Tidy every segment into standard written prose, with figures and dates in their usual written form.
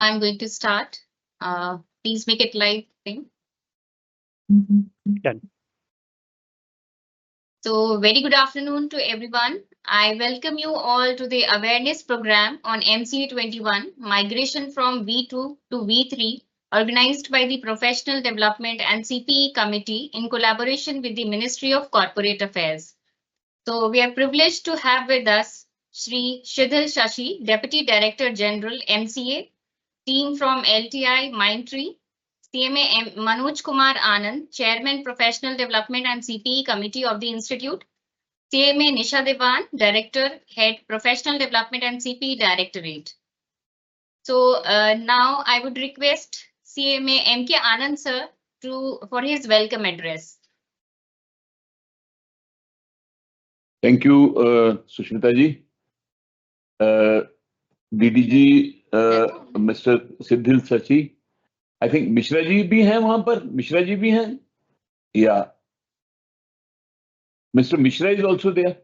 I'm going to start. Please make it live thing. Done. So very good afternoon to everyone. I welcome you all to the awareness program on MCA-21, migration from V2 to V3, organized by the Professional Development and CPE Committee in collaboration with the Ministry of Corporate Affairs. So we are privileged to have with us Shri Shidhal Shashi, Deputy Director General, MCA, team from LTI Mindtree, CMA Manoj Kumar Anand, Chairman Professional Development and CPE Committee of the Institute, CMA Nisha Devan, Director, Head Professional Development and CPE Directorate. So now I would request CMA MK Anand sir for his welcome address. Thank you, Sushmita ji. DDG, Mr. Shidhal Shashi. I think Mishra ji bhi hai wahan par. Mishra ji bhi hai. Yeah. Mr. Mishra is also there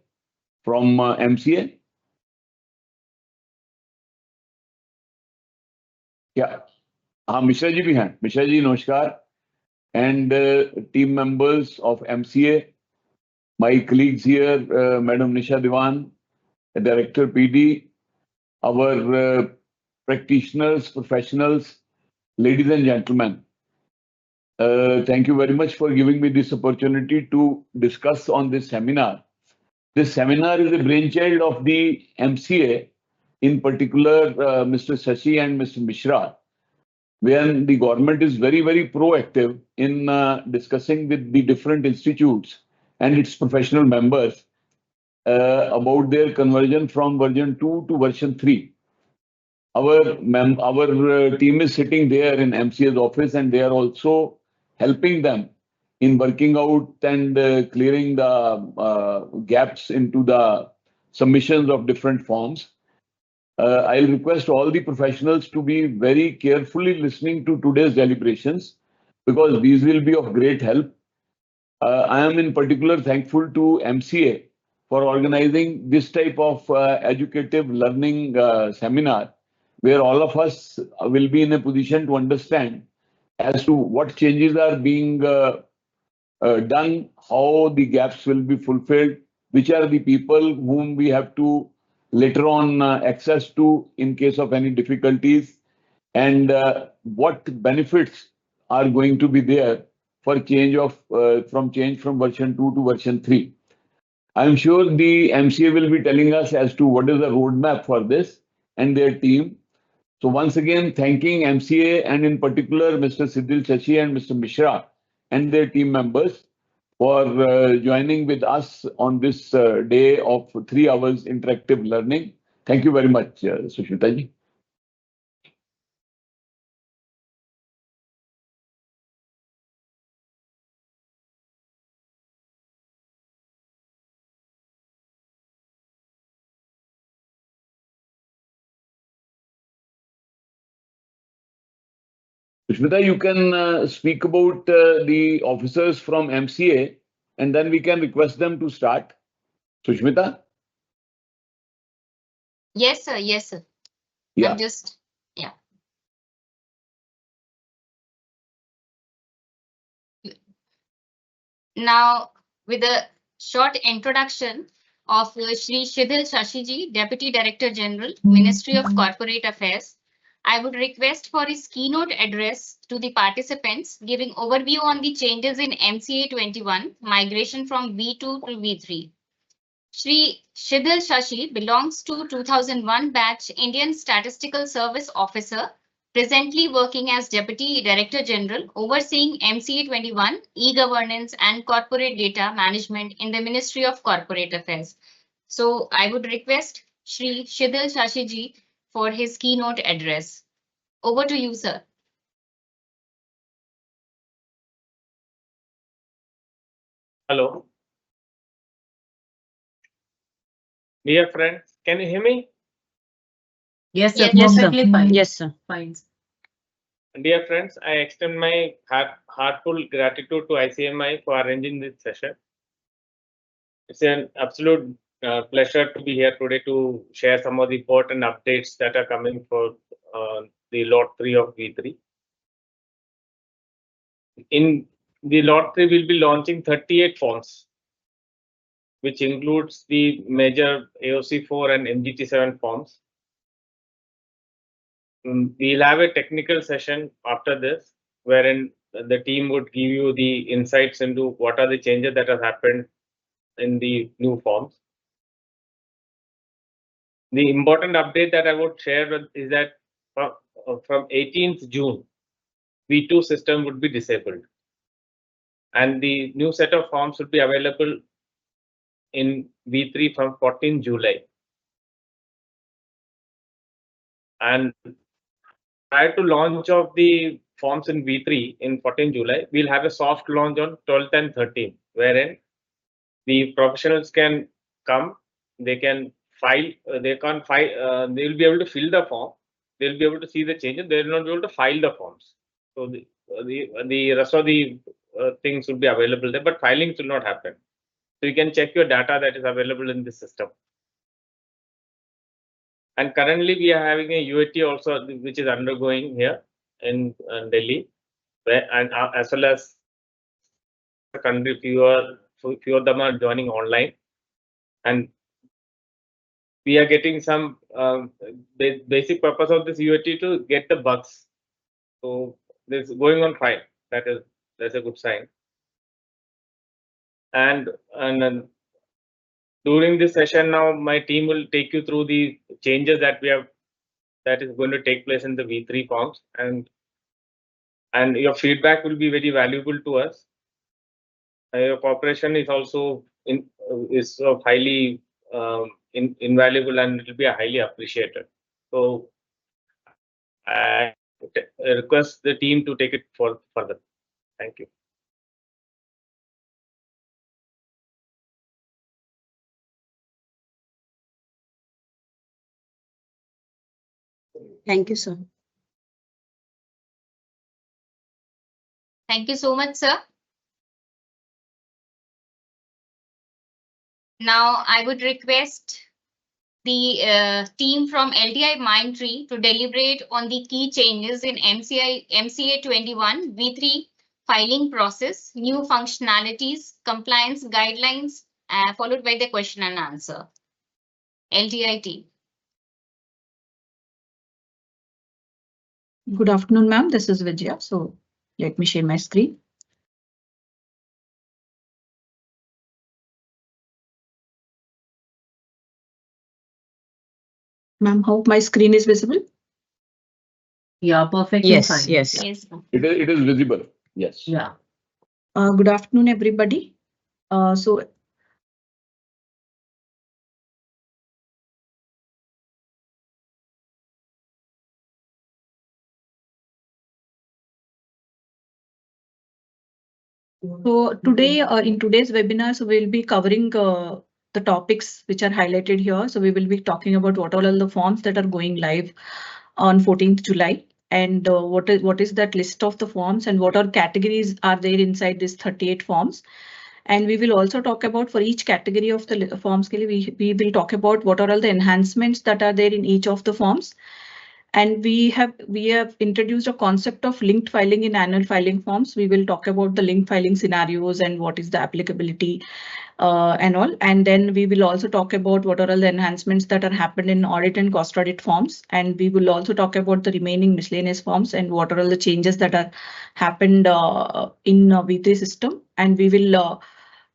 from MCA. Yeah. Mishra ji bhi hai. Mishra ji, namaskar. And team members of MCA, my colleagues here, Madam Nisha Devan, Director PD, our practitioners, professionals, ladies and gentlemen. Thank you very much for giving me this opportunity to discuss on this seminar. This seminar is a brainchild of the MCA, in particular Mr. Shashi and Mr. Mishra, when the government is very, very proactive in discussing with the different institutes and its professional members about their conversion from version 2 to version 3. Our team is sitting there in MCA's office, and they are also helping them in working out and clearing the gaps into the submissions of different forms. I'll request all the professionals to be very carefully listening to today's deliberations, because these will be of great help. I am in particular thankful to MCA for organizing this type of educative learning seminar, where all of us will be in a position to understand as to what changes are being done, how the gaps will be fulfilled, which are the people whom we have to later on access to in case of any difficulties, and what benefits are going to be there for change from version 2 to version 3. I'm sure the MCA will be telling us as to what is the roadmap for this and their team. So once again, thanking MCA and in particular Mr. Shidhal Shashi and Mr. Mishra and their team members for joining with us on this day of 3 hours interactive learning. Thank you very much, Sushmita ji. Sushmita, you can speak about the officers from MCA, and then we can request them to start. Sushmita? Yes, sir. Yes, sir. Yeah. I'm just, yeah. Now, with a short introduction of Shri Shidhal Shashi ji, Deputy Director General, Ministry of Corporate Affairs, I would request for his keynote address to the participants, giving overview on the changes in MCA-21, migration from V2 to V3. Shri Shidhal Shashi belongs to 2001 batch Indian Statistical Service Officer, presently working as Deputy Director General, overseeing MCA-21, e-governance and corporate data management in the Ministry of Corporate Affairs. So I would request Shri Shidhal Shashi ji for his keynote address. Over to you, sir. Hello. Dear friends, can you hear me? Yes, sir. Yes, sir. Perfectly fine. Yes, sir. Fine. Dear friends, I extend my heartfelt gratitude to ICMI for arranging this session. It's an absolute pleasure to be here today to share some of the important updates that are coming for the lot 3 of V3. In the lot 3, we'll be launching 38 forms, which includes the major AOC4 and MGT7 forms. We'll have a technical session after this, wherein the team would give you the insights into what are the changes that have happened in the new forms. The important update that I would share is that from 18th June, V2 system would be disabled, and the new set of forms would be available in V3 from 14th July. And prior to launch of the forms in V3 in 14th July, we'll have a soft launch on 12th and 13th, wherein the professionals can come, they can file, they will be able to fill the form, they'll be able to see the changes, they will not be able to file the forms. So the rest of the things will be available there, but filings will not happen. So you can check your data that is available in this system. And currently we are having a UAT also, which is undergoing here in Delhi, and as well as the country, few of them are joining online, and we are getting some basic purpose of this UAT to get the bugs. So this is going on fine. That's a good sign. And during this session now, my team will take you through the changes that is going to take place in the V3 forms, and your feedback will be very valuable to us. Your cooperation is also highly invaluable, and it will be highly appreciated. So I request the team to take it further. Thank you. Thank you, sir. Thank you so much, sir. Now, I would request the team from LTI Mindtree to deliberate on the key changes in MCA-21 V3 filing process, new functionalities, compliance guidelines, followed by the question and answer. LTI team. Good afternoon, ma'am. This is Vijaya. So let me share my screen. Ma'am, hope my screen is visible. Yeah, perfectly Yes, fine. yes. Yes. It is visible. Yes. Yeah. Good afternoon, everybody. So today, in today's webinar, so we'll be covering the topics which are highlighted here. So we will be talking about what all the forms that are going live on 14th July, and what is that list of the forms, and what are categories are there inside these 38 forms. And we will also talk about, for each category of the forms, we will talk about what are all the enhancements that are there in each of the forms. And we have introduced a concept of linked filing in annual filing forms. We will talk about the linked filing scenarios and what is the applicability and all. And then we will also talk about what are all the enhancements that are happened in audit and cost audit forms. And we will also talk about the remaining miscellaneous forms and what are all the changes that are happened in V3 system. And we will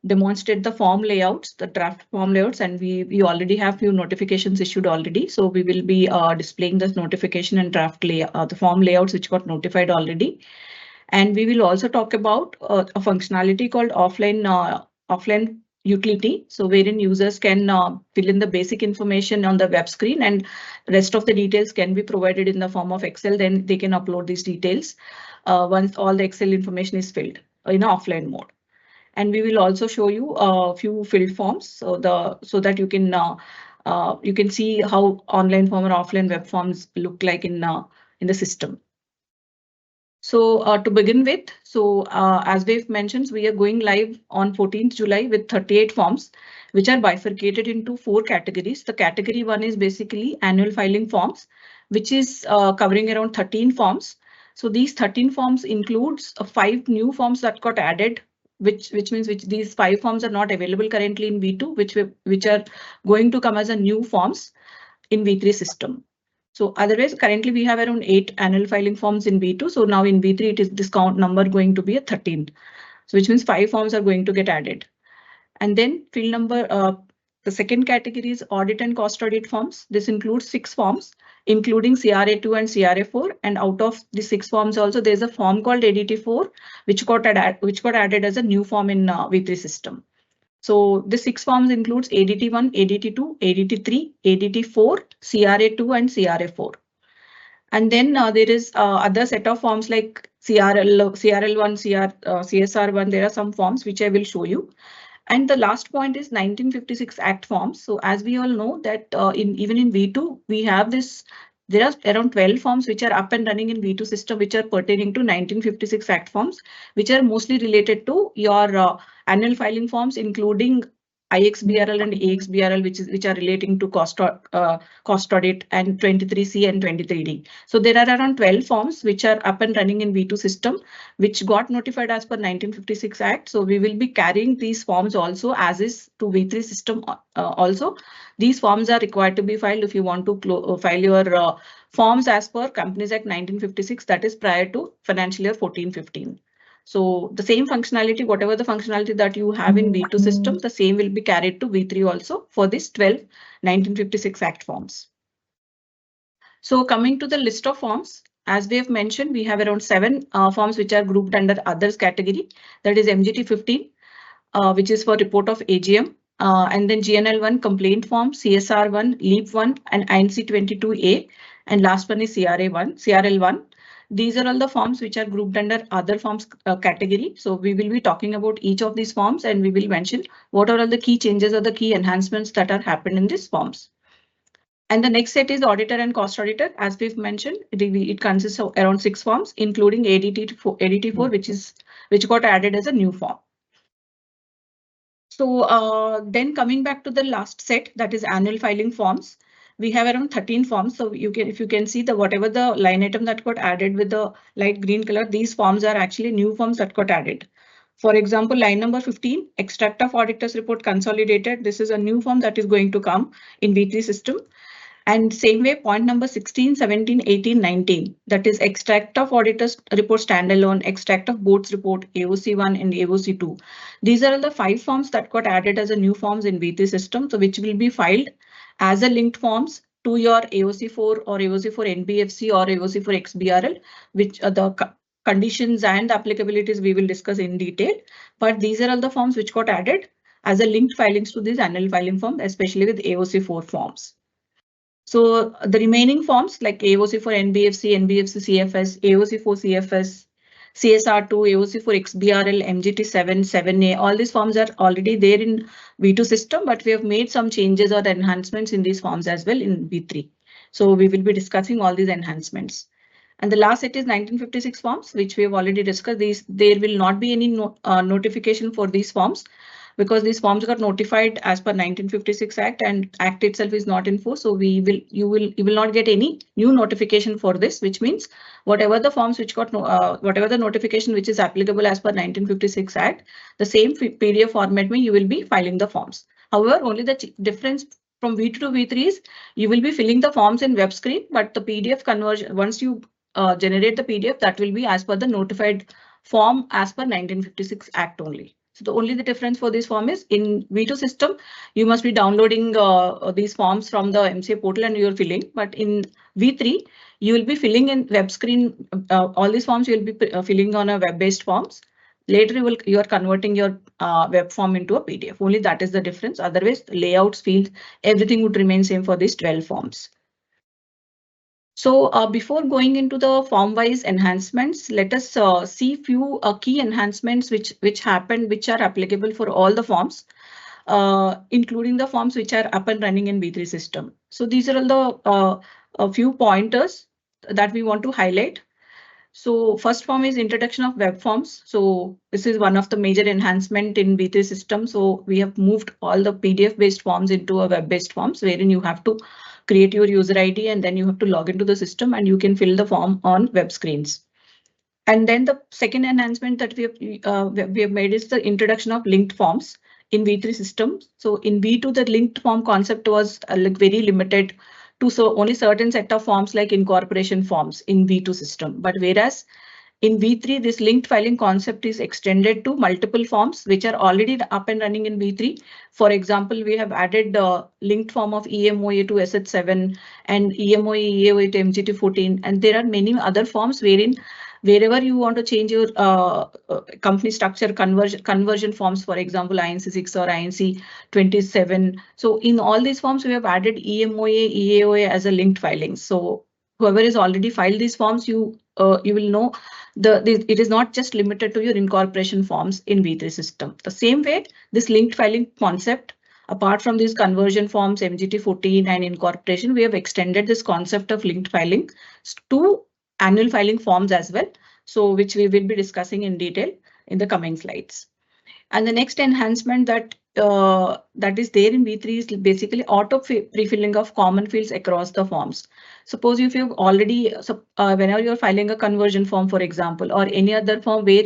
demonstrate the form layouts, the draft form layouts, and we already have few notifications issued already. So we will be displaying this notification and draft the form layouts which got notified already. And we will also talk about a functionality called offline utility. So wherein users can fill in the basic information on the web screen, and rest of the details can be provided in the form of Excel. Then they can upload these details once all the Excel information is filled in an offline mode. And we will also show you a few filled forms so that you can see how online form or offline web forms look like in the system. So to begin with, as we've mentioned, we are going live on 14th July with 38 forms, which are bifurcated into 4 categories. The category 1 is basically annual filing forms, which is covering around 13 forms. So these 13 forms includes 5 new forms that got added, which means these 5 forms are not available currently in V2, which are going to come as a new forms in V3 system. So otherwise, currently we have around 8 annual filing forms in V2. So now in V3, it is this count number going to be a 13. So which means 5 forms are going to get added. And then field number, the second category is audit and cost audit forms. This includes 6 forms, including CRA2 and CRA4. And out of the 6 forms also, there's a form called ADT4, which got added as a new form in V3 system. So the 6 forms includes ADT1, ADT2, ADT3, ADT4, CRA2 and CRA4. And then there is other set of forms like CRL1, CSR1. There are some forms which I will show you. And the last point is 1956 Act forms. So as we all know that even in V2, we have this, there are around 12 forms which are up and running in V2 system, which are pertaining to 1956 Act forms, which are mostly related to your annual filing forms, including IXBRL and AXBRL, which are relating to cost audit, and 23C and 23D. So there are around 12 forms which are up and running in V2 system, which got notified as per 1956 Act. So we will be carrying these forms also as is to V3 system also. These forms are required to be filed if you want to file your forms as per Companies Act 1956, that is prior to financial year 14-15. So the same functionality, whatever the functionality that you have in V2 system, the same will be carried to V3 also for this 12 1956 Act forms. So coming to the list of forms, as we have mentioned, we have around 7 forms which are grouped under others category. That is MGT 15, which is for report of AGM, and then GNL1 complaint form, CSR1, LEAP1, and INC22A, and last one is CRL1. These are all the forms which are grouped under other forms category. So we will be talking about each of these forms, and we will mention what are all the key changes or the key enhancements that are happened in these forms. And the next set is auditor and cost auditor. As we've mentioned, it consists of around 6 forms, including ADT4, which got added as a new form. So then coming back to the last set, that is annual filing forms. We have around 13 forms. So if you can see the whatever the line item that got added with the light green color, these forms are actually new forms that got added. For example, line number 15, extract of auditor's report consolidated. This is a new form that is going to come in V3 system. And same way, point number 16, 17, 18, 19, that is extract of auditor's report standalone, extract of board's report, AOC1 and AOC2. These are all the 5 forms that got added as a new forms in V3 system, so which will be filed as a linked forms to your AOC4 or AOC4 NBFC or AOC4 XBRL, which are the conditions and applicabilities we will discuss in detail. But these are all the forms which got added as a linked filings to this annual filing form, especially with AOC4 forms. So the remaining forms like AOC for NBFC, NBFC CFS, AOC for CFS, CSR2, AOC for XBRL, MGT7, 7A, all these forms are already there in V2 system, but we have made some changes or enhancements in these forms as well in V3. So we will be discussing all these enhancements. And the last set is 1956 forms, which we have already discussed. There will not be any notification for these forms, because these forms got notified as per 1956 Act, and Act itself is not in force. So you will not get any new notification for this, which means whatever the forms which got whatever the notification which is applicable as per 1956 Act, the same PDF format you will be filing the forms. However, only the difference from V2 to V3 is you will be filling the forms in web screen, but the PDF conversion, once you generate the PDF, that will be as per the notified form as per 1956 Act only. So the difference for this form is in V2 system, you must be downloading these forms from the MCA portal and you're filling. But in V3, you will be filling in web screen. All these forms you will be filling on a web-based forms. Later, you are converting your web form into a PDF. Only that is the difference. Otherwise, layouts, fields, everything would remain same for these 12 forms. So before going into the form-wise enhancements, let us see few key enhancements which happened, which are applicable for all the forms, including the forms which are up and running in V3 system. So these are all the a few pointers that we want to highlight. So first form is introduction of web forms. So this is one of the major enhancement in V3 system. So we have moved all the PDF based forms into a web based forms, wherein you have to create your user ID, and then you have to log into the system and you can fill the form on web screens. And then the second enhancement that we have made is the introduction of linked forms in V3 system. So in V2, the linked form concept was like very limited to only certain set of forms like incorporation forms in V2 system. But whereas in V3, this linked filing concept is extended to multiple forms which are already up and running in V3. For example, we have added the linked form of EMOA to SH7 and EMOA to MCA-21, and there are many other forms wherein wherever you want to change your company structure conversion forms, for example, INC6 or INC27. So in all these forms, we have added EMOA, EAOA as a linked filing. So whoever has already filed these forms, you will know it is not just limited to your incorporation forms in V3 system. The same way, this linked filing concept, apart from these conversion forms, MCA-14 and incorporation, we have extended this concept of linked filing to annual filing forms as well. So which we will be discussing in detail in the coming slides. And the next enhancement that is there in V3 is basically auto pre-filling of common fields across the forms. Suppose if you've already, whenever you're filing a conversion form, for example, or any other form where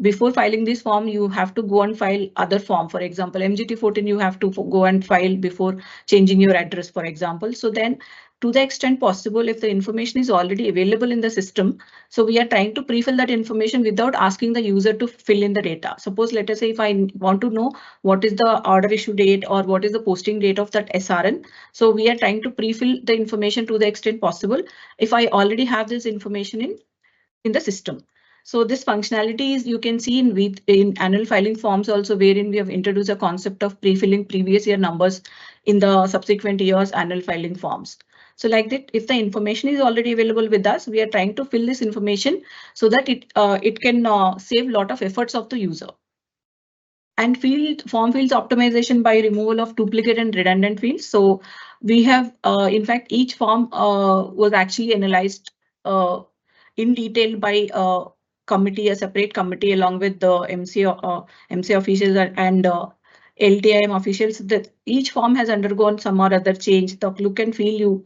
before filing this form, you have to go and file other form. For example, MCA-14, you have to go and file before changing your address, for example. So then to the extent possible, if the information is already available in the system, so we are trying to pre-fill that information without asking the user to fill in the data. Suppose, let us say, if I want to know what is the order issue date or what is the posting date of that SRN. So we are trying to pre-fill the information to the extent possible if I already have this information in the system. So this functionality is you can see in annual filing forms also, wherein we have introduced a concept of pre-filling previous year numbers in the subsequent year's annual filing forms. So like that, if the information is already available with us, we are trying to fill this information so that it can save a lot of efforts of the user. And form fields optimization by removal of duplicate and redundant fields. So we have, in fact, each form was actually analyzed in detail by a separate committee along with the MCA officials and LTIM officials. That each form has undergone some or other change. The look and feel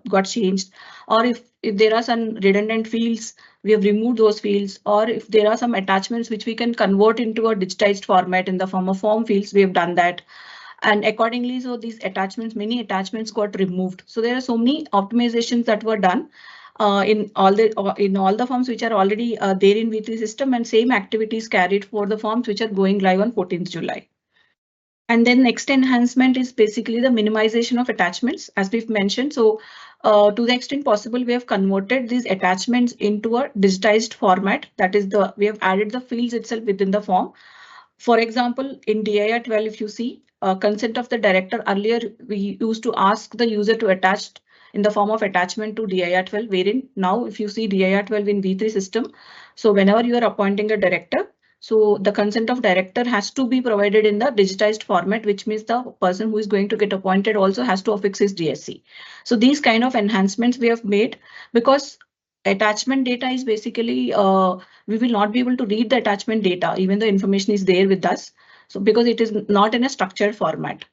got changed, or if there are some redundant fields, we have removed those fields, or if there are some attachments which we can convert into a digitized format in the form of form fields, we have done that. And accordingly, so these attachments, many attachments got removed. So there are so many optimizations that were done in all the forms which are already there in V3 system, and same activities carried for the forms which are going live on 14th July. And then next enhancement is basically the minimization of attachments, as we've mentioned. So to the extent possible, we have converted these attachments into a digitized format. That is, we have added the fields itself within the form. For example, in DIR 12, if you see consent of the director, earlier we used to ask the user to attach in the form of attachment to DIR 12, wherein now if you see DIR 12 in V3 system, so whenever you are appointing a director, so the consent of director has to be provided in the digitized format, which means the person who is going to get appointed also has to affix his DSC. So these kind of enhancements we have made, because attachment data is basically, we will not be able to read the attachment data, even the information is there with us. So because it is not in a structured format.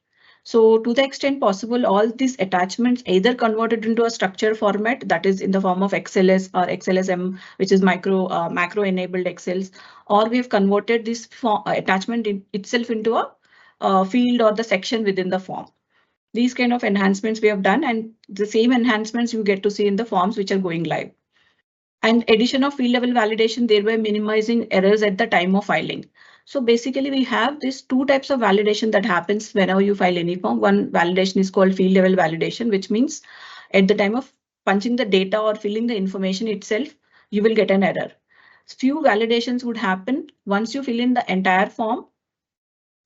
So to the extent possible, all these attachments either converted into a structured format, that is in the form of XLS or XLSM, which is macro enabled Excels, or we have converted this attachment itself into a field or the section within the form. These kind of enhancements we have done, and the same enhancements you get to see in the forms which are going live. And addition of field level validation, thereby minimizing errors at the time of filing. So basically we have these two types of validation that happens whenever you file any form. One validation is called field level validation, which means at the time of punching the data or filling the information itself, you will get an error. Few validations would happen once you fill in the entire form,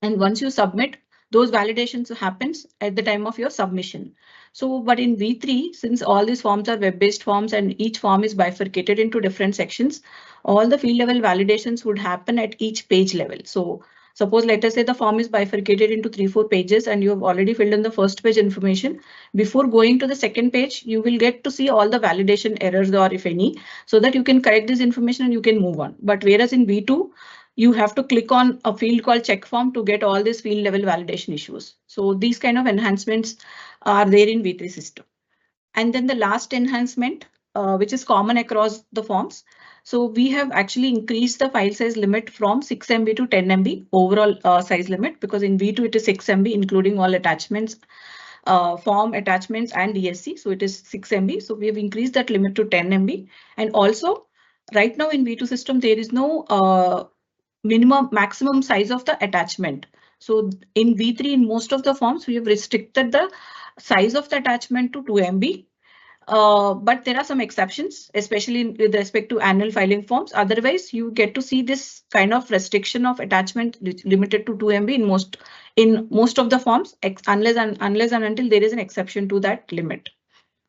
and once you submit, those validations happens at the time of your submission. So, but in V3, since all these forms are web-based forms and each form is bifurcated into different sections, all the field level validations would happen at each page level. So suppose, let us say the form is bifurcated into 3-4 pages and you have already filled in the first page information. Before going to the second page, you will get to see all the validation errors, or if any, so that you can correct this information and you can move on. But whereas in V2, you have to click on a field called check form to get all these field level validation issues. So these kind of enhancements are there in V3 system. And then the last enhancement, which is common across the forms. So we have actually increased the file size limit from 6 MB to 10 MB overall size limit, because in V2 it is 6 MB, including all attachments, form attachments and DSC. So it is 6 MB. So we have increased that limit to 10 MB. And also right now in V2 system, there is no maximum size of the attachment. So in V3, in most of the forms, we have restricted the size of the attachment to 2 MB. But there are some exceptions, especially with respect to annual filing forms. Otherwise, you get to see this kind of restriction of attachment limited to 2 MB in most of the forms, unless and until there is an exception to that limit.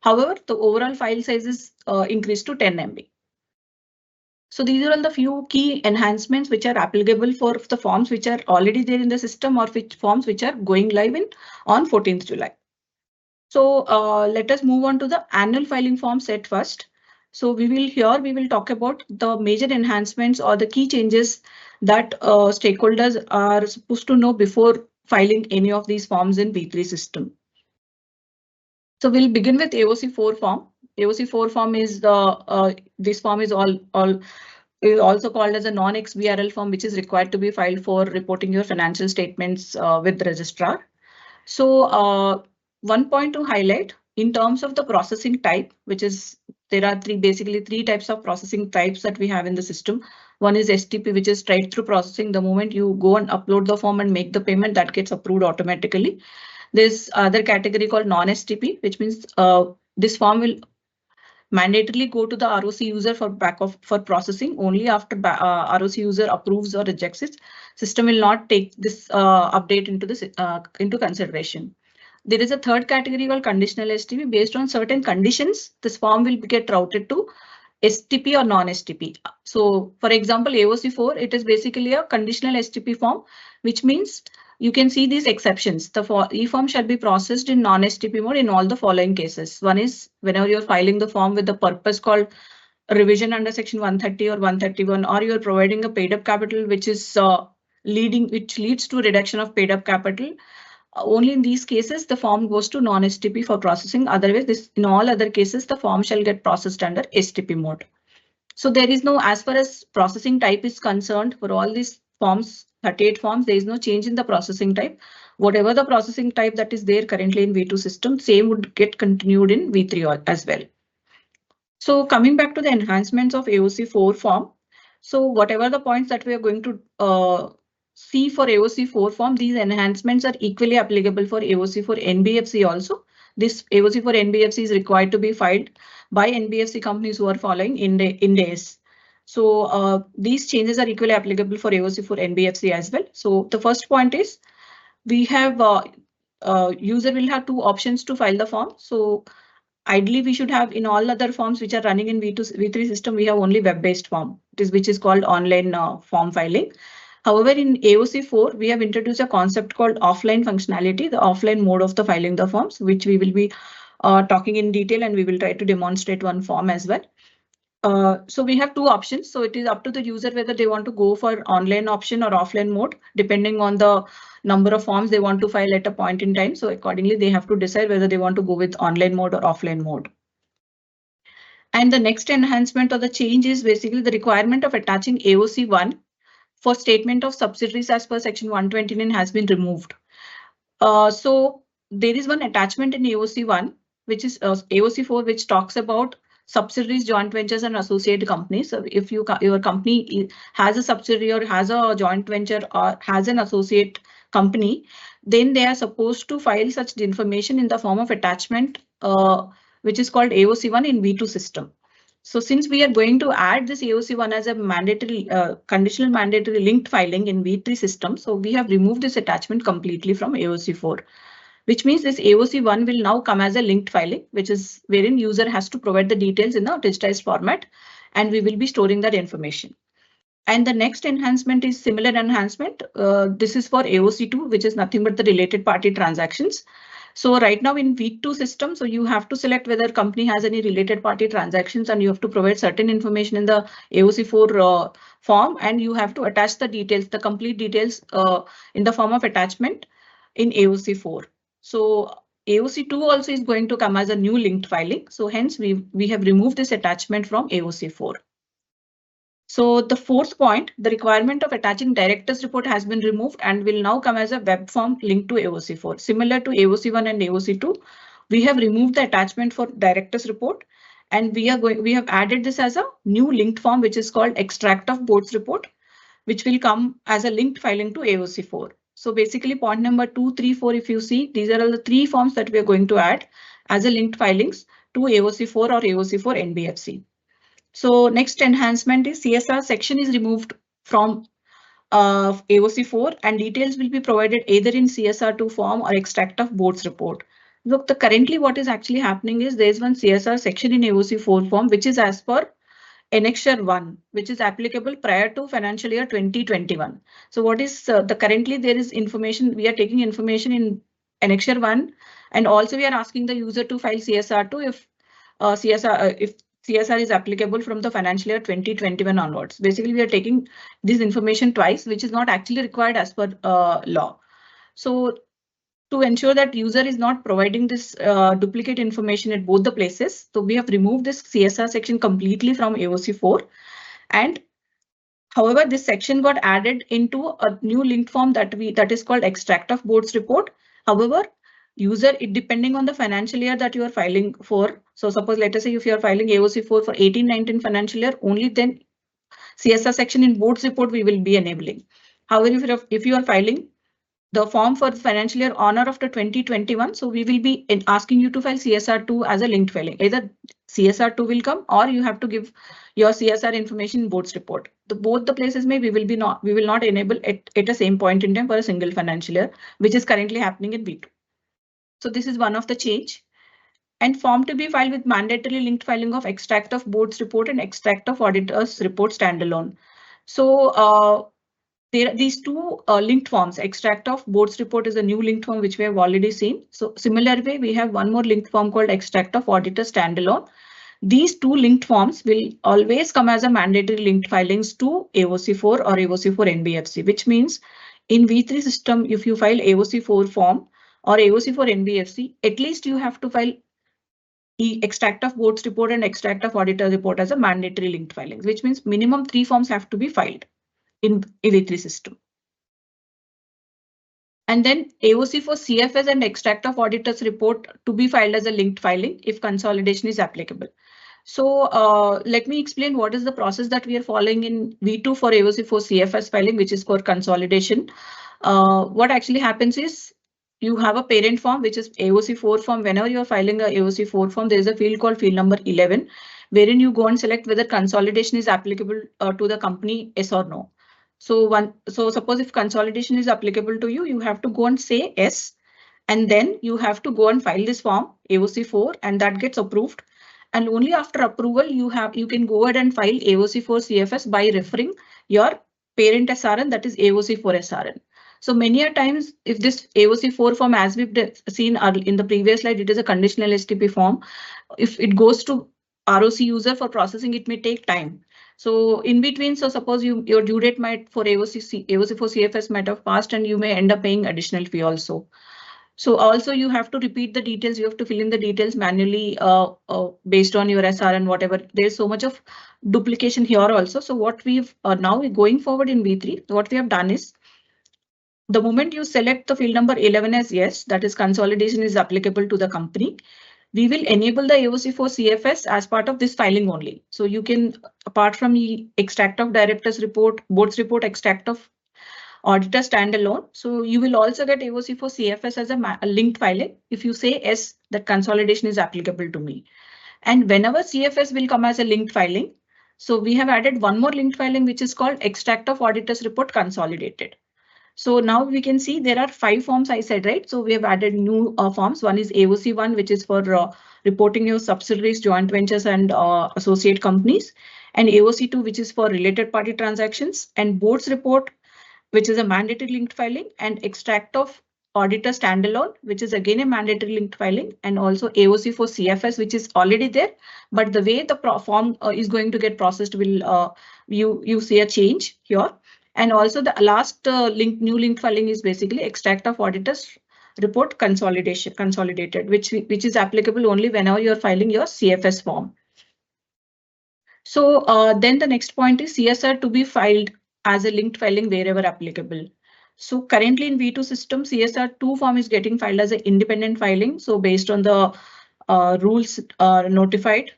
However, the overall file size is increased to 10 MB. So these are all the few key enhancements which are applicable for the forms which are already there in the system, or which forms which are going live on 14th July. So let us move on to the annual filing form set first. So we will talk about the major enhancements or the key changes that stakeholders are supposed to know before filing any of these forms in V3 system. So we'll begin with AOC4 form. AOC4 form is this form is also called as a non-XBRL form, which is required to be filed for reporting your financial statements with the registrar. So one point to highlight in terms of the processing type, which is there are basically three types of processing types that we have in the system. One is STP, which is straight through processing. The moment you go and upload the form and make the payment, that gets approved automatically. There's other category called non-STP, which means this form will mandatorily go to the ROC user for processing. Only after ROC user approves or rejects it, system will not take this update into consideration. There is a third category called conditional STP. Based on certain conditions, this form will get routed to STP or non-STP. So for example, AOC4, it is basically a conditional STP form, which means you can see these exceptions. The e-form shall be processed in non-STP mode in all the following cases. One is whenever you're filing the form with the purpose called revision under section 130 or 131, or you're providing a paid up capital, which is which leads to reduction of paid up capital. Only in these cases, the form goes to non-STP for processing. Otherwise, in all other cases, the form shall get processed under STP mode. So there is no, as far as processing type is concerned, for all these forms, 38 forms, there is no change in the processing type. Whatever the processing type that is there currently in V2 system, same would get continued in V3 as well. So coming back to the enhancements of AOC4 form. So whatever the points that we are going to see for AOC4 form, these enhancements are equally applicable for AOC for NBFC also. This AOC for NBFC is required to be filed by NBFC companies who are following Ind AS. So these changes are equally applicable for AOC for NBFC as well. So the first point is we have user will have two options to file the form. So ideally, we should have in all other forms which are running in V3 system, we have only web-based form, which is called online form filing. However, in AOC4, we have introduced a concept called offline functionality, the offline mode of the filing the forms, which we will be talking in detail, and we will try to demonstrate one form as well. So we have two options. So it is up to the user whether they want to go for online option or offline mode, depending on the number of forms they want to file at a point in time. So accordingly, they have to decide whether they want to go with online mode or offline mode. And the next enhancement or the change is basically the requirement of attaching AOC1 for statement of subsidiaries as per section 129 has been removed. So there is one attachment in AOC1, which is AOC4, which talks about subsidiaries, joint ventures and associate companies. So if your company has a subsidiary or has a joint venture or has an associate company, then they are supposed to file such information in the form of attachment, which is called AOC1 in V2 system. So since we are going to add this AOC1 as a mandatory conditional mandatory linked filing in V3 system, so we have removed this attachment completely from AOC4, which means this AOC1 will now come as a linked filing, which is wherein user has to provide the details in a digitized format, and we will be storing that information. And the next enhancement is similar enhancement. This is for AOC2, which is nothing but the related party transactions. So right now in V2 system, so you have to select whether company has any related party transactions, and you have to provide certain information in the AOC4 form, and you have to attach the details, the complete details in the form of attachment in AOC4. So AOC2 also is going to come as a new linked filing. So hence we have removed this attachment from AOC4. So the fourth point, the requirement of attaching director's report has been removed and will now come as a web form linked to AOC4. Similar to AOC1 and AOC2, we have removed the attachment for director's report, and we have added this as a new linked form, which is called extract of board's report, which will come as a linked filing to AOC4. So basically point number 2, 3, 4, if you see, these are all the three forms that we are going to add as a linked filings to AOC4 or AOC4 NBFC. So next enhancement is CSR section is removed from AOC4 and details will be provided either in CSR2 form or extract of board's report. Look, currently what is actually happening is there is one CSR section in AOC4 form, which is as per Annexure 1, which is applicable prior to financial year 2021. So what is currently there is information, we are taking information in Annexure 1, and also we are asking the user to file CSR2 if CSR is applicable from the financial year 2021 onwards. Basically, we are taking this information twice, which is not actually required as per law. So to ensure that user is not providing this duplicate information at both the places, so we have removed this CSR section completely from AOC4. And however, this section got added into a new linked form that is called extract of board's report. However, user, it depending on the financial year that you are filing for. So suppose let us say if you are filing AOC4 for 18-19 financial year, only then CSR section in board's report we will be enabling. However, if you are filing the form for financial year on or after 2021, so we will be asking you to file CSR2 as a linked filing. Either CSR2 will come or you have to give your CSR information in board's report. Both the places we will not enable at a same point in time for a single financial year, which is currently happening in B2. So this is one of the change. And form to be filed with mandatory linked filing of extract of board's report and extract of auditor's report standalone. So there are these two linked forms. Extract of board's report is a new linked form which we have already seen. So similar way, we have one more linked form called extract of auditor standalone. These two linked forms will always come as a mandatory linked filings to AOC4 or AOC4 NBFC, which means in V3 system, if you file AOC4 form or AOC4 NBFC, at least you have to file extract of board's report and extract of auditor report as a mandatory linked filings, which means minimum 3 forms have to be filed in V3 system. And then AOC for CFS and extract of auditor's report to be filed as a linked filing if consolidation is applicable. So let me explain what is the process that we are following in V2 for AOC for CFS filing, which is for consolidation. What actually happens is you have a parent form, which is AOC4 form. Whenever you are filing a AOC4 form, there is a field called field number 11, wherein you go and select whether consolidation is applicable to the company, yes or no. So suppose if consolidation is applicable to you, you have to go and say yes, and then you have to go and file this form AOC4, and that gets approved. And only after approval you can go ahead and file AOC4 CFS by referring your parent SRN, that is AOC4 SRN. So many a times, if this AOC4 form, as we've seen in the previous slide, it is a conditional STP form. If it goes to ROC user for processing, it may take time. So in between, so suppose your due date might for AOC4 CFS might have passed, and you may end up paying additional fee also. So also you have to repeat the details. You have to fill in the details manually based on your SR and whatever. There's so much of duplication here also. So what we've now going forward in V3, what we have done is, the moment you select the field number 11 as yes, that is consolidation is applicable to the company, we will enable the AOC4 CFS as part of this filing only. So you can, apart from the extract of director's report, board's report, extract of auditor standalone. So you will also get AOC4 CFS as a linked filing if you say yes, that consolidation is applicable to me. And whenever CFS will come as a linked filing, so we have added one more linked filing, which is called extract of auditor's report consolidated. So now we can see there are 5 forms I said, right? So we have added new forms. One is AOC1, which is for reporting your subsidiaries, joint ventures and associate companies, and AOC2, which is for related party transactions, and board's report, which is a mandatory linked filing, and extract of auditor standalone, which is again a mandatory linked filing, and also AOC for CFS, which is already there. But the way the form is going to get processed will you see a change here. And also the last new linked filing is basically extract of auditor's report consolidated, which is applicable only whenever you're filing your CFS form. So then the next point is CSR to be filed as a linked filing wherever applicable. So currently in V2 system, CSR2 form is getting filed as an independent filing. So based on the rules notified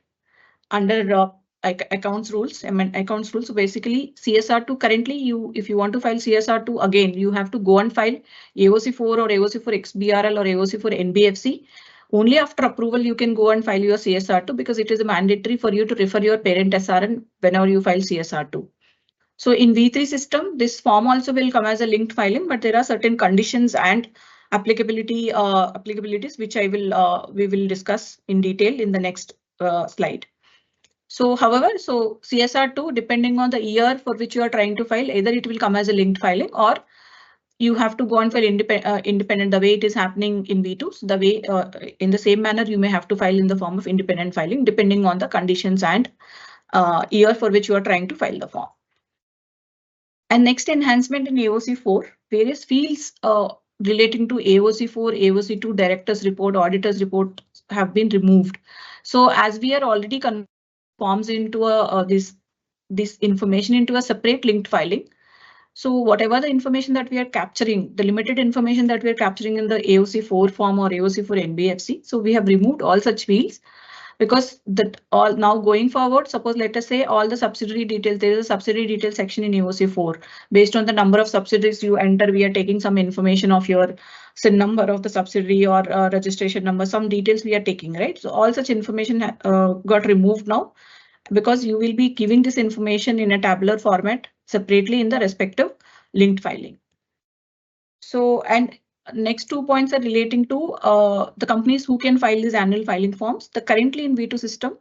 under accounts rules, accounts rules. So basically CSR2 currently if you want to file CSR2 again, you have to go and file AOC4 or AOC4 XBRL or AOC4 NBFC. Only after approval you can go and file your CSR2 because it is mandatory for you to refer your parent SRN whenever you file CSR2. So in V3 system, this form also will come as a linked filing, but there are certain conditions and applicabilities which we will discuss in detail in the next slide. So however, so CSR2, depending on the year for which you are trying to file, either it will come as a linked filing or you have to go and file independent the way it is happening in V2. So the way in the same manner, you may have to file in the form of independent filing, depending on the conditions and year for which you are trying to file the form. And next enhancement in AOC4, various fields relating to AOC4, AOC2, director's report, auditor's report have been removed. So as we are already forms into this information into a separate linked filing. So whatever the information that we are capturing, the limited information that we are capturing in the AOC4 form or AOC4 NBFC. So we have removed all such fields because that all now going forward, suppose let us say all the subsidiary details, there is a subsidiary detail section in AOC4. Based on the number of subsidiaries you enter, we are taking some information of your SIN number of the subsidiary or registration number, some details we are taking, right? So all such information got removed now, because you will be giving this information in a tabular format separately in the respective linked filing. So, and next 2 points are relating to the companies who can file these annual filing forms. The currently in V2 system,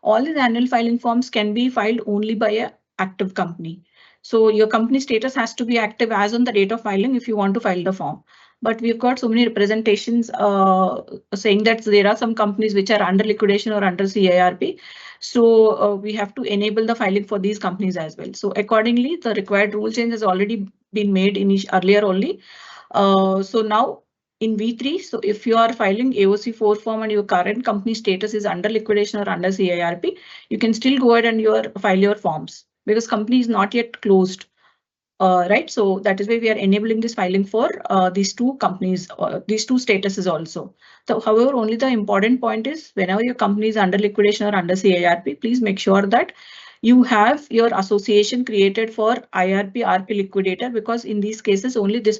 all these annual filing forms can be filed only by an active company. So your company status has to be active as on the date of filing if you want to file the form. But we've got so many representations saying that there are some companies which are under liquidation or under CIRP. So we have to enable the filing for these companies as well. So accordingly, the required rule change has already been made earlier only. So now in V3, so if you are filing AOC4 form and your current company status is under liquidation or under CIRP, you can still go ahead and file your forms because company is not yet closed. Right, so that is why we are enabling this filing for these two companies, these two statuses also. So, however, only the important point is whenever your company is under liquidation or under CIRP, please make sure that you have your association created for IRP, RP liquidator, because in these cases only this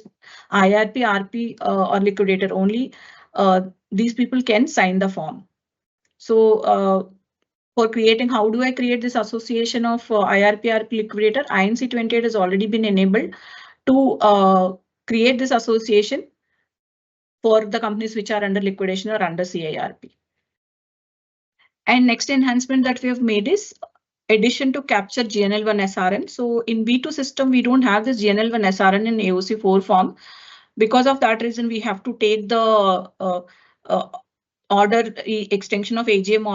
IRP, RP or liquidator only these people can sign the form. So for creating, how do I create this association of IRP, RP liquidator? INC-28 has already been enabled to create this association for the companies which are under liquidation or under CIRP. And next enhancement that we have made is addition to capture GNL1 SRN. So in V2 system, we don't have this GNL1 SRN in AOC4 form. Because of that reason, we have to take the order extension of AGM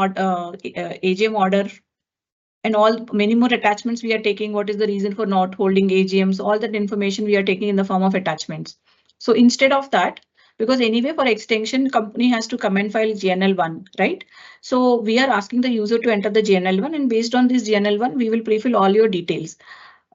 order and many more attachments we are taking. What is the reason for not holding AGMs? All that information we are taking in the form of attachments. So instead of that, because anyway for extension, company has to come and file GNL1, right? So we are asking the user to enter the GNL1, and based on this GNL1, we will pre-fill all your details.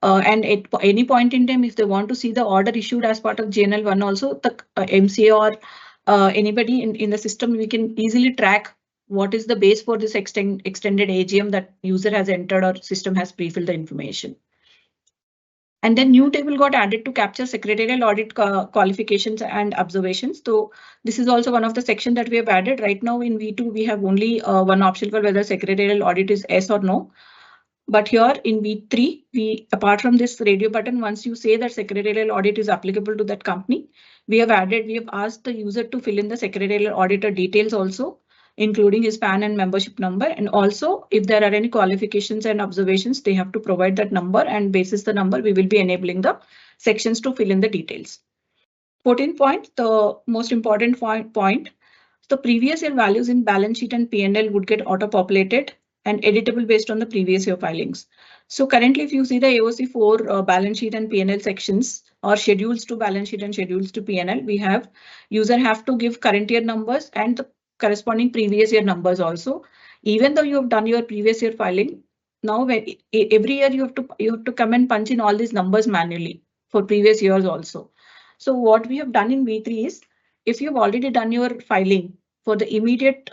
And at any point in time, if they want to see the order issued as part of GNL1 also, the MCA or anybody in the system, we can easily track what is the base for this extended AGM that user has entered or system has pre-filled the information. And then new table got added to capture secretarial audit qualifications and observations. So this is also one of the sections that we have added. Right now in V2, we have only one option for whether secretarial audit is yes or no. But here in V3, apart from this radio button, once you say that secretarial audit is applicable to that company, we have asked the user to fill in the secretarial auditor details also, including his PAN and membership number. And also, if there are any qualifications and observations, they have to provide that number, and basis the number, we will be enabling the sections to fill in the details. 14th point, the most important point, the previous year values in balance sheet and P&L would get auto-populated and editable based on the previous year filings. So currently, if you see the AOC4 balance sheet and P&L sections, or schedules to balance sheet and schedules to P&L, we have user have to give current year numbers and the corresponding previous year numbers also. Even though you have done your previous year filing, now every year you have to come and punch in all these numbers manually for previous years also. So what we have done in V3 is, if you've already done your filing for the immediate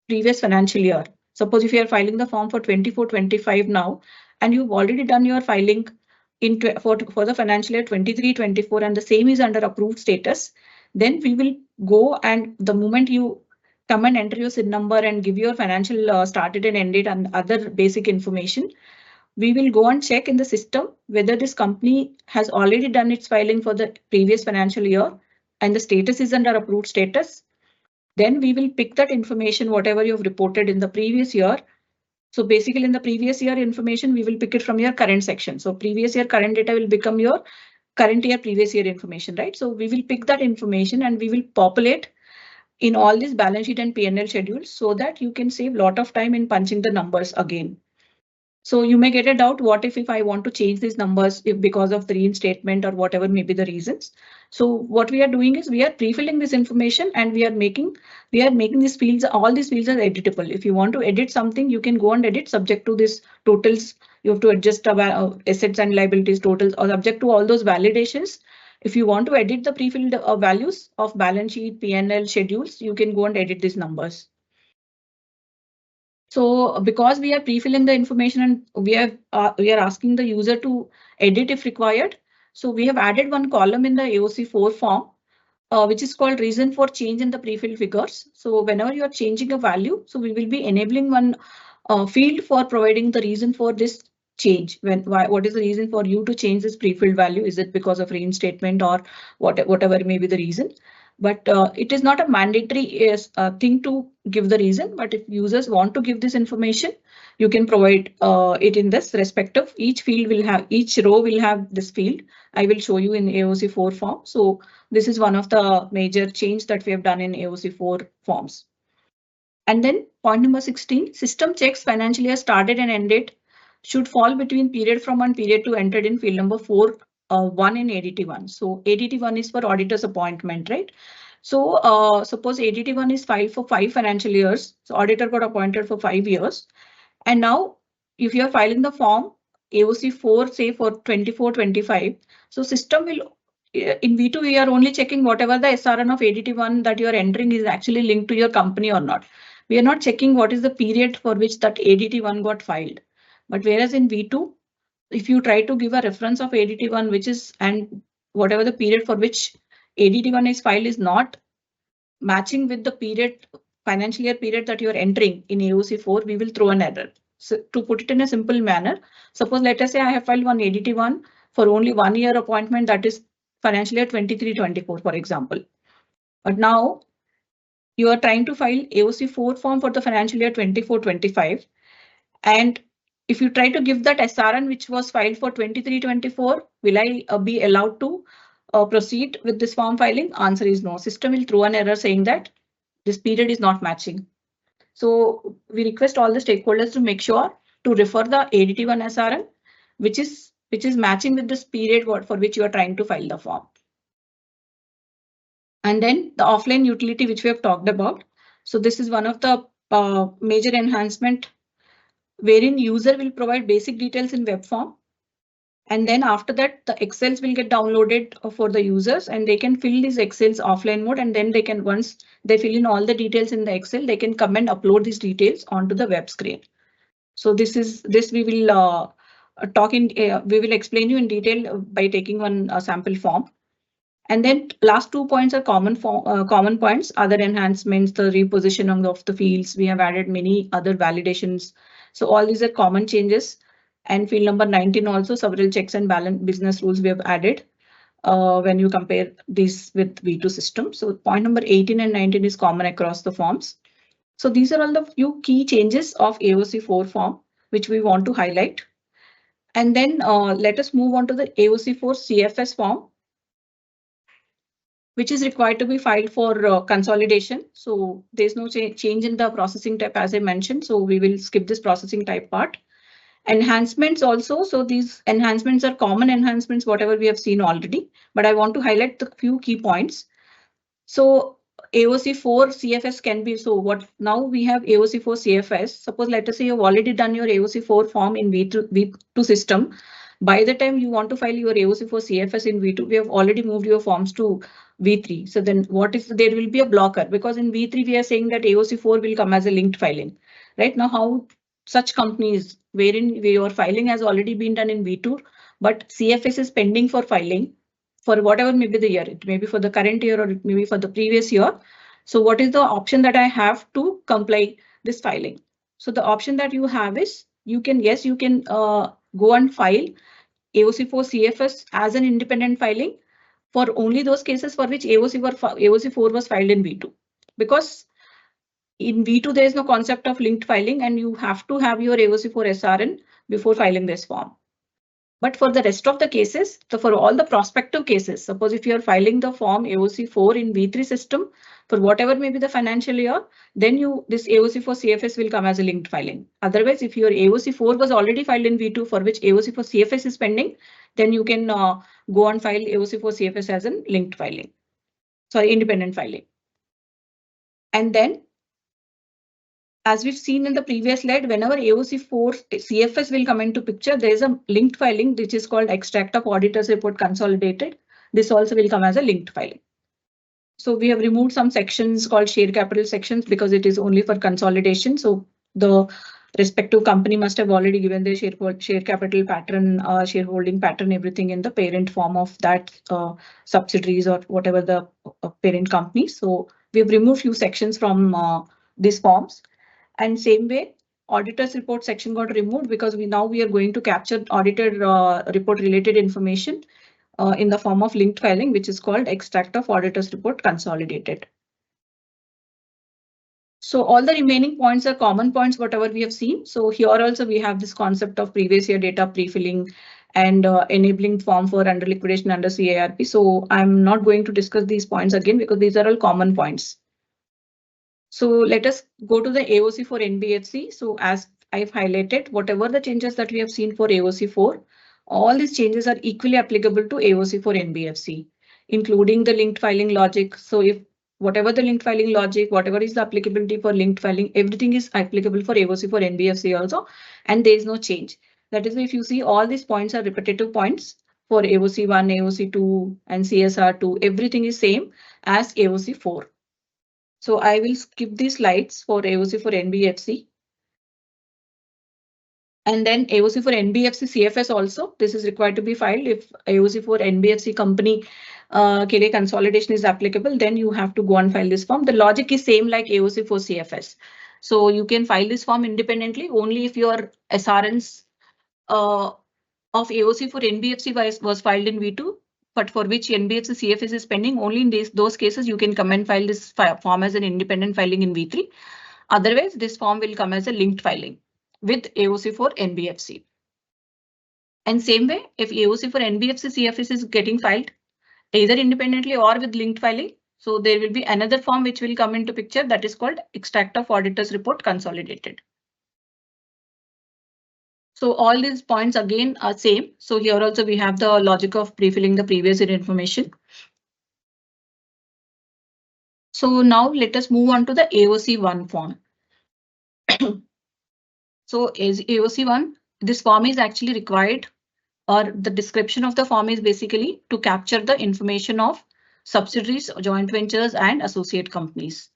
previous financial year, suppose if you are filing the form for 24-25 now, and you've already done your filing for the financial year 23-24 and the same is under approved status, then we will go, and the moment you come and enter your SIN number and give your financial started and end date and other basic information, we will go and check in the system whether this company has already done its filing for the previous financial year and the status is under approved status. Then we will pick that information, whatever you've reported in the previous year. So basically in the previous year information, we will pick it from your current section. So previous year current data will become your current year previous year information, right? So we will pick that information and we will populate in all these balance sheet and P&L schedules so that you can save a lot of time in punching the numbers again. So you may get a doubt, what if I want to change these numbers if because of the reinstatement or whatever may be the reasons. So what we are doing is we are pre-filling this information and we are making these fields, all these fields are editable. If you want to edit something, you can go and edit subject to this totals. You have to adjust assets and liabilities totals or subject to all those validations. If you want to edit the pre-filled values of balance sheet, P&L schedules, you can go and edit these numbers. So because we are pre-filling the information and we are asking the user to edit if required. So we have added one column in the AOC4 form, which is called reason for change in the pre-filled figures. So whenever you are changing a value, so we will be enabling one field for providing the reason for this change. What is the reason for you to change this pre-filled value? Is it because of reinstatement or whatever may be the reason? But it is not a mandatory thing to give the reason. But if users want to give this information, you can provide it in this respective. Each row will have this field. I will show you in AOC4 form. So this is one of the major change that we have done in AOC4 forms. And then point number 16, system checks financial year started and ended should fall between period from one period to entered in field number 4. 1 in ADT1. So ADT1 is for auditor's appointment, right? So suppose ADT1 is filed for 5 financial years. So auditor got appointed for 5 years. And now if you are filing the form AOC4, say for 24-25, so system will, in V2, we are only checking whatever the SRN of ADT1 that you are entering is actually linked to your company or not. We are not checking what is the period for which that ADT1 got filed. But whereas in V2, if you try to give a reference of ADT1, which is, and whatever the period for which ADT1 is filed is not matching with the period, financial year period that you are entering in AOC4, we will throw an error. So to put it in a simple manner, suppose let us say I have filed one ADT1 for only 1 year appointment, that is financial year 23-24, for example. But now you are trying to file AOC4 form for the financial year 24-25. And if you try to give that SRN which was filed for 23-24, will I be allowed to proceed with this form filing? Answer is no. System will throw an error saying that this period is not matching. So we request all the stakeholders to make sure to refer the ADT1 SRN, which is matching with this period for which you are trying to file the form. And then the offline utility, which we have talked about. So this is one of the major enhancement wherein user will provide basic details in web form. And then after that, the Excels will get downloaded for the users and they can fill these Excels offline mode. And then they can, once they fill in all the details in the Excel, they can come and upload these details onto the web screen. So this we will we will explain you in detail by taking one sample form. And then last 2 points are common points, other enhancements, the repositioning of the fields. We have added many other validations. So all these are common changes. And field number 19 also, several checks and balance business rules we have added when you compare this with V2 system. So point number 18 and 19 is common across the forms. So these are all the few key changes of AOC4 form, which we want to highlight. And then let us move on to the AOC4 CFS form, which is required to be filed for consolidation. So there's no change in the processing type as I mentioned. So we will skip this processing type part. Enhancements also. So these enhancements are common enhancements, whatever we have seen already, but I want to highlight the few key points. So AOC 4 CFS can be, so what now we have AOC 4 CFS. Suppose let us say you've already done your AOC 4 form in V2 system. By the time you want to file your AOC 4 CFS in V2, we have already moved your forms to V3. So then what if there will be a blocker? Because in V3 we are saying that AOC 4 will come as a linked filing. Right now, how such companies wherein your filing has already been done in V2, but CFS is pending for filing for whatever may be the year, it may be for the current year or it may be for the previous year. So what is the option that I have to comply this filing? So the option that you have is you can go and file AOC 4 CFS as an independent filing for only those cases for which AOC 4 was filed in V2. Because in V2 there is no concept of linked filing and you have to have your AOC 4 SRN before filing this form. But for the rest of the cases, so for all the prospective cases, suppose if you are filing the form AOC 4 in V3 system for whatever may be the financial year, then this AOC 4 CFS will come as a linked filing. Otherwise, if your AOC 4 was already filed in V2 for which AOC 4 CFS is pending, then you can go and file AOC 4 CFS as a linked filing. Sorry, independent filing. And then, as we've seen in the previous slide, whenever AOC 4 CFS will come into picture, there is a linked filing which is called extract of auditor's report consolidated. This also will come as a linked filing. So we have removed some sections called share capital sections because it is only for consolidation. So the respective company must have already given their share capital pattern, shareholding pattern, everything in the parent form of that subsidiaries or whatever the parent company. So we have removed few sections from these forms. And same way, auditor's report section got removed because we are going to capture audited report related information in the form of linked filing, which is called extract of auditor's report consolidated. So all the remaining points are common points, whatever we have seen. So here also we have this concept of previous year data pre-filling and enabling form for under liquidation under CARP. So I'm not going to discuss these points again because these are all common points. So let us go to the AOC for NBFC. So as I've highlighted, whatever the changes that we have seen for AOC 4, all these changes are equally applicable to AOC for NBFC, including the linked filing logic. So if whatever the linked filing logic, whatever is the applicability for linked filing, everything is applicable for AOC for NBFC also, and there is no change. That is, if you see all these points are repetitive points for AOC 1, AOC 2 and CSR 2, everything is same as AOC 4. So I will skip these slides for AOC for NBFC. And then AOC for NBFC CFS also, this is required to be filed. If AOC for NBFC company consolidation is applicable, then you have to go and file this form. The logic is same like AOC for CFS. So you can file this form independently only if your SRNs of AOC for NBFC was filed in V2. But for which NBFC CFS is pending, only in those cases you can come and file this form as an independent filing in V3. Otherwise, this form will come as a linked filing with AOC for NBFC. And same way, if AOC for NBFC CFS is getting filed either independently or with linked filing, so there will be another form which will come into picture that is called extract of auditor's report consolidated. So all these points again are same. So here also we have the logic of pre-filling the previous year information. So now let us move on to the AOC1 form. So as AOC1, this form is actually required, or the description of the form is basically to capture the information of subsidiaries, joint ventures and associate companies.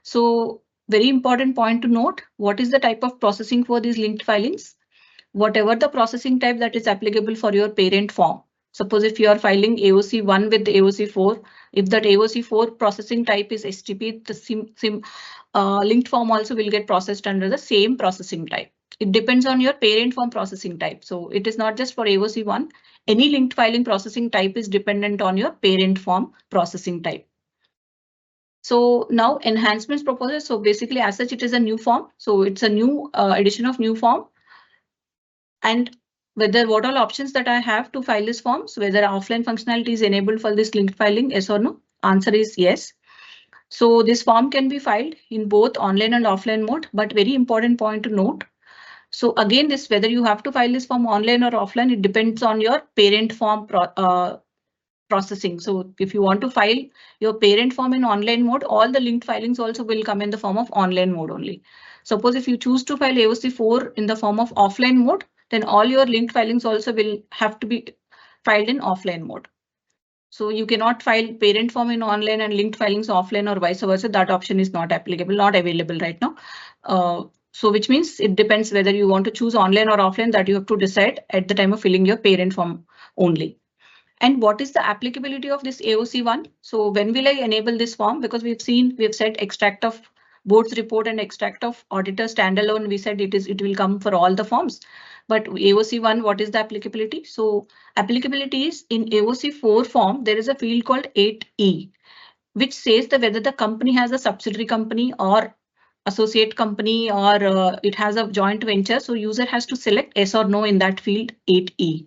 So very important point to note, what is the type of processing for these linked filings? Whatever the processing type that is applicable for your parent form. Suppose if you are filing AOC1 with the AOC4, if that AOC4 processing type is STP, the linked form also will get processed under the same processing type. It depends on your parent form processing type. So it is not just for AOC1. Any linked filing processing type is dependent on your parent form processing type. So now enhancements proposed. So basically as such, it is a new form. So it's a new addition of new form. And what all options that I have to file this form, so whether offline functionality is enabled for this linked filing, yes or no? Answer is yes. So this form can be filed in both online and offline mode, but very important point to note. So again, this whether you have to file this form online or offline, it depends on your parent form processing. So if you want to file your parent form in online mode, all the linked filings also will come in the form of online mode only. Suppose if you choose to file AOC 4 in the form of offline mode, then all your linked filings also will have to be filed in offline mode. So you cannot file parent form in online and linked filings offline or vice versa. That option is not applicable, not available right now. So which means it depends whether you want to choose online or offline, that you have to decide at the time of filling your parent form only. And what is the applicability of this AOC one? So when will I enable this form? Because we've said extract of board's report and extract of auditor standalone. We said it will come for all the forms. But AOC one, what is the applicability? So applicability is in AOC 4 form, there is a field called 8E, which says that whether the company has a subsidiary company or associate company or it has a joint venture. So user has to select yes or no in that field 8E.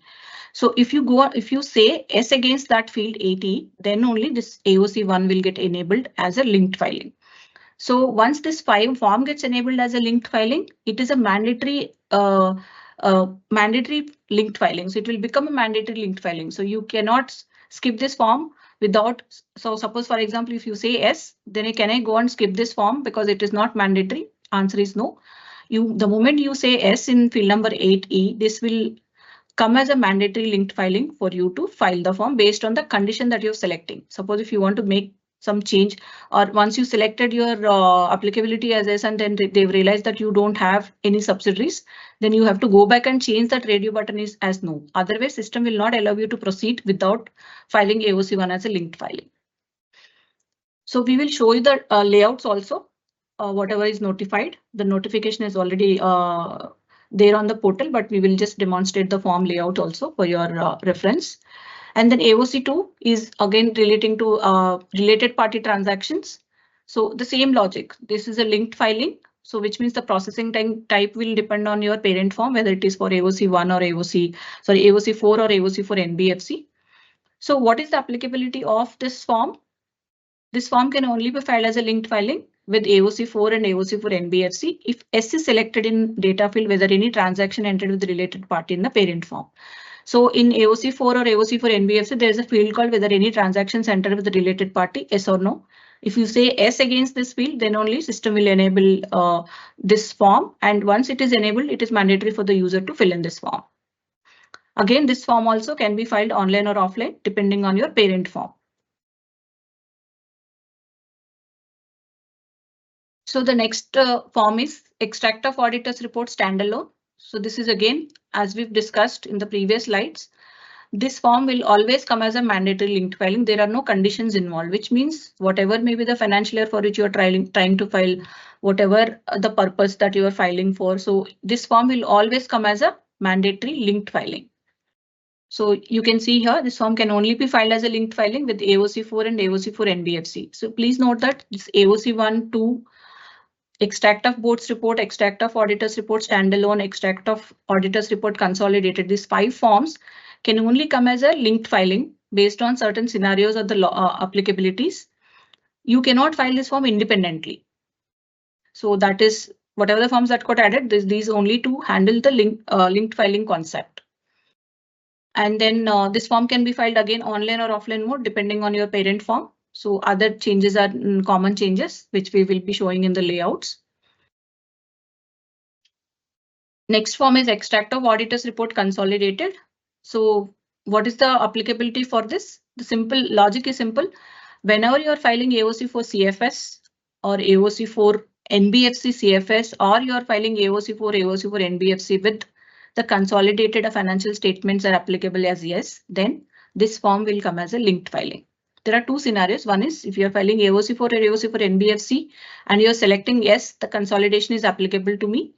So if you say yes against that field 8E, then only this AOC 1 will get enabled as a linked filing. So once this form gets enabled as a linked filing, it is a mandatory linked filing. So it will become a mandatory linked filing. So you cannot skip this form without. So suppose, for example, if you say yes, then can I go and skip this form because it is not mandatory? Answer is no. The moment you say yes in field number 8E, this will come as a mandatory linked filing for you to file the form based on the condition that you're selecting. Suppose if you want to make some change, or once you selected your applicability as yes and then they've realized that you don't have any subsidiaries, then you have to go back and change that radio button is as no. Otherwise, system will not allow you to proceed without filing AOC1 as a linked filing. So we will show you the layouts also, whatever is notified. The notification is already there on the portal, but we will just demonstrate the form layout also for your reference. And then AOC2 is again relating to related party transactions. So the same logic. This is a linked filing. So which means the processing type will depend on your parent form, whether it is for AOC1 or AOC4 or AOC for NBFC. So what is the applicability of this form? This form can only be filed as a linked filing with AOC4 and AOC4 NBFC if S is selected in data field whether any transaction entered with the related party in the parent form. So in AOC4 or AOC4 NBFC, there is a field called whether any transactions entered with the related party, yes or no. If you say yes against this field, then only system will enable this form. And once it is enabled, it is mandatory for the user to fill in this form. Again, this form also can be filed online or offline depending on your parent form. So the next form is extract of auditor's report standalone. So this is again, as we've discussed in the previous slides, this form will always come as a mandatory linked filing. There are no conditions involved, which means whatever may be the financial year for which you are trying to file, whatever the purpose that you are filing for. So this form will always come as a mandatory linked filing. So you can see here, this form can only be filed as a linked filing with AOC4 and AOC4 NBFC. So please note that this AOC1, 2, extract of board's report, extract of auditor's report standalone, extract of auditor's report consolidated. These 5 forms can only come as a linked filing based on certain scenarios of the applicabilities. You cannot file this form independently. So that is whatever the forms that got added, these only to handle the linked filing concept. And then this form can be filed again online or offline mode depending on your parent form. So other changes are common changes, which we will be showing in the layouts. Next form is extract of auditor's report consolidated. So what is the applicability for this? The simple logic is simple. Whenever you are filing AOC for CFS or AOC for NBFC CFS, or you are filing AOC for NBFC with the consolidated financial statements are applicable as yes, then this form will come as a linked filing. There are 2 scenarios. One is if you are filing AOC for NBFC and you are selecting yes, the consolidation is applicable to me.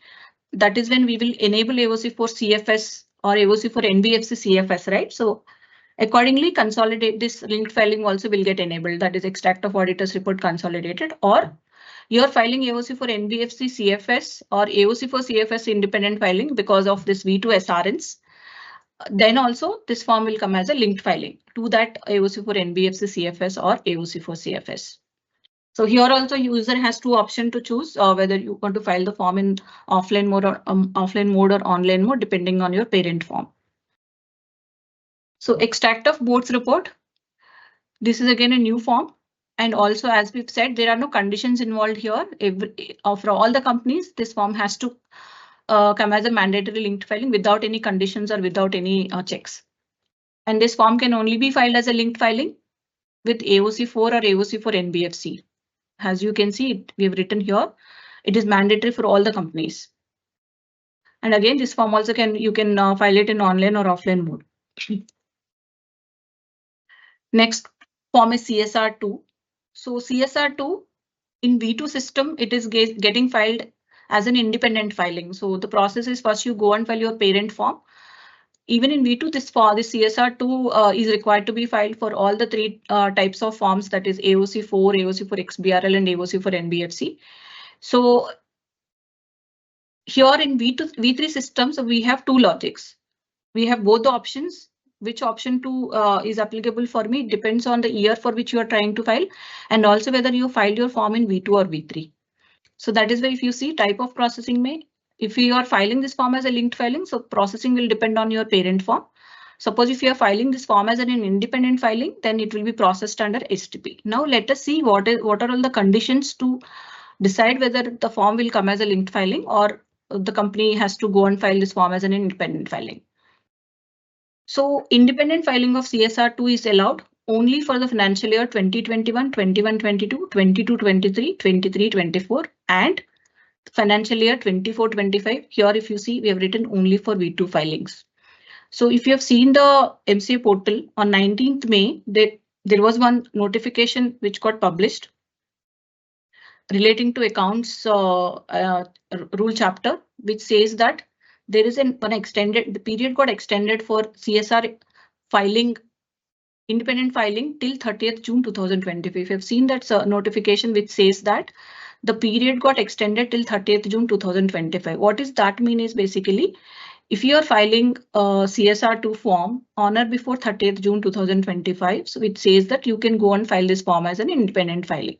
That is when we will enable AOC for CFS or AOC for NBFC CFS, right? So accordingly, consolidate this linked filing also will get enabled. That is extract of auditor's report consolidated, or you are filing AOC for NBFC CFS or AOC for CFS independent filing because of this V2 SRNs. Then also this form will come as a linked filing to that AOC for NBFC CFS or AOC for CFS. So here also user has two options to choose whether you want to file the form in offline mode or online mode, depending on your parent form. So extract of board's report. This is again a new form. And also, as we've said, there are no conditions involved here. For all the companies, this form has to come as a mandatory linked filing without any conditions or without any checks. And this form can only be filed as a linked filing with AOC4 or AOC4 NBFC. As you can see, we have written here, it is mandatory for all the companies. And again, this form also you can file it in online or offline mode. Next form is CSR2. So CSR2 in V2 system, it is getting filed as an independent filing. So the process is first you go and file your parent form. Even in V2, this CSR2 is required to be filed for all the three types of forms, that is AOC4, AOC4 XBRL, and AOC4 NBFC. So here in V3 systems, we have two logics. We have both the options. Which option is applicable for me depends on the year for which you are trying to file, and also whether you filed your form in V2 or V3. So that is why if you see type of processing if you are filing this form as a linked filing, so processing will depend on your parent form. Suppose if you are filing this form as an independent filing, then it will be processed under STP. Now let us see what are all the conditions to decide whether the form will come as a linked filing or the company has to go and file this form as an independent filing. So independent filing of CSR2 is allowed only for the financial year 2021, 21-22, 22-23, 23-24, and financial year 24-25. Here, if you see, we have written only for V2 filings. So if you have seen the MCA portal on 19th May, there was one notification which got published relating to accounts rule chapter, which says that there is the period got extended for CSR filing, independent filing till 30th June 2025. If you have seen that notification which says that the period got extended till 30th June 2025. What does that mean is basically, if you are filing a CSR2 form on or before 30th June 2025, so it says that you can go and file this form as an independent filing,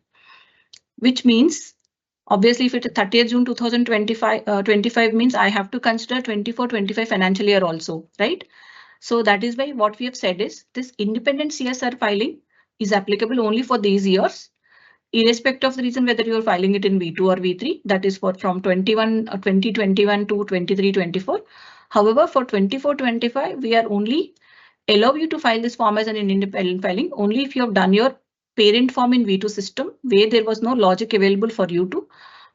which means obviously if it is 30th June 2025 means I have to consider 24-25 financial year also, right? So that is why what we have said is this independent CSR filing is applicable only for these years, irrespective of the reason whether you are filing it in V2 or V3, that is for from 2021 to 23-24. However, for 24-25, we are only allow you to file this form as an independent filing only if you have done your parent form in V2 system, where there was no logic available for you to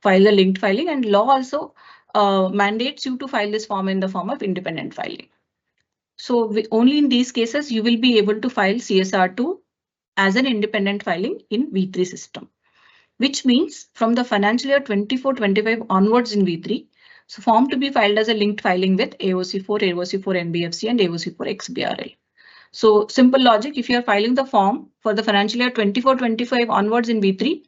file the linked filing, and law also mandates you to file this form in the form of independent filing. So only in these cases you will be able to file CSR2 as an independent filing in V3 system, which means from the financial year 24-25 onwards in V3, so form to be filed as a linked filing with AOC4, AOC4 NBFC, and AOC4 XBRL. So simple logic, if you are filing the form for the financial year 24-25 onwards in V3,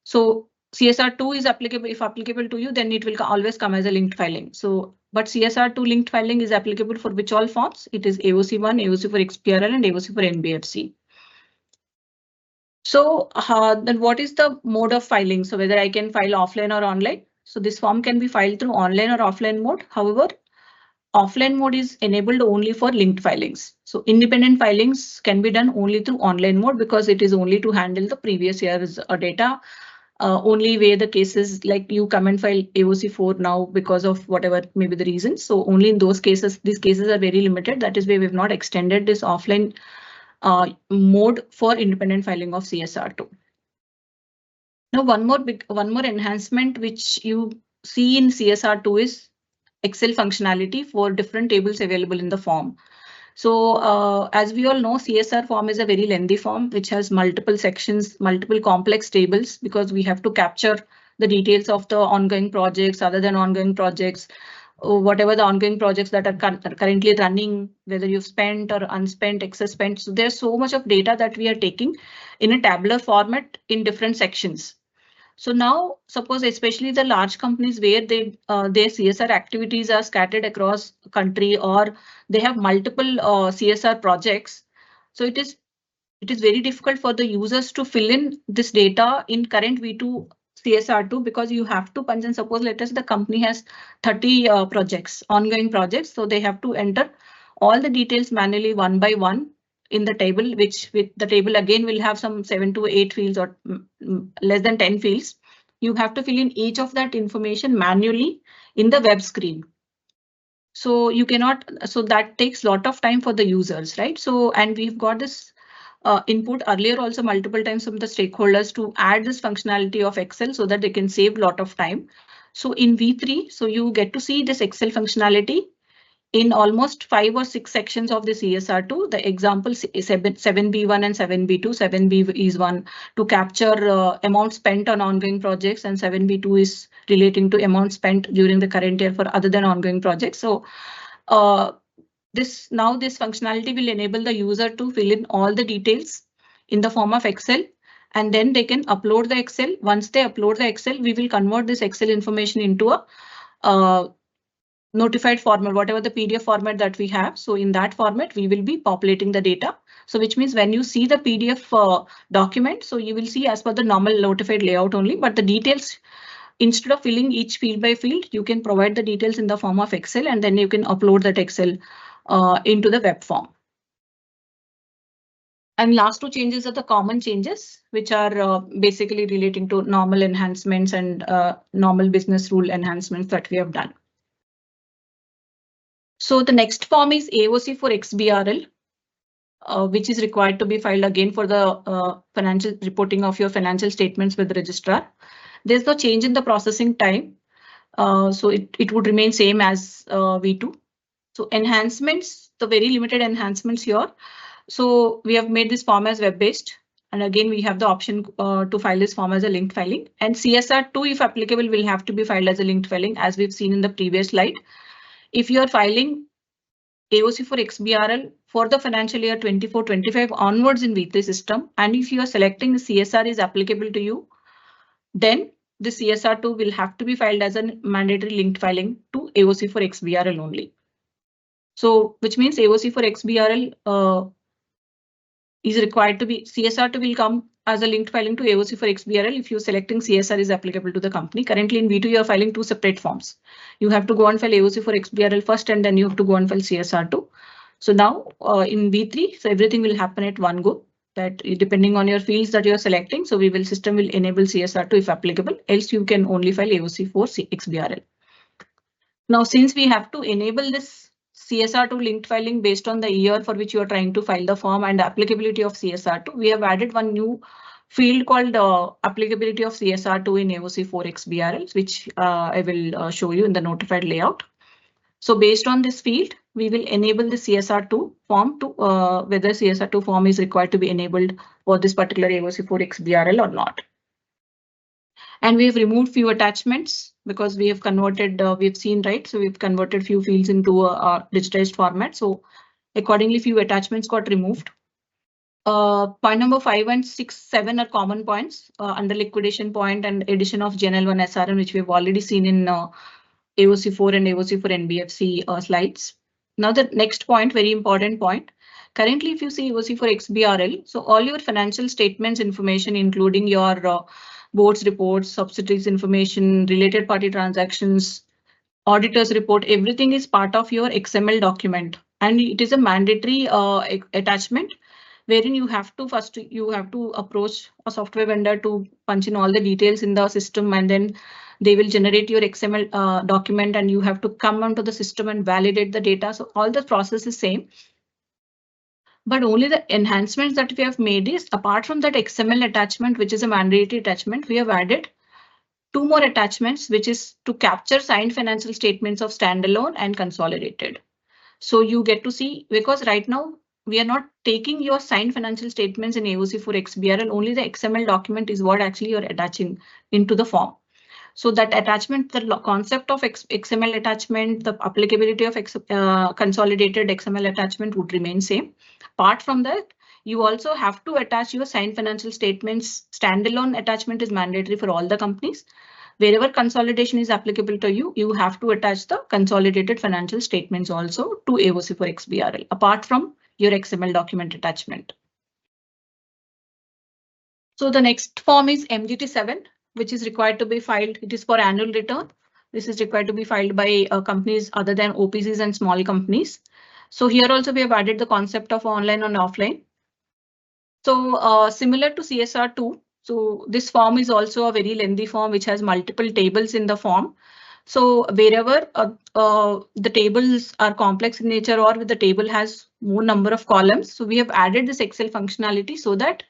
so CSR2 is applicable. If applicable to you, then it will always come as a linked filing. So, but CSR2 linked filing is applicable for which all forms? It is AOC1, AOC4 XBRL, and AOC4 NBFC. So then what is the mode of filing? So whether I can file offline or online. So this form can be filed through online or offline mode. However, offline mode is enabled only for linked filings. So independent filings can be done only through online mode because it is only to handle the previous year's data. Only where the cases like you come and file AOC4 now because of whatever may be the reason. So only in those cases, these cases are very limited. That is why we've not extended this offline mode for independent filing of CSR2. Now one more enhancement which you see in CSR2 is Excel functionality for different tables available in the form. So as we all know, CSR form is a very lengthy form which has multiple sections, multiple complex tables, because we have to capture the details of the ongoing projects, other than ongoing projects, whatever the ongoing projects that are currently running, whether you've spent or unspent, excess spent. So there's so much of data that we are taking in a tabular format in different sections. So now suppose especially the large companies where their CSR activities are scattered across country or they have multiple CSR projects. So it is it is very difficult for the users to fill in this data in current V2 CSR2 because you have to punch, and suppose let us the company has 30 projects, ongoing projects, so they have to enter all the details manually one by one in the table, which with the table again will have some 7 to 8 fields or less than 10 fields. You have to fill in each of that information manually in the web screen. So you cannot, so that takes a lot of time for the users, right? So, and we've got this input earlier also multiple times from the stakeholders to add this functionality of Excel so that they can save a lot of time. So in V3, so you get to see this Excel functionality in almost 5 or 6 sections of the CSR2. The example 7B1 and 7B2. 7B is one to capture amount spent on ongoing projects, and 7B2 is relating to amount spent during the current year for other than ongoing projects. So this functionality will enable the user to fill in all the details in the form of Excel, and then they can upload the Excel. Once they upload the Excel, we will convert this Excel information into a notified format, whatever the PDF format that we have. So in that format, we will be populating the data. So which means when you see the PDF document, so you will see as per the normal notified layout only, but the details, instead of filling each field by field, you can provide the details in the form of Excel, and then you can upload that Excel into the web form. And last two changes are the common changes, which are basically relating to normal enhancements and normal business rule enhancements that we have done. So the next form is AOC for XBRL, which is required to be filed again for the financial reporting of your financial statements with the registrar. There's no change in the processing time, so it would remain same as V2. So enhancements, the very limited enhancements here. So we have made this form as web-based, and again we have the option to file this form as a linked filing, and CSR2, if applicable, will have to be filed as a linked filing, as we've seen in the previous slide. If you are filing AOC for XBRL for the financial year 24-25 onwards in V3 system, and if you are selecting the CSR is applicable to you, then the CSR2 will have to be filed as a mandatory linked filing to AOC for XBRL only. So which means AOC for XBRL is required to be, CSR2 will come as a linked filing to AOC for XBRL if you're selecting CSR is applicable to the company. Currently in V2, you are filing two separate forms. You have to go and file AOC for XBRL first, and then you have to go and file CSR2. So now in V3, so everything will happen at one go, that depending on your fields that you're selecting. So system will enable CSR2 if applicable, else you can only file AOC for XBRL. Now, since we have to enable this CSR2 linked filing based on the year for which you are trying to file the form and the applicability of CSR2, we have added one new field called applicability of CSR2 in AOC for XBRL, which I will show you in the notified layout. So based on this field, we will enable the CSR2 form to whether CSR2 form is required to be enabled for this particular AOC for XBRL or not. And we have removed few attachments because we have converted, we've seen, right? So we've converted few fields into a digitized format. So accordingly, few attachments got removed. Point number 5 and 6, 7 are common points under liquidation point and addition of GNL1 SRM, which we've already seen in AOC4 and AOC4 NBFC slides. Now the next point, very important point. Currently, if you see AOC for XBRL, so all your financial statements information, including your board's reports, subsidiaries information, related party transactions, auditor's report, everything is part of your XML document, and it is a mandatory attachment wherein you have to approach a software vendor to punch in all the details in the system, and then they will generate your XML document, and you have to come onto the system and validate the data. So all the process is same. But only the enhancements that we have made is, apart from that XML attachment, which is a mandatory attachment, we have added two more attachments, which is to capture signed financial statements of standalone and consolidated. So you get to see, because right now we are not taking your signed financial statements in AOC for XBRL, only the XML document is what actually you're attaching into the form. So that attachment, the concept of XML attachment, the applicability of consolidated XML attachment would remain same. Apart from that, you also have to attach your signed financial statements. Standalone attachment is mandatory for all the companies. Wherever consolidation is applicable to you, you have to attach the consolidated financial statements also to AOC for XBRL, apart from your XML document attachment. So the next form is MGT7, which is required to be filed. It is for annual return. This is required to be filed by companies other than OPCs and small companies. So here also we have added the concept of online and offline. So similar to CSR2, so this form is also a very lengthy form which has multiple tables in the form. So wherever the tables are complex in nature or the table has more number of columns, so we have added this Excel functionality so that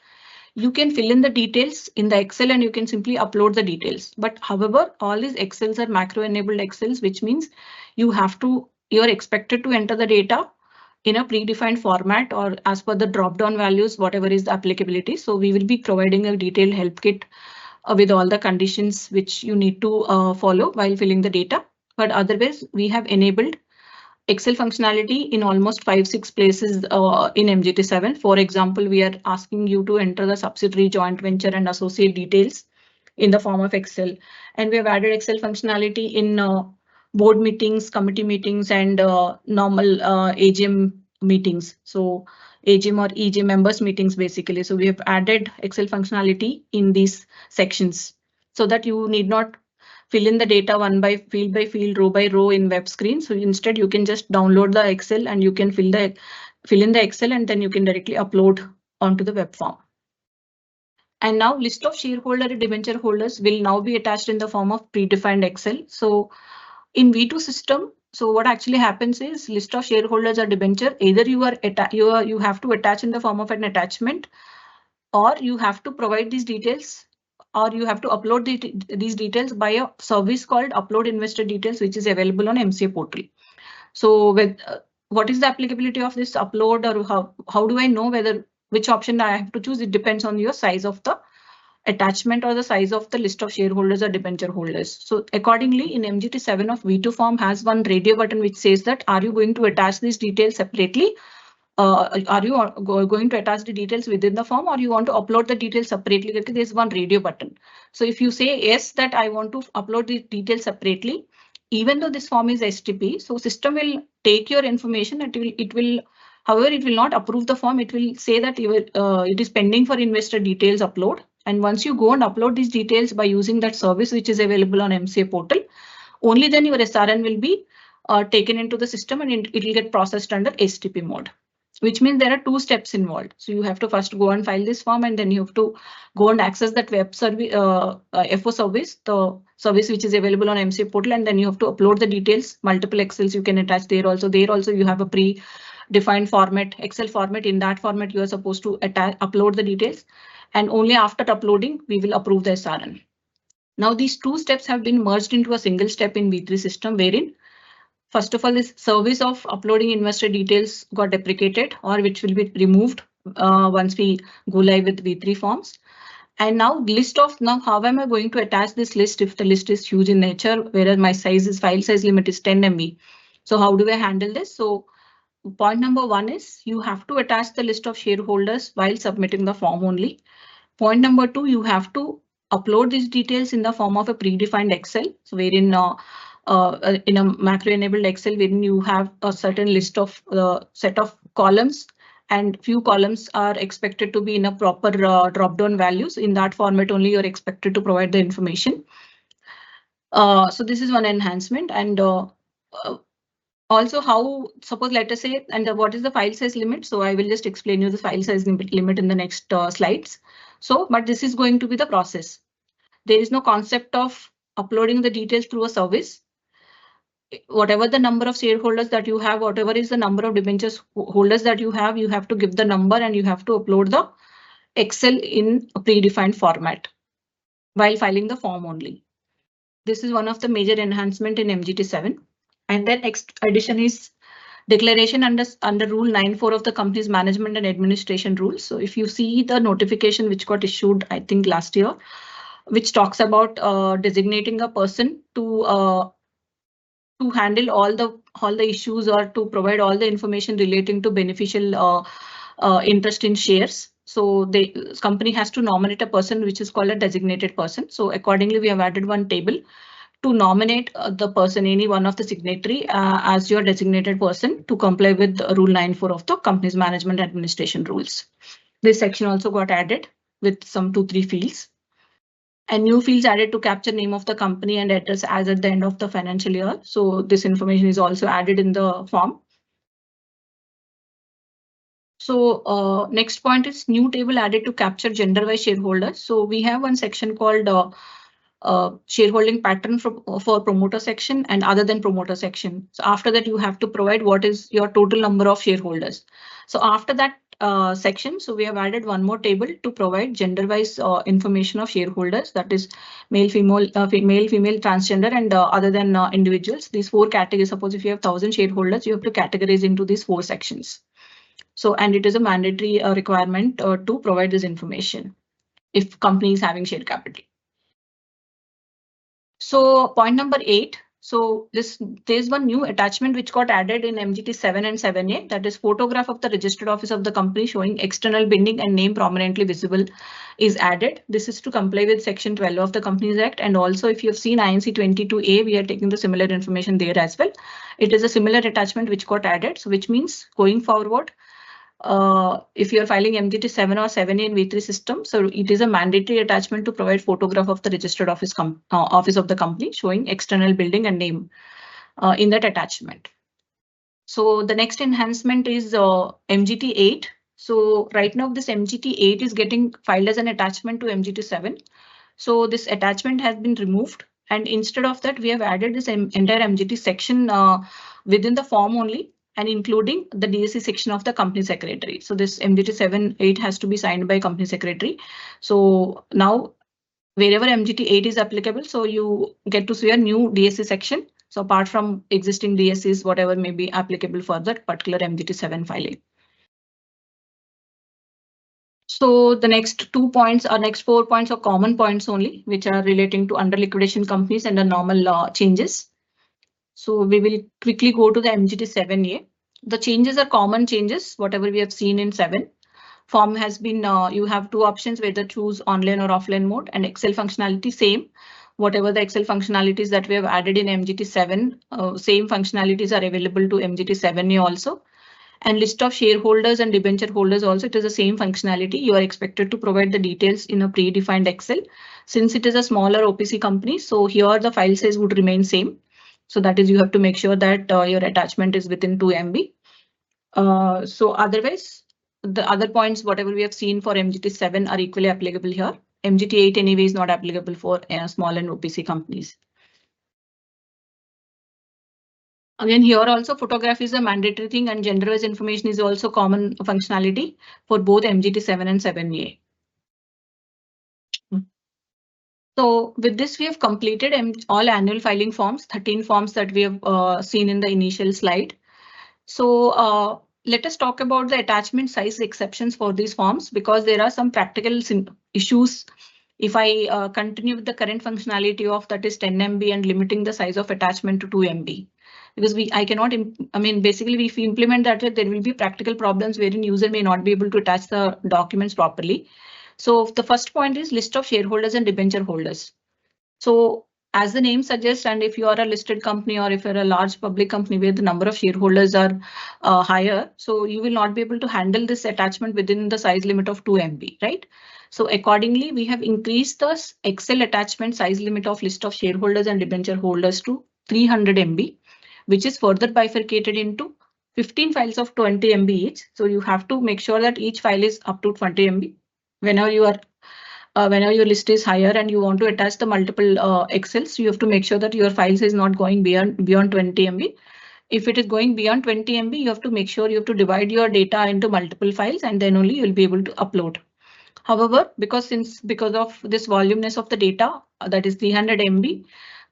you can fill in the details in the Excel and you can simply upload the details. But however, all these Excels are macro enabled Excels, which means you're expected to enter the data in a predefined format or as per the drop down values, whatever is the applicability. So we will be providing a detailed help kit with all the conditions which you need to follow while filling the data. But otherwise, we have enabled Excel functionality in almost 5-6 places in MGT7. For example, we are asking you to enter the subsidiary, joint venture and associate details in the form of Excel. And we have added Excel functionality in board meetings, committee meetings and normal AGM meetings. So AGM or EGM members meetings basically. So we have added Excel functionality in these sections so that you need not fill in the data by field, row by row in web screen. So instead you can just download the Excel and you can fill in the Excel and then you can directly upload onto the web form. And now list of shareholder and debenture holders will now be attached in the form of predefined Excel. So in V2 system, so what actually happens is list of shareholders or debenture, either you have to attach in the form of an attachment, or you have to provide these details, or you have to upload these details by a service called Upload Investor Details, which is available on MCA portal. So what is the applicability of this upload, or how do I know which option I have to choose? It depends on your size of the attachment or the size of the list of shareholders or debenture holders. So accordingly, in MGT7 of V2 form has one radio button which says that are you going to attach these details separately? Are you going to attach the details within the form, or you want to upload the details separately? There's one radio button. So if you say yes, that I want to upload the details separately, even though this form is STP, so system will take your information. However, it will not approve the form. It will say that it is pending for investor details upload. And once you go and upload these details by using that service which is available on MCA portal, only then your SRN will be taken into the system and it will get processed under STP mode. Which means there are 2 steps involved. So you have to first go and file this form, and then you have to go and access that web service, FO service, the service which is available on MCA portal, and then you have to upload the details. Multiple Excels you can attach there also. There also you have a pre-defined format, Excel format. In that format you are supposed to upload the details, and only after uploading we will approve the SRN. Now these 2 steps have been merged into a single step in V3 system, wherein first of all, this service of uploading investor details got deprecated, or which will be removed once we go live with V3 forms. And now how am I going to attach this list if the list is huge in nature, whereas my file size limit is 10 MB. So how do I handle this? So point number 1 is you have to attach the list of shareholders while submitting the form only. Point number 2, you have to upload these details in the form of a predefined Excel. So wherein in a macro enabled Excel, wherein you have a certain list of set of columns, and few columns are expected to be in a proper drop down values. In that format only you're expected to provide the information. So this is one enhancement. And also suppose let us say, and what is the file size limit? So I will just explain you the file size limit in the next slides. So, but this is going to be the process. There is no concept of uploading the details through a service. Whatever the number of shareholders that you have, whatever is the number of debentures holders that you have to give the number and you have to upload the Excel in a predefined format while filing the form only. This is one of the major enhancement in MGT7. And then next addition is declaration under Rule 9.4 of the company's management and administration rules. So if you see the notification which got issued, I think last year, which talks about designating a person to handle all the issues or to provide all the information relating to beneficial interest in shares. So the company has to nominate a person which is called a designated person. So accordingly, we have added one table to nominate the person, any one of the signatory as your designated person to comply with Rule 9.4 of the company's management administration rules. This section also got added. with some 2-3 fields. And new fields added to capture name of the company and address as at the end of the financial year. So this information is also added in the form. So next point is new table added to capture gender-wise shareholders. So we have one section called shareholding pattern for promoter section and other than promoter section. So after that, you have to provide what is your total number of shareholders. So after that section, so we have added one more table to provide gender-wise information of shareholders, that is male, female, transgender, and other than individuals. These 4 categories. Suppose if you have 1,000 shareholders, you have to categorize into these 4 sections. So, and it is a mandatory requirement to provide this information if company is having share capital. So point number 8. So there's one new attachment which got added in MGT 7 and 7A, that is photograph of the registered office of the company showing external binding and name prominently visible is added. This is to comply with section 12 of the Companies Act. And also if you have seen INC 22A, we are taking the similar information there as well. It is a similar attachment which got added. So which means going forward, if you're filing MGT 7 or 7A in V3 system, so it is a mandatory attachment to provide photograph of the registered office of the company showing external building and name in that attachment. So the next enhancement is MGT 8. So right now this MGT 8 is getting filed as an attachment to MGT 7. So this attachment has been removed, and instead of that we have added this entire MGT section within the form only, and including the DSC section of the company secretary. So this MGT 7-8 has to be signed by company secretary. So now wherever MGT 8 is applicable, so you get to see a new DSC section. So apart from existing DSCs, whatever may be applicable for that particular MGT 7 filing. So the next 2 points or next 4 points are common points only, which are relating to under liquidation companies and the normal changes. So we will quickly go to the MGT 7A. The changes are common changes, whatever we have seen in 7. Form has been, you have 2 options, whether choose online or offline mode, and Excel functionality same. Whatever the Excel functionalities that we have added in MGT 7, same functionalities are available to MGT 7A also. And list of shareholders and debenture holders also, it is the same functionality. You are expected to provide the details in a predefined Excel. Since it is a smaller OPC company, so here the file size would remain same. So that is, you have to make sure that your attachment is within 2 MB. So otherwise, the other points, whatever we have seen for MGT 7 are equally applicable here. MGT 8 anyway is not applicable for small and OPC companies. Again, here also photograph is a mandatory thing, and gender-wise information is also common functionality for both MGT 7 and 7A. So with this, we have completed all annual filing forms, 13 forms that we have seen in the initial slide. So let us talk about the attachment size exceptions for these forms, because there are some practical issues if I continue with the current functionality of that is 10 MB and limiting the size of attachment to 2 MB. Because I cannot, I mean, basically if we implement that, there will be practical problems wherein user may not be able to attach the documents properly. So the first point is list of shareholders and debenture holders. So as the name suggests, and if you are a listed company or if you're a large public company where the number of shareholders are higher, so you will not be able to handle this attachment within the size limit of 2 MB, right? So accordingly, we have increased the Excel attachment size limit of list of shareholders and debenture holders to 300 MB, which is further bifurcated into 15 files of 20 MB each. So you have to make sure that each file is up to 20 MB. Whenever you are whenever your list is higher and you want to attach the multiple Excels, you have to make sure that your files is not going beyond 20 MB. If it is going beyond 20 MB, you have to make sure you have to divide your data into multiple files, and then only you will be able to upload. However, because of this voluminous of the data, that is 300 MB,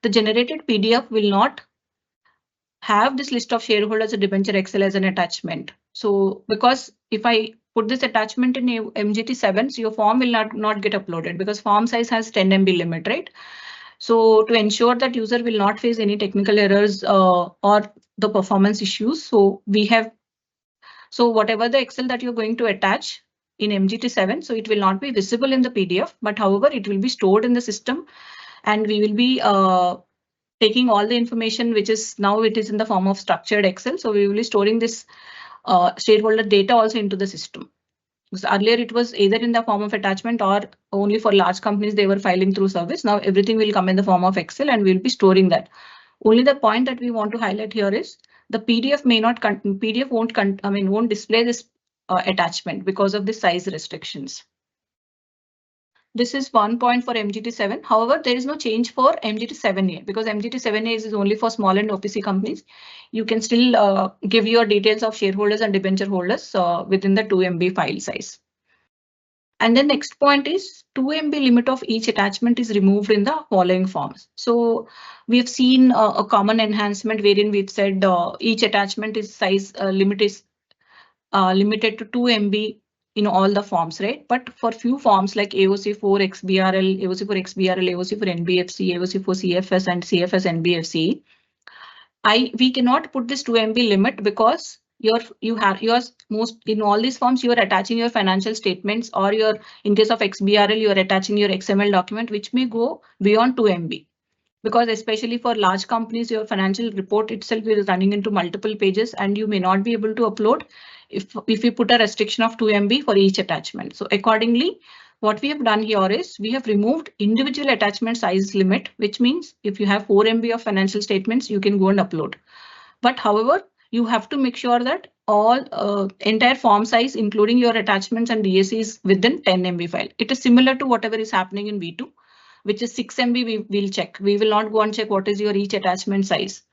the generated PDF will not have this list of shareholders and debenture Excel as an attachment. So because if I put this attachment in MGT 7, so your form will not get uploaded, because form size has 10 MB limit, right? So to ensure that user will not face any technical errors or the performance issues, so whatever the Excel that you're going to attach in MGT 7, so it will not be visible in the PDF, but however, it will be stored in the system, and we will be taking all the information, which is now it is in the form of structured Excel. So we will be storing this shareholder data also into the system. Because earlier it was either in the form of attachment or only for large companies they were filing through service. Now everything will come in the form of Excel and we'll be storing that. Only the point that we want to highlight here is the PDF may not PDF won't display this attachment because of the size restrictions. This is one point for MGT7. However, there is no change for MGT7A because MGT7A is only for small and OPC companies. You can still give your details of shareholders and debenture holders within the 2 MB file size. And the next point is 2 MB limit of each attachment is removed in the following forms. So we have seen a common enhancement wherein we've said each attachment is size limit is limited to 2 MB in all the forms, right? But for few forms like AOC for XBRL, AOC for XBRL, AOC for NBFC, AOC for CFS and CFS NBFC, we cannot put this 2 MB limit because most in all these forms you are attaching your financial statements, or in case of XBRL you are attaching your XML document which may go beyond 2 MB. Because especially for large companies, your financial report itself is running into multiple pages and you may not be able to upload if you put a restriction of 2 MB for each attachment. So accordingly, what we have done here is we have removed individual attachment size limit, which means if you have 4 MB of financial statements, you can go and upload. But however, you have to make sure that all entire form size, including your attachments and DAC, is within 10 MB file. It is similar to whatever is happening in V2. Which is 6 MB, we will check. We will not go and check what is your each attachment size.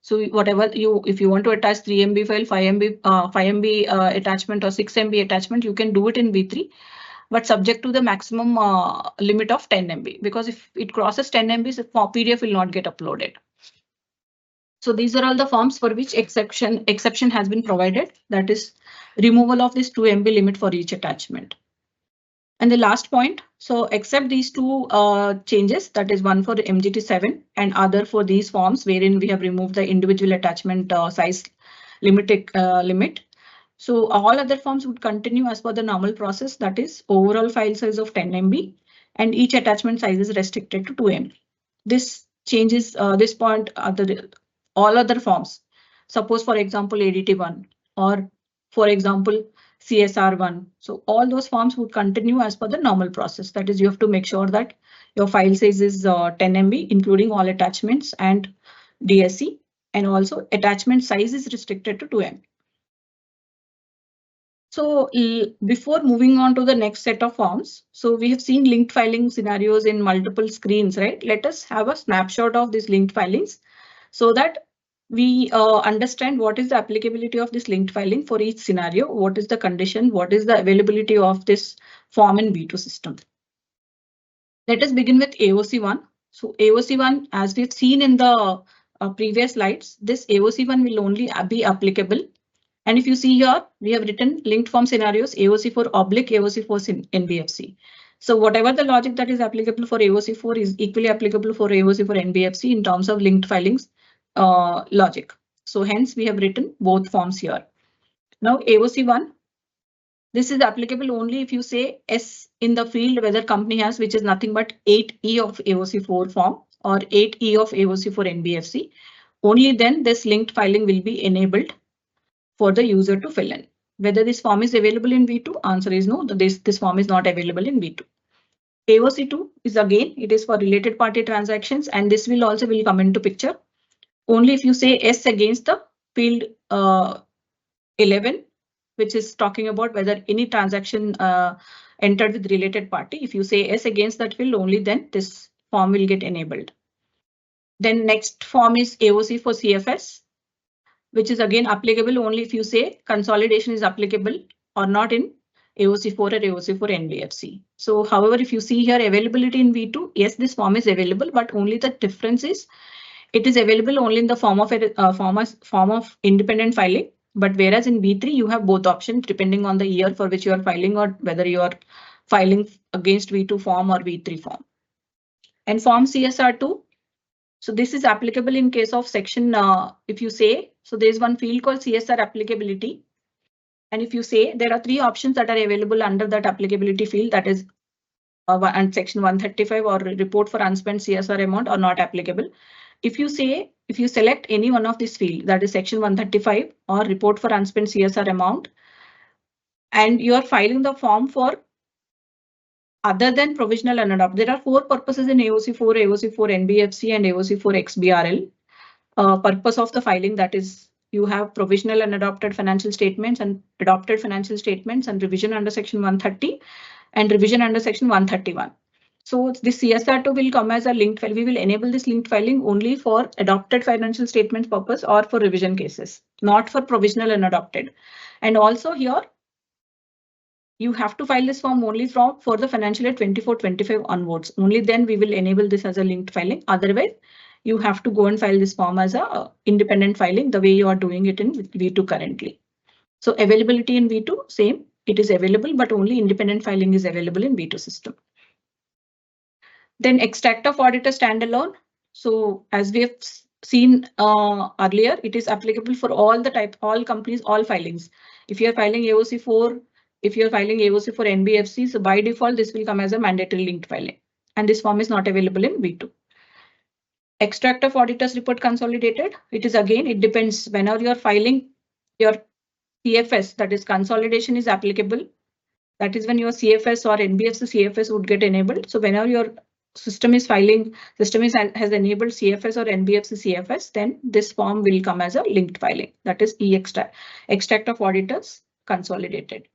So whatever if you want to attach 3 MB file, 5 MB attachment or 6 MB attachment, you can do it in V3, but subject to the maximum limit of 10 MB, because if it crosses 10 MB, PDF will not get uploaded. So these are all the forms for which exception has been provided. That is removal of this 2 MB limit for each attachment. And the last point, so except these two changes, that is one for the MGT7 and other for these forms wherein we have removed the individual attachment size limit. So all other forms would continue as per the normal process, that is overall file size of 10 MB and each attachment size is restricted to 2 MB. This changes this point all other forms. Suppose for example ADT1 or for example CSR1. So all those forms would continue as per the normal process. That is, you have to make sure that your file size is 10 MB, including all attachments and DSC, and also attachment size is restricted to 2 MB. So before moving on to the next set of forms, so we have seen linked filing scenarios in multiple screens, right? Let us have a snapshot of these linked filings so that we understand what is the applicability of this linked filing for each scenario, what is the condition, what is the availability of this form in V2 system. Let us begin with AOC1. So AOC1, as we've seen in the previous slides, this AOC1 will only be applicable. And if you see here, we have written linked form scenarios AOC4 oblique AOC4 NBFC. So whatever the logic that is applicable for AOC4 is equally applicable for AOC4 NBFC in terms of linked filings logic. So hence we have written both forms here. Now AOC1, this is applicable only if you say S in the field whether company has, which is nothing but 8E of AOC4 form or 8E of AOC4 NBFC. Only then this linked filing will be enabled for the user to fill in. Whether this form is available in V2, answer is no, this form is not available in V2. AOC2 is again, it is for related party transactions, and this will come into picture. Only if you say S against the field 11, which is talking about whether any transaction entered with related party. If you say S against that field, only then this form will get enabled. Then next form is AOC for CFS, which is again applicable only if you say consolidation is applicable or not in AOC4 or AOC4 NBFC. So however, if you see here availability in V2, yes, this form is available, but only the difference is it is available only in the form of independent filing. But whereas in V3, you have both options depending on the year for which you are filing or whether you are filing against V2 form or V3 form. And form CSR2. So this is applicable in case of section, if you say, so there's one field called CSR applicability. And if you say there are three options that are available under that applicability field, that is and section 135 or report for unspent CSR amount are not applicable. If you select any one of this field, that is section 135 or report for unspent CSR amount, and you are filing the form for other than provisional and adopt. There are 4 purposes in AOC4, AOC4 NBFC and AOC4 XBRL. Purpose of the filing, that is, you have provisional and adopted financial statements and adopted financial statements and revision under section 130 and revision under section 131. So this CSR2 will come as a linked file. We will enable this linked filing only for adopted financial statements purpose or for revision cases, not for provisional and adopted. And also here, you have to file this form only for the financial year 24-25 onwards. Only then we will enable this as a linked filing. Otherwise, you have to go and file this form as a independent filing the way you are doing it in V2 currently. So availability in V2, same. It is available, but only independent filing is available in V2 system. Then extract of auditor standalone. So as we have seen earlier, it is applicable for all companies, all filings. If you are filing AOC4, if you are filing AOC for NBFC, so by default, this will come as a mandatory linked filing. And this form is not available in V2. Extract of auditor's report consolidated. It is again, it depends whenever you are filing your CFS, that is consolidation is applicable. That is when your CFS or NBFC CFS would get enabled. So whenever your system is has enabled CFS or NBFC CFS, then this form will come as a linked filing. That is extract of auditors consolidated.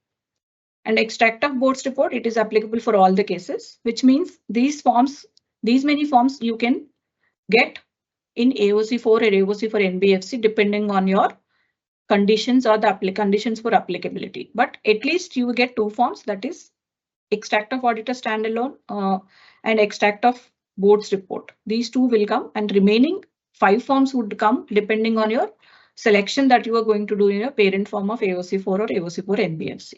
And extract of board's report, it is applicable for all the cases, which means these many forms you can get in AOC4 or AOC for NBFC depending on your conditions or the conditions for applicability. But at least you will get 2 forms, that is extract of auditor standalone and extract of board's report. These 2 will come, and remaining 5 forms would come depending on your selection that you are going to do in your parent form of AOC4 or AOC4 NBFC.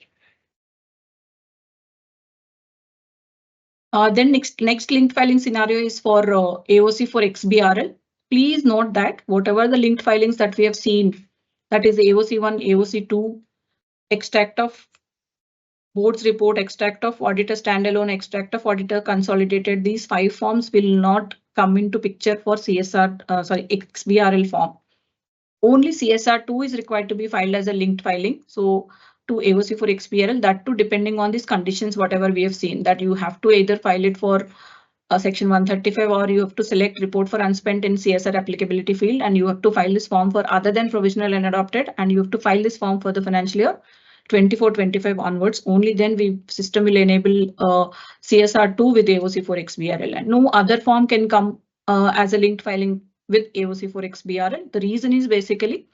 Then next linked filing scenario is for AOC for XBRL. Please note that whatever the linked filings that we have seen, that is AOC1, AOC2, extract of board's report, extract of auditor standalone, extract of auditor consolidated, these 5 forms will not come into picture for XBRL form. Only CSR2 is required to be filed as a linked filing. So to AOC for XBRL, that too depending on these conditions, whatever we have seen, that you have to either file it for section 135 or you have to select report for unspent in CSR applicability field, and you have to file this form for other than provisional and adopted, and you have to file this form for the financial year 24-25 onwards. Only then system will enable CSR2 with AOC for XBRL, and no other form can come as a linked filing with AOC for XBRL. The reason is basically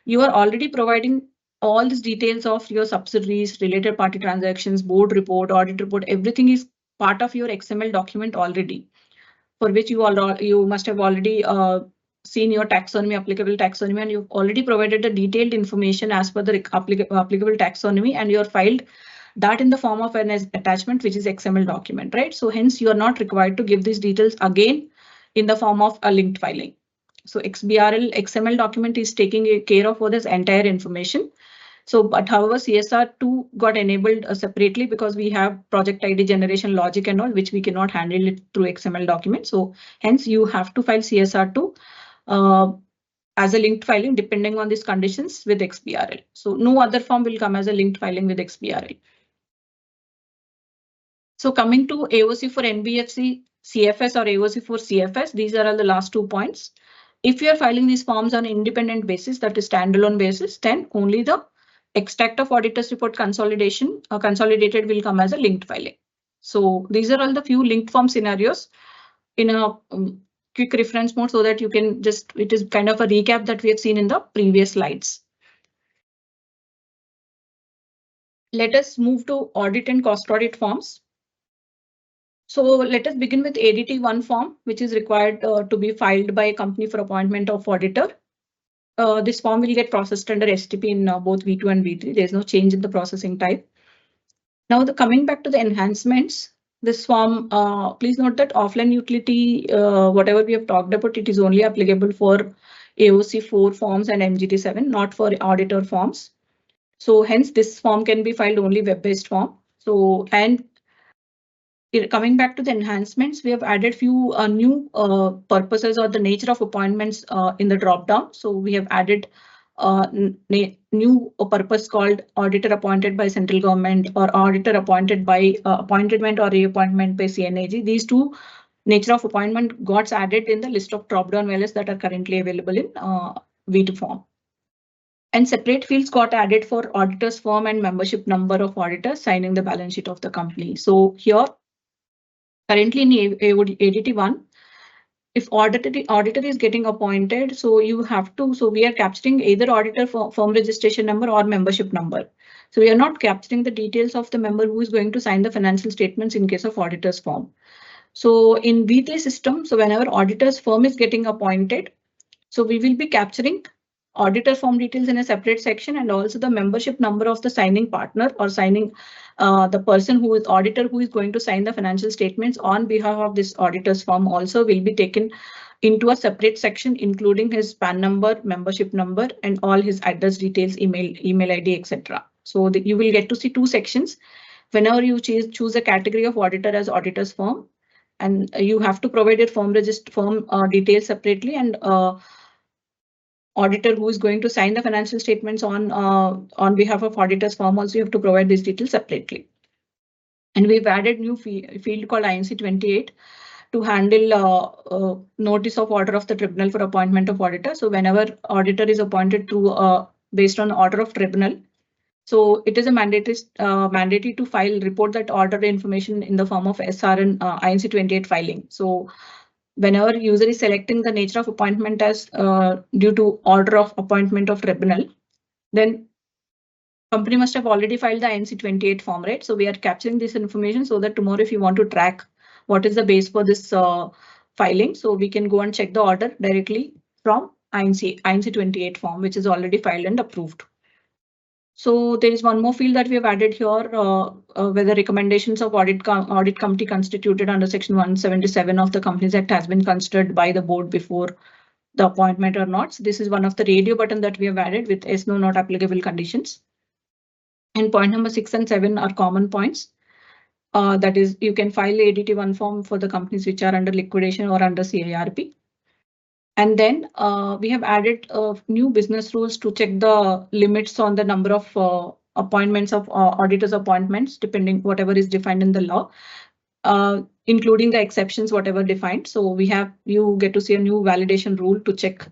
you are already providing all these details of your subsidiaries, related party transactions, board report, audit report, everything is part of your XML document already, for which you must have already seen your taxonomy, applicable taxonomy, and you've already provided the detailed information as per the applicable taxonomy, and you are filed that in the form of an attachment, which is XML document, right? So hence you are not required to give these details again in the form of a linked filing. So XBRL XML document is taking care of all this entire information. So, but however, CSR2 got enabled separately because we have project ID generation logic and all, which we cannot handle it through XML document. So hence you have to file CSR2 as a linked filing depending on these conditions with XBRL. So no other form will come as a linked filing with XBRL. So coming to AOC for NBFC CFS or AOC for CFS, these are all the last 2 points. If you are filing these forms on an independent basis, that is standalone basis, then only the extract of auditor's report consolidation consolidated will come as a linked filing. So these are all the few linked form scenarios in a quick reference mode, so that you can just, it is kind of a recap that we have seen in the previous slides. Let us move to audit and cost audit forms. So let us begin with ADT1 form, which is required to be filed by a company for appointment of auditor. This form will get processed under STP in both V2 and V3. There is no change in the processing type. Now, coming back to the enhancements, this form, please note that offline utility, whatever we have talked about, it is only applicable for AOC4 forms and MGT7, not for auditor forms. So hence this form can be filed only web-based form. So, and coming back to the enhancements, we have added few new purposes or the nature of appointments in the drop down. So we have added new purpose called auditor appointed by central government or auditor appointed by appointment or reappointment by CNAG. These two nature of appointment got added in the list of drop-down values that are currently available in V2 form. And separate fields got added for auditor's firm and membership number of auditors signing the balance sheet of the company. So here, currently in ADT1, if auditor is getting appointed, so you have to, so we are capturing either auditor firm registration number or membership number. So we are not capturing the details of the member who is going to sign the financial statements in case of auditor's firm. So in V3 system, so whenever auditor's firm is getting appointed, so we will be capturing auditor firm details in a separate section and also the membership number of the signing partner or signing the person who is auditor who is going to sign the financial statements on behalf of this auditor's firm also will be taken into a separate section, including his PAN number, membership number, and all his address details, email ID, etc. So that you will get to see two sections whenever you choose a category of auditor as auditor's firm, and you have to provide your firm details separately, and auditor who is going to sign the financial statements on behalf of auditor's firm also you have to provide these details separately. And we've added new field called INC-28 to handle notice of order of the tribunal for appointment of auditor. So whenever auditor is appointed through based on order of tribunal, so it is a mandatory to report that order information in the form of SR and INC-28 filing. So whenever user is selecting the nature of appointment as due to order of appointment of tribunal, then company must have already filed the INC-28 form, right? So we are capturing this information so that tomorrow if you want to track what is the base for this filing, so we can go and check the order directly from INC-28 form, which is already filed and approved. So there is one more field that we have added here, whether recommendations of audit committee constituted under section 177 of the Companies Act has been considered by the board before the appointment or not. So this is one of the radio button that we have added with yes, no, not applicable conditions. And point number 6 and 7 are common points. That is, you can file ADT1 form for the companies which are under liquidation or under CIRP. And then we have added new business rules to check the limits on the number of appointments of auditors appointments, depending whatever is defined in the law, including the exceptions, whatever defined. So you get to see a new validation rule to check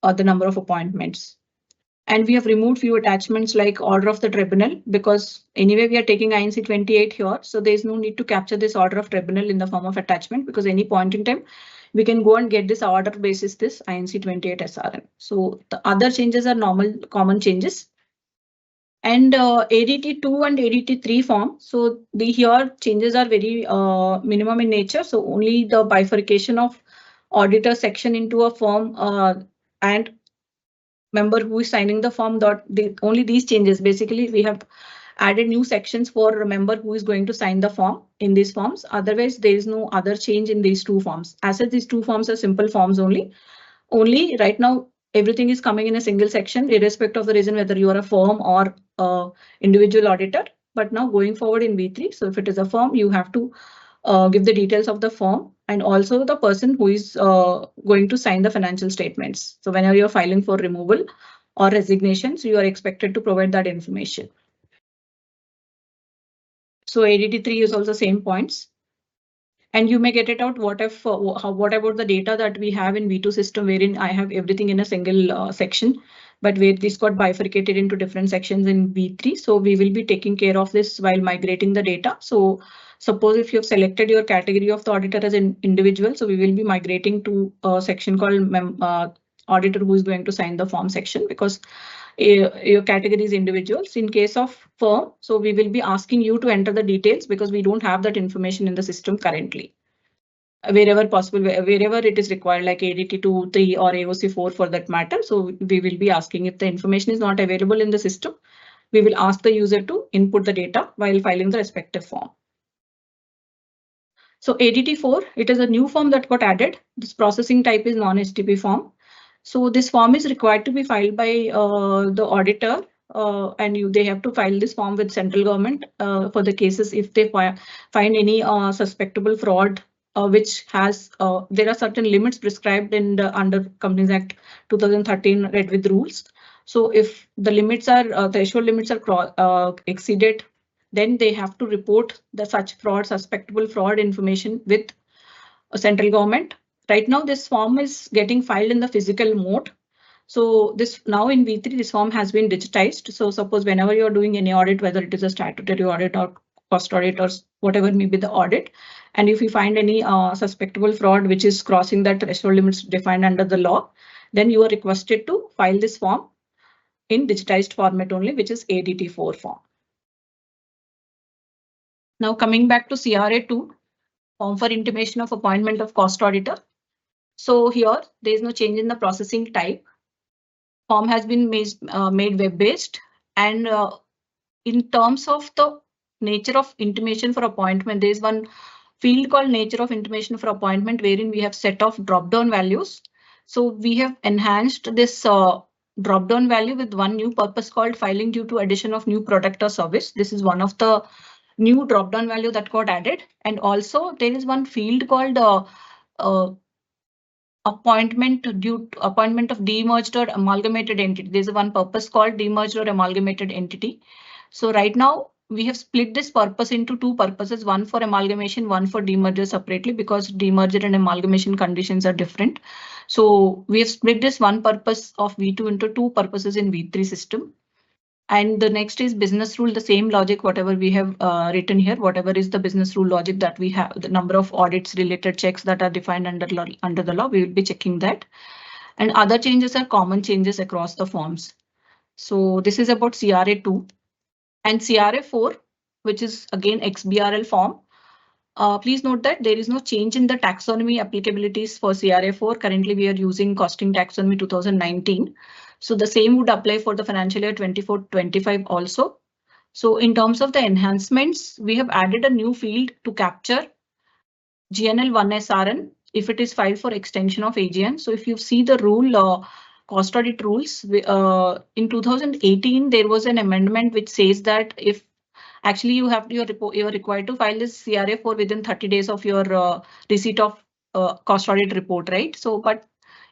the number of appointments. And we have removed few attachments like order of the tribunal, because anyway we are taking INC-28 here. So there is no need to capture this order of tribunal in the form of attachment, because any point in time we can go and get this order basis this INC-28 SRN. So the other changes are normal common changes. And ADT2 and ADT3 form. So the here changes are very minimum in nature. So only the bifurcation of auditor section into a form and member who is signing the form, only these changes. Basically, we have added new sections for a member who is going to sign the form in these forms. Otherwise, there is no other change in these two forms. As such, these two forms are simple forms only. Only right now, everything is coming in a single section, irrespective of the reason whether you are a firm or individual auditor. But now going forward in V3, so if it is a firm, you have to give the details of the firm and also the person who is going to sign the financial statements. So whenever you're filing for removal or resignations, you are expected to provide that information. So ADT3 is also same points. And you may get it out what about the data that we have in V2 system, wherein I have everything in a single section, but where this got bifurcated into different sections in V3. So we will be taking care of this while migrating the data. So suppose if you have selected your category of the auditor as an individual, so we will be migrating to a section called auditor who is going to sign the form section, because your category is individuals. In case of firm, so we will be asking you to enter the details because we don't have that information in the system currently. Wherever possible, wherever it is required, like ADT2, 3 or AOC 4 for that matter. So we will be asking if the information is not available in the system, we will ask the user to input the data while filing the respective form. So ADT4, it is a new form that got added. This processing type is non-STP form. So this form is required to be filed by the auditor, and they have to file this form with central government for the cases if they find any suspectable fraud, which has there are certain limits prescribed in the under Companies Act 2013 read with rules. So if the limits are threshold limits are exceeded, then they have to report the such fraud, suspectable fraud information with a central government. Right now, this form is getting filed in the physical mode. So this now in V3, this form has been digitized. So suppose whenever you're doing any audit, whether it is a statutory audit or cost audit or whatever may be the audit, and if you find any suspectable fraud which is crossing that threshold limits defined under the law, then you are requested to file this form in digitized format only, which is ADT4 form. Now coming back to CRA2, form for intimation of appointment of cost auditor. So here there is no change in the processing type. Form has been made web-based, and in terms of the nature of intimation for appointment, there is one field called nature of intimation for appointment, wherein we have set of drop-down values. So we have enhanced this drop-down value with one new purpose called filing due to addition of new product or service. This is one of the new drop-down value that got added. And also there is one field called appointment of demerged or amalgamated entity. There's one purpose called demerged or amalgamated entity. So right now we have split this purpose into two purposes, one for amalgamation, one for demerger separately, because demerger and amalgamation conditions are different. So we have split this one purpose of V2 into two purposes in V3 system. And the next is business rule, the same logic, whatever we have written here, whatever is the business rule logic that we have, the number of audits related checks that are defined under the law, we will be checking that. And other changes are common changes across the forms. So this is about CRA2 and CRA4, which is again XBRL form. Please note that there is no change in the taxonomy applicabilities for CRA4. Currently, we are using costing taxonomy 2019. So the same would apply for the financial year 24-25 also. So in terms of the enhancements, we have added a new field to capture GNL1SRN if it is filed for extension of AGN. So if you see the rule, cost audit rules, in 2018, there was an amendment which says that if actually you are required to file this CRA4 within 30 days of your receipt of cost audit report, right? So, but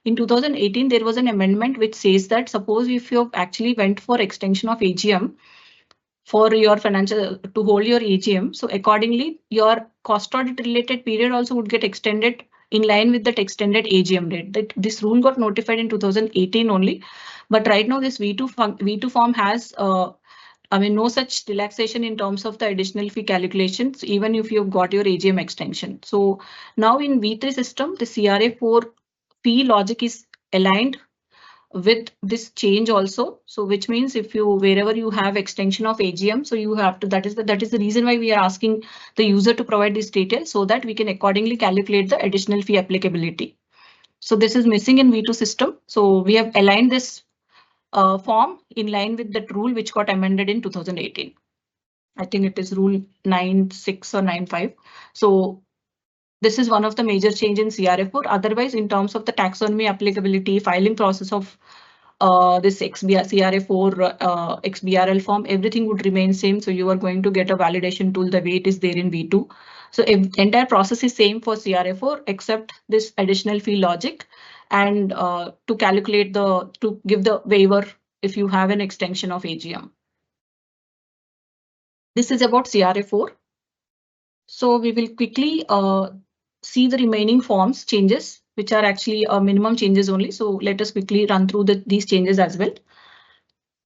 in 2018, there was an amendment which says that suppose if you actually went for extension of AGM for your financial to hold your AGM, so accordingly your cost audit related period also would get extended in line with that extended AGM date. This rule got notified in 2018 only, but right now this V2 form has no such relaxation in terms of the additional fee calculations, even if you've got your AGM extension. So now in V3 system, the CRA4 fee logic is aligned with this change also. So which means if you wherever you have extension of AGM, so you have to, that is the reason why we are asking the user to provide this detail so that we can accordingly calculate the additional fee applicability. So this is missing in V2 system. So we have aligned this form in line with that rule which got amended in 2018. I think it is rule 9.6 or 9.5. So this is one of the major change in CRA4. Otherwise, in terms of the taxonomy applicability, filing process of this CRA4 XBRL form, everything would remain same. So you are going to get a validation tool the way it is there in V2. So entire process is same for CRA4 except this additional fee logic and to calculate to give the waiver if you have an extension of AGM. This is about CRA4. So we will quickly see the remaining forms changes, which are actually minimum changes only. So let us quickly run through these changes as well.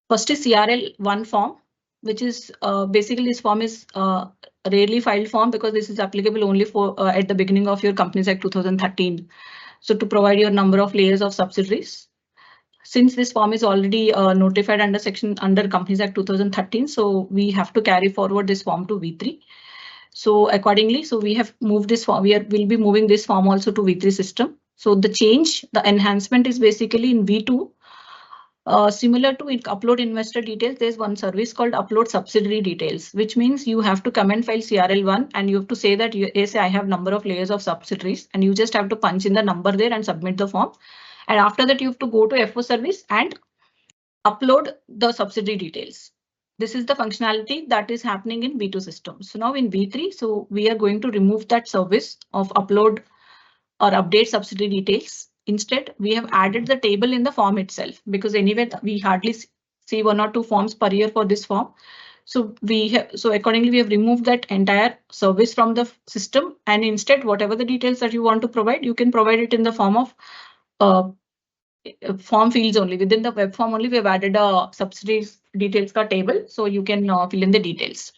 First is CRL1 form, which is basically this form is rarely filed form because this is applicable only for at the beginning of your Companies Act 2013. So to provide your number of layers of subsidiaries. Since this form is already notified under Companies Act 2013, so we have to carry forward this form to V3. So accordingly, so we have moved this form. Will be moving this form also to V3 system. So the change, the enhancement is basically in V2. Similar to upload investor details, there's one service called upload subsidiary details, which means you have to come and file CRL1 and you have to say that yes, I have number of layers of subsidiaries, and you just have to punch in the number there and submit the form. And after that, you have to go to FO service and upload the subsidiary details. This is the functionality that is happening in V2 system. So now in V3, so we are going to remove that service of upload or update subsidiary details. Instead, we have added the table in the form itself, because anyway, we hardly see 1 or 2 forms per year for this form. So accordingly, we have removed that entire service from the system, and instead, whatever the details that you want to provide, you can provide it in the form of form fields only. Within the web form only, we have added a subsidies details table, so you can fill in the details.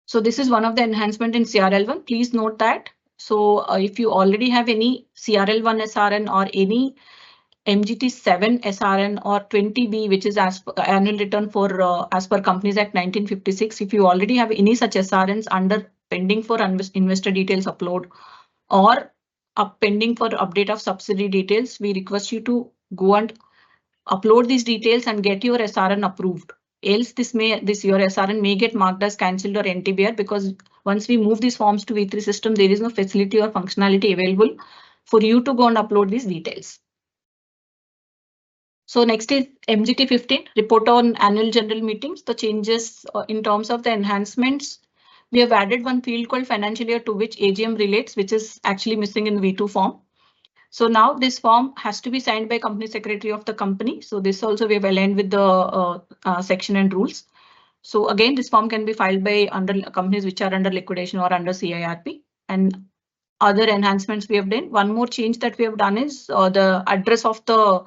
So this is one of the enhancement in CRL1. Please note that. So if you already have any CRL1 SRN or any MGT7 SRN or 20B, which is as per annual return for as per Companies Act 1956, if you already have any such SRNs under pending for investor details upload or pending for update of subsidy details, we request you to go and upload these details and get your SRN approved. Else your SRN may get marked as cancelled or NTBR, because once we move these forms to V3 system, there is no facility or functionality available for you to go and upload these details. So next is MGT 15, report on annual general meetings. The changes in terms of the enhancements, we have added one field called financial year to which AGM relates, which is actually missing in V2 form. So now this form has to be signed by company secretary of the company. So this also we have aligned with the section and rules. So again, this form can be filed by under companies which are under liquidation or under CIRP. And other enhancements we have done. One more change that we have done is the address of the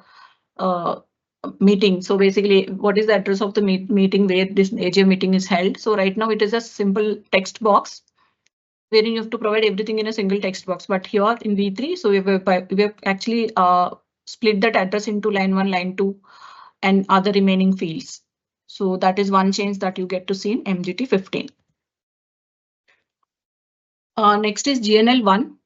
meeting. So basically, what is the address of the meeting where this AGM meeting is held? So right now it is a simple text box wherein you have to provide everything in a single text box. But here in V3, so we have actually split that address into line 1, line 2, and other remaining fields. So that is one change that you get to see in MGT 15. Next is GNL 1.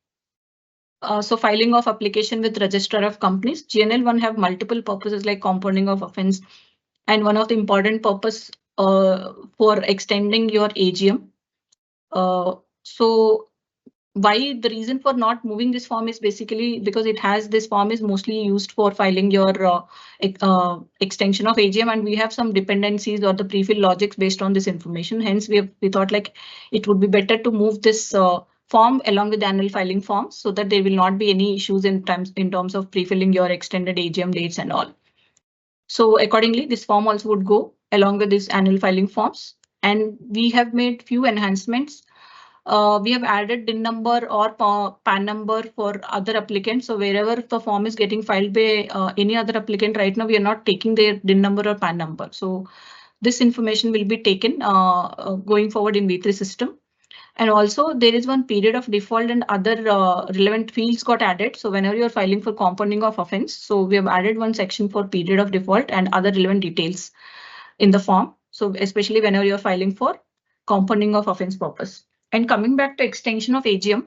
So filing of application with registrar of companies. GNL 1 have multiple purposes like compounding of offence, and one of the important purpose for extending your AGM. So why the reason for not moving this form is basically because this form is mostly used for filing your extension of AGM, and we have some dependencies or the pre-fill logics based on this information. Hence, we thought like it would be better to move this form along with the annual filing forms so that there will not be any issues in terms of pre-filling your extended AGM dates and all. So accordingly, this form also would go along with these annual filing forms, and we have made few enhancements. We have added DIN number or PAN number for other applicants. So wherever the form is getting filed by any other applicant right now, we are not taking their DIN number or PAN number. So this information will be taken going forward in V3 system. And also there is one period of default and other relevant fields got added. So whenever you're filing for compounding of offence, so we have added one section for period of default and other relevant details in the form. So especially whenever you're filing for compounding of offence purpose. And coming back to extension of AGM,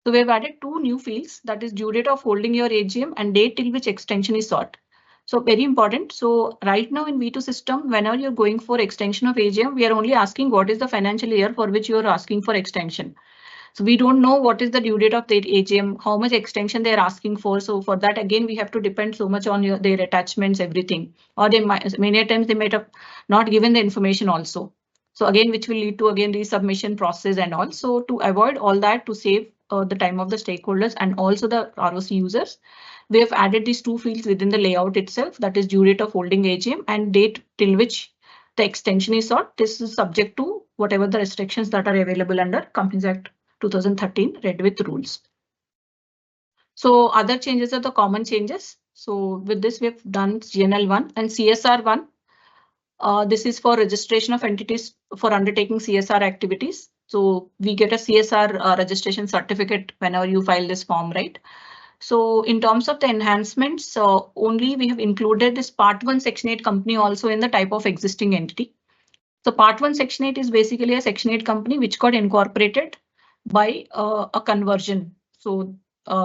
so we have added 2 new fields, that is due date of holding your AGM and date till which extension is sought. So very important. So right now in V2 system, whenever you're going for extension of AGM, we are only asking what is the financial year for which you are asking for extension. So we don't know what is the due date of their AGM, how much extension they are asking for. So for that, again, we have to depend so much on their attachments, everything, or many times they might have not given the information also. So again, which will lead to again resubmission process and also to avoid all that, to save the time of the stakeholders and also the ROC users, we have added these 2 fields within the layout itself, that is due date of holding AGM and date till which the extension is sought. This is subject to whatever the restrictions that are available under Companies Act 2013 read with rules. So other changes are the common changes. So with this, we have done GNL 1 and CSR 1. This is for registration of entities for undertaking CSR activities. So we get a CSR registration certificate whenever you file this form, right? So in terms of the enhancements, only we have included this Part 1 Section 8 company also in the type of existing entity. So Part 1 Section 8 is basically a Section 8 company which got incorporated by a conversion. So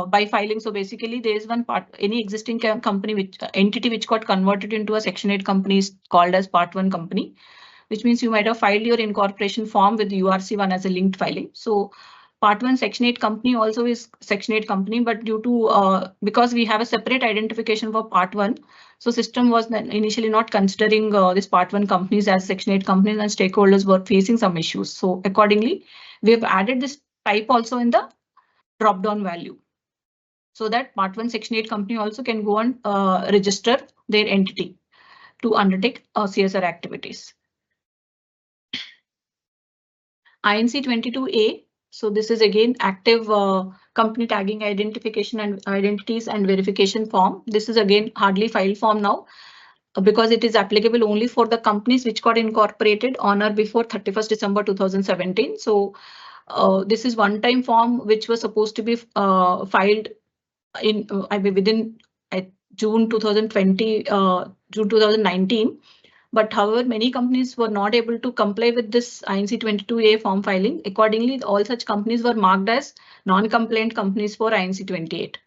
by filing, so basically there is one part, any existing company entity which got converted into a Section 8 company is called as Part 1 company, which means you might have filed your incorporation form with URC1 as a linked filing. So Part 1 Section 8 company also is Section 8 company, but due to because we have a separate identification for Part 1, so system was initially not considering this Part 1 companies as Section 8 companies, and stakeholders were facing some issues. So accordingly, we have added this type also in the drop-down value. so that Part 1 Section 8 company also can go and register their entity to undertake CSR activities. INC 22A. So this is again active company tagging identification and identities and verification form. This is again hardly filed form now because it is applicable only for the companies which got incorporated on or before 31st December 2017. So this is one-time form which was supposed to be filed in within June 2020, June 2019. But however, many companies were not able to comply with this INC 22A form filing. Accordingly, all such companies were marked as non-compliant companies for INC 28.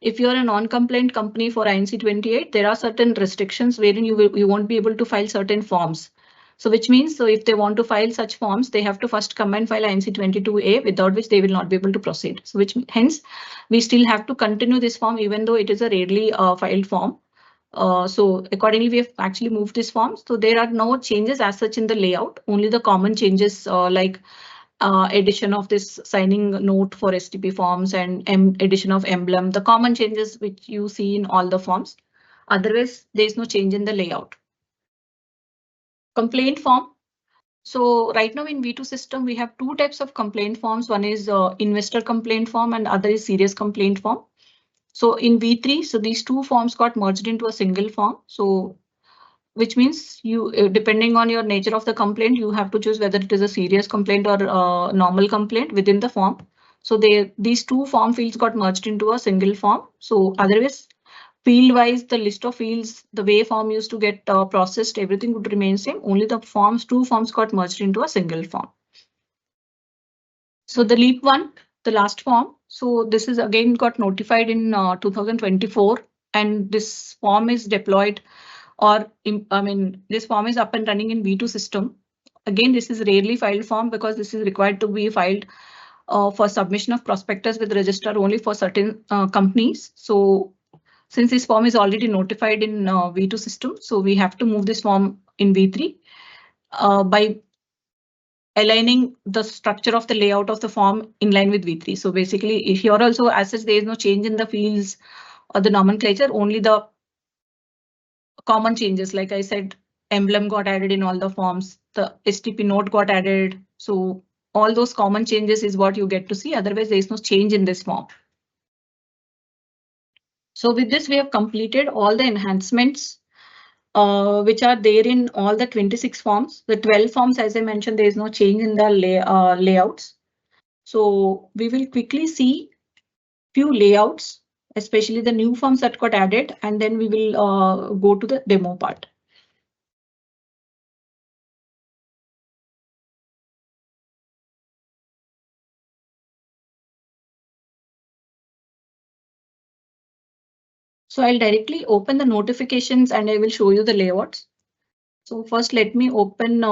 If you are a non-compliant company for INC 28, there are certain restrictions wherein you won't be able to file certain forms. So which means, so if they want to file such forms, they have to first come and file INC 22A, without which they will not be able to proceed. So which hence we still have to continue this form even though it is a rarely filed form. So accordingly, we have actually moved this form. So there are no changes as such in the layout, only the common changes like addition of this signing note for STP forms and addition of emblem, the common changes which you see in all the forms. Otherwise, there is no change in the layout. Complaint form. So right now in V2 system, we have two types of complaint forms. One is investor complaint form and other is serious complaint form. So in V3, so these two forms got merged into a single form. So which means you, depending on your nature of the complaint, you have to choose whether it is a serious complaint or normal complaint within the form. So these two form fields got merged into a single form. So otherwise, field wise, the list of fields, the way form used to get processed, everything would remain same. Only the two forms got merged into a single form. So the LEAP one, the last form. So this is again got notified in 2024, and this form is deployed, or this form is up and running in V2 system. Again, this is rarely filed form because this is required to be filed for submission of prospectus with registrar only for certain companies. So since this form is already notified in V2 system, so we have to move this form in V3 by aligning the structure of the layout of the form in line with V3. So basically, if you're also as such, there is no change in the fields or the nomenclature, only the common changes. Like I said, emblem got added in all the forms, the STP note got added. So all those common changes is what you get to see. Otherwise, there is no change in this form. So with this, we have completed all the enhancements which are there in all the 26 forms. The 12 forms, as I mentioned, there is no change in the layouts. So we will quickly see few layouts, especially the new forms that got added, and then we will go to the demo part. So I'll directly open the notifications and I will show you the layouts. So first, let me open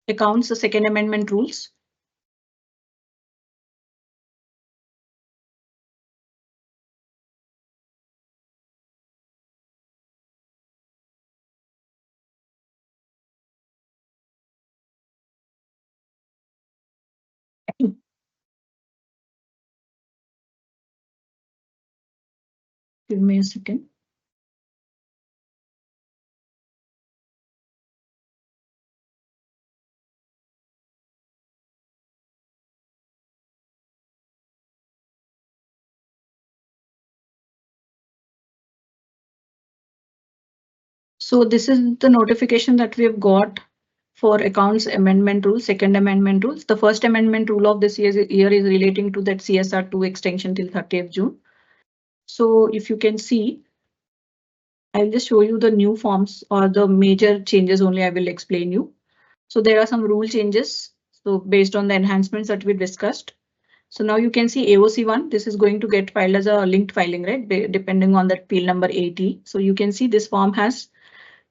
accounts, the second amendment rules. Give me a second. So this is the notification that we have got for accounts amendment rules, second amendment rules. The first amendment rule of this year is relating to that CSR2 extension till 30th June. So if you can see, I'll just show you the new forms or the major changes only I will explain you. So there are some rule changes. So based on the enhancements that we discussed. So now you can see AOC1, this is going to get filed as a linked filing, right? Depending on that PL number 80. So you can see this form has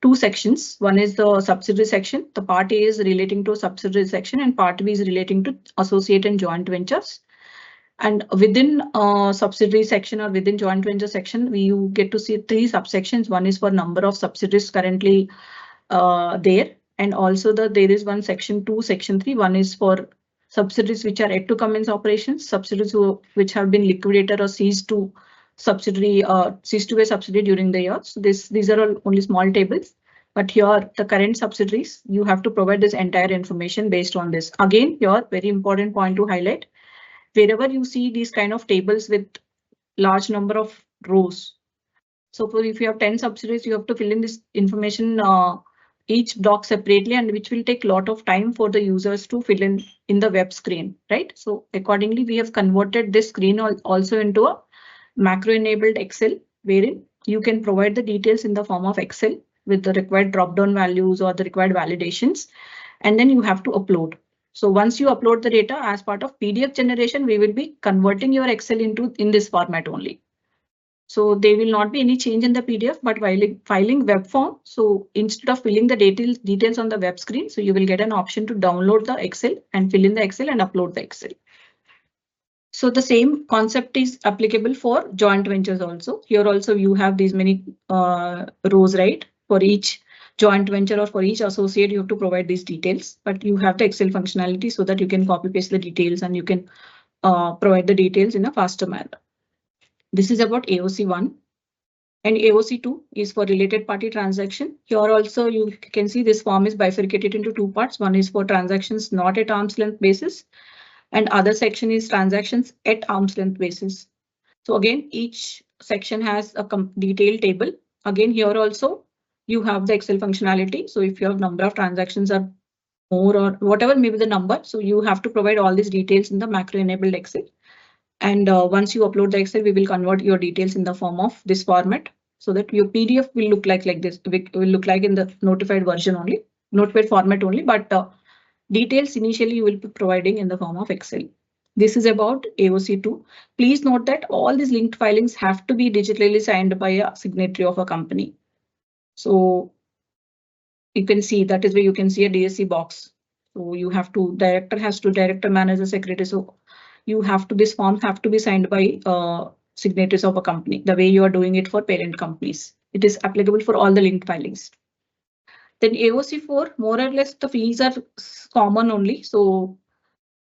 two sections. One is the subsidiary section. The part A is relating to subsidiary section and part B is relating to associate and joint ventures. And within subsidiary section or within joint venture section, you get to see three subsections. One is for number of subsidiaries currently there. And also there is one section 2, section 3. One is for subsidiaries which are yet to commence operations, subsidiaries which have been liquidated or ceased to be a subsidiary during the year. So these are all only small tables. But here, the current subsidiaries, you have to provide this entire information based on this. Again, here, very important point to highlight. Wherever you see these kind of tables with large number of rows. So if you have 10 subsidiaries, you have to fill in this information each block separately, and which will take a lot of time for the users to fill in the web screen, right? So accordingly, we have converted this screen also into a macro enabled Excel, wherein you can provide the details in the form of Excel with the required drop down values or the required validations, and then you have to upload. So once you upload the data as part of PDF generation, we will be converting your Excel in this format only. So there will not be any change in the PDF, but while filing web form, so instead of filling the details on the web screen, so you will get an option to download the Excel and fill in the Excel and upload the Excel. So the same concept is applicable for joint ventures also. Here also you have these many rows, right? For each joint venture or for each associate, you have to provide these details, but you have the Excel functionality so that you can copy paste the details and you can provide the details in a faster manner. This is about AOC 1. And AOC 2 is for related party transaction. Here also you can see this form is bifurcated into two parts. One is for transactions not at arm's length basis, and other section is transactions at arm's length basis. So again, each section has a detailed table. Again, here also you have the Excel functionality. So if your number of transactions are more or whatever may be the number, so you have to provide all these details in the macro enabled Excel. And once you upload the Excel, we will convert your details in the form of this format so that your PDF will look like this. It will look like in the notified version only, notified format only, but details initially you will be providing in the form of Excel. This is about AOC 2. Please note that all these linked filings have to be digitally signed by a signatory of a company. So you can see that is where you can see a DSC box. So you have to, director, manager, secretary. So you have to, this form have to be signed by signatories of a company, the way you are doing it for parent companies. It is applicable for all the linked filings. Then AOC 4, more or less the fields are common only. So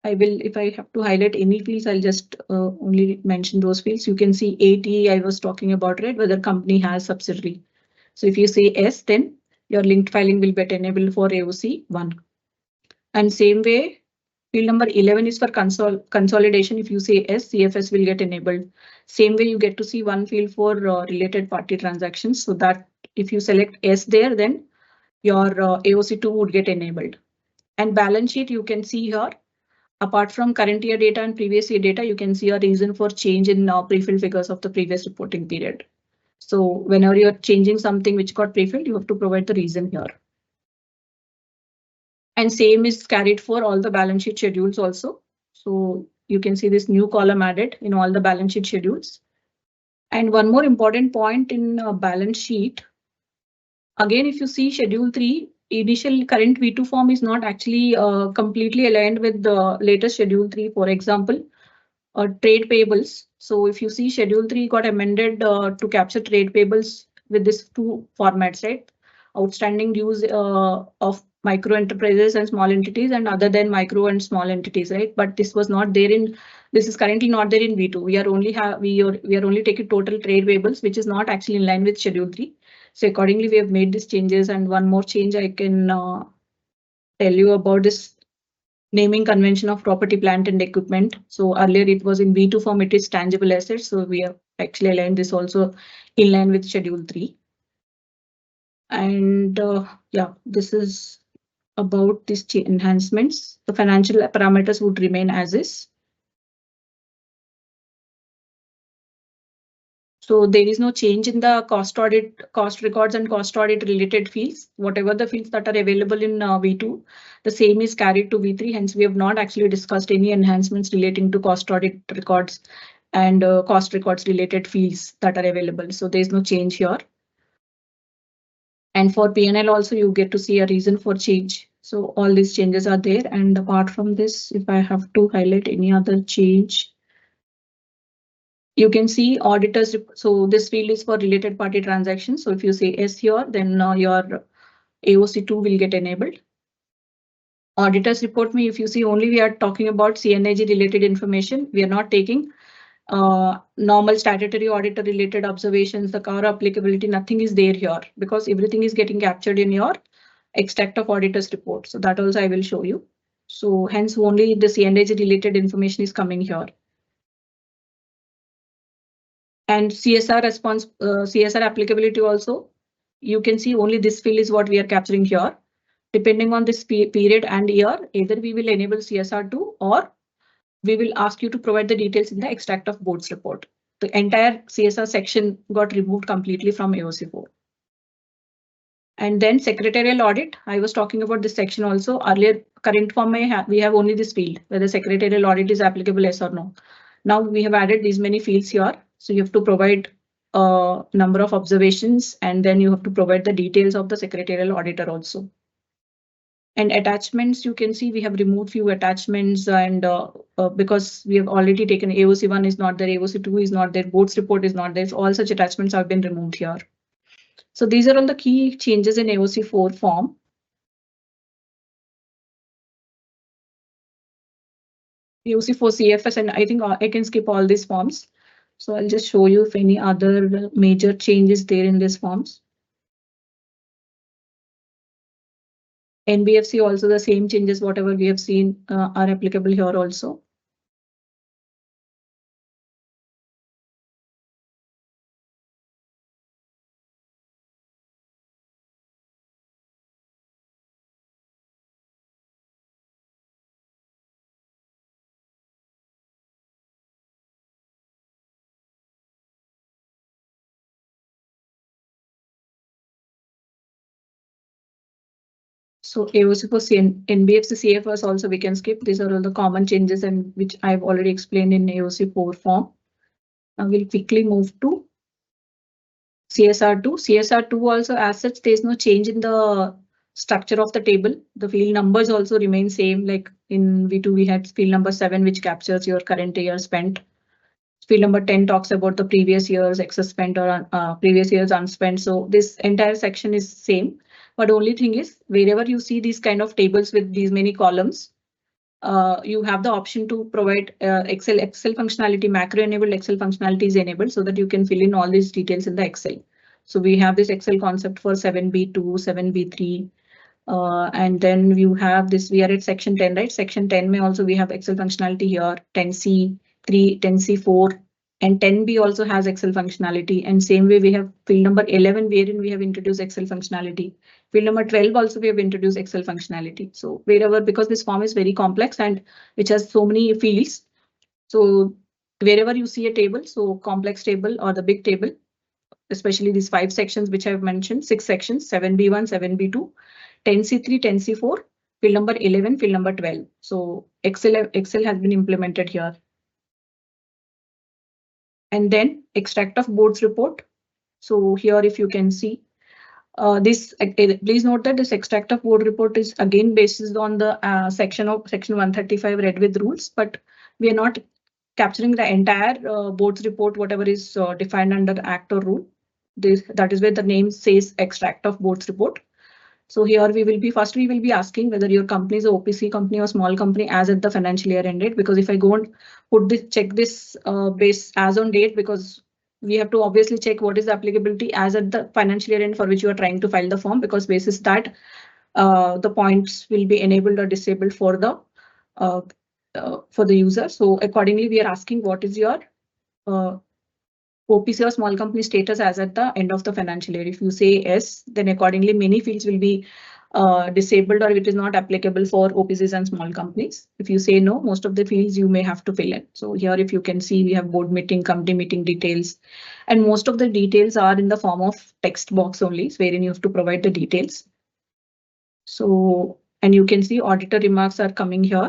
I will, if I have to highlight any fields, I'll just only mention those fields. You can see AT I was talking about, right? Whether company has subsidiary. So if you say S, then your linked filing will get enabled for AOC 1. And same way, field number 11 is for consolidation. If you say S, CFS will get enabled. Same way you get to see one field for related party transactions. So that if you select S there, then your AOC 2 would get enabled. And balance sheet, you can see here, apart from current year data and previous year data, you can see a reason for change in pre-filled figures of the previous reporting period. So whenever you're changing something which got pre-filled, you have to provide the reason here. And same is carried for all the balance sheet schedules also. So you can see this new column added in all the balance sheet schedules. And one more important point in balance sheet. Again, if you see schedule 3, initial current V2 form is not actually completely aligned with the latest schedule 3. For example, trade payables. So if you see schedule 3 got amended to capture trade payables with this two formats, right? Outstanding dues of micro enterprises and small entities and other than micro and small entities, right? But this was not there in, this is currently not there in V2. We are only taking total trade payables, which is not actually in line with schedule 3. So accordingly, we have made these changes. And one more change I can tell you about this naming convention of property, plant and equipment. So earlier it was in V2 form, it is tangible assets. So we have actually aligned this also in line with schedule 3. And yeah, this is about these enhancements. The financial parameters would remain as is. So there is no change in the cost audit, cost records and cost audit related fields. Whatever the fields that are available in V2, the same is carried to V3. Hence, we have not actually discussed any enhancements relating to cost audit records and cost records related fields that are available. So there is no change here. And for P&L also, you get to see a reason for change. So all these changes are there. And apart from this, if I have to highlight any other change, you can see auditors. So this field is for related party transactions. So if you say S here, then your AOC 2 will get enabled. Auditor's report, if you see only we are talking about CNAG related information. We are not taking normal statutory auditor related observations, the car applicability, nothing is there here because everything is getting captured in your extract of auditor's report. So that also I will show you. So hence only the CNAG related information is coming here. And CSR response, CSR applicability also, you can see only this field is what we are capturing here. Depending on this period and year, either we will enable CSR2 or we will ask you to provide the details in the extract of board's report. The entire CSR section got removed completely from AOC4. And then secretarial audit, I was talking about this section also. Earlier, current form we have only this field, whether secretarial audit is applicable, yes or no. Now we have added these many fields here. So you have to provide a number of observations and then you have to provide the details of the secretarial auditor also. And attachments, you can see we have removed few attachments and because we have already taken AOC1 is not there, AOC2 is not there, board's report is not there. So all such attachments have been removed here. So these are all the key changes in AOC4 form. AOC4 CFS, and I think I can skip all these forms. So I'll just show you if any other major changes there in these forms. NBFC also the same changes, whatever we have seen are applicable here also. So AOC for NBFC CFS also we can skip. These are all the common changes and which I've already explained in AOC4 form. Now we'll quickly move to CSR2. CSR2 also as such, there is no change in the structure of the table. The field numbers also remain same. Like in V2 we had field number 7 which captures your current year spent. Field number 10 talks about the previous year's excess spent or previous year's unspent. So this entire section is same. But only thing is wherever you see these kind of tables with these many columns, you have the option to provide Excel functionality, macro enabled Excel functionality is enabled so that you can fill in all these details in the Excel. So we have this Excel concept for 7B2, 7B3, and then you have this, we are at section 10, right? Section 10 may also we have Excel functionality here, 10C3, 10C4, and 10B also has Excel functionality. And same way we have field number 11 wherein we have introduced Excel functionality. Field number 12 also we have introduced Excel functionality. So wherever, because this form is very complex and which has so many fields. So wherever you see a table, so complex table or the big table, especially these 5 sections which I've mentioned, 6 sections, 7B1, 7B2, 10C3, 10C4, field number 11, field number 12. So Excel has been implemented here. And then extract of board's report. So here, if you can see this, please note that this extract of board report is again based on the section 135 read with rules, but we are not capturing the entire board's report, whatever is defined under act or rule. That is where the name says extract of board's report. So here we will be asking whether your company is a OPC company or small company as at the financial year end date, because if I go and put this, check this base as on date, because we have to obviously check what is the applicability as at the financial year end for which you are trying to file the form, because basis that the points will be enabled or disabled for the user. So accordingly, we are asking what is your OPC or small company status as at the end of the financial year. If you say yes, then accordingly many fields will be disabled or it is not applicable for OPCs and small companies. If you say no, most of the fields you may have to fill in. So here, if you can see, we have board meeting, company meeting details, and most of the details are in the form of text box only, wherein you have to provide the details. So, and you can see auditor remarks are coming here.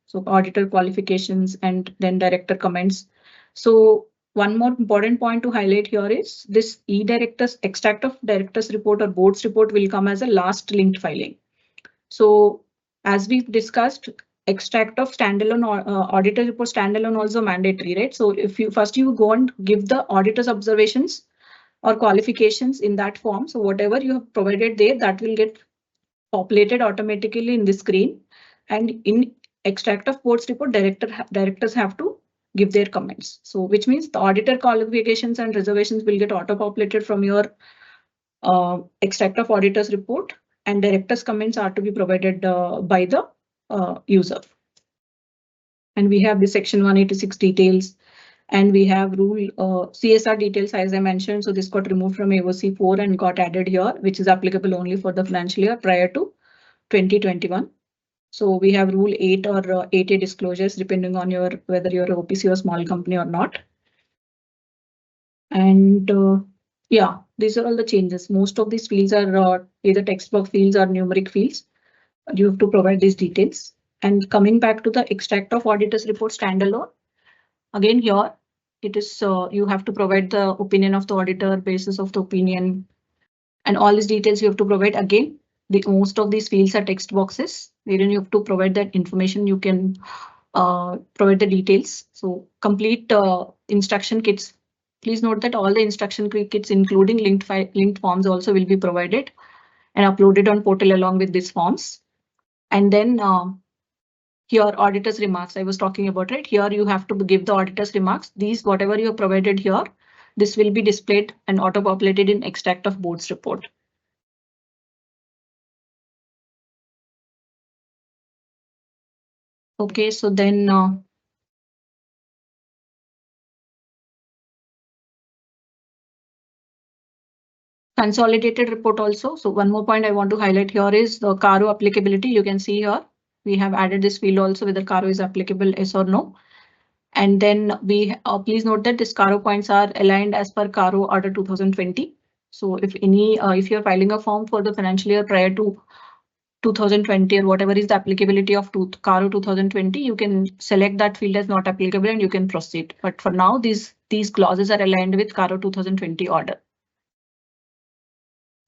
So auditor qualifications and then director comments. So one more important point to highlight here is this e-directors extract of directors report or board's report will come as a last linked filing. So as we've discussed, extract of standalone auditor report standalone also mandatory, right? So if you first you go and give the auditor's observations or qualifications in that form. So whatever you have provided there, that will get populated automatically in the screen. and in extract of board's report, directors have to give their comments. So which means the auditor qualifications and reservations will get auto-populated from your extract of auditor's report, and director's comments are to be provided by the user. And we have the section 186 details, and we have rule CSR details, as I mentioned. So this got removed from AOC 4 and got added here, which is applicable only for the financial year prior to 2021. So we have rule 8 or 8A disclosures, depending on your whether you're a OPC or small company or not. And yeah, these are all the changes. Most of these fields are either text box fields or numeric fields. You have to provide these details. And coming back to the extract of auditor's report standalone, again here it is you have to provide the opinion of the auditor, basis of the opinion, and all these details you have to provide. Again, most of these fields are text boxes wherein you have to provide that information. You can provide the details. So complete instruction kits. Please note that all the instruction kits, including linked forms, also will be provided and uploaded on portal along with these forms. And then here auditor's remarks I was talking about, right? Here you have to give the auditor's remarks. These whatever you have provided here, this will be displayed and auto-populated in extract of board's report. Okay, so then consolidated report also. So one more point I want to highlight here is the CARO applicability. You can see here we have added this field also, whether CARO is applicable, yes or no. And then we please note that this CARO points are aligned as per CARO Order 2020. So if if you're filing a form for the financial year prior to 2020 or whatever is the applicability of CARO 2020, you can select that field as not applicable and you can proceed. But for now, these clauses are aligned with CARO 2020 order.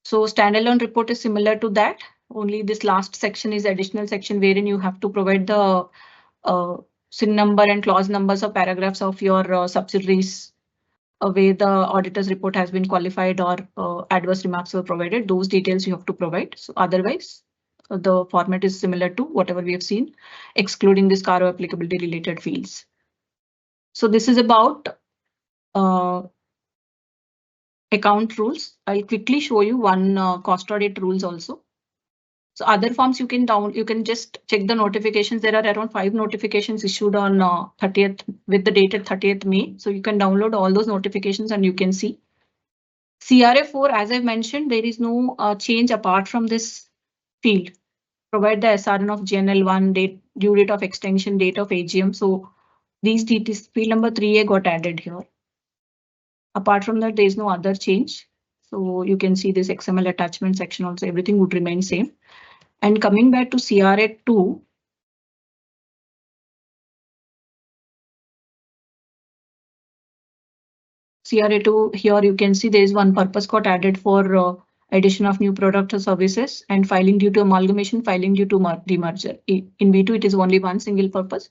So standalone report is similar to that. Only this last section is additional section wherein you have to provide the SIN number and clause numbers of paragraphs of your subsidiaries where the auditor's report has been qualified or adverse remarks were provided. Those details you have to provide. So otherwise, the format is similar to whatever we have seen, excluding this CARO applicability related fields. So this is about account rules. I'll quickly show you one cost audit rules also. So other forms you can just check the notifications. There are around 5 notifications issued on 30th with the date at 30th May. So you can download all those notifications and you can see. CRA4, as I mentioned, there is no change apart from this field. Provide the SRN of GNL1, date, due date of extension, date of AGM. So these details, field number 3A got added here. Apart from that, there is no other change. So you can see this XML attachment section also, everything would remain same. And coming back to CRA2, CRA2, here you can see there is one purpose got added for addition of new product or services and filing due to amalgamation, filing due to demerger. In V2, it is only one single purpose.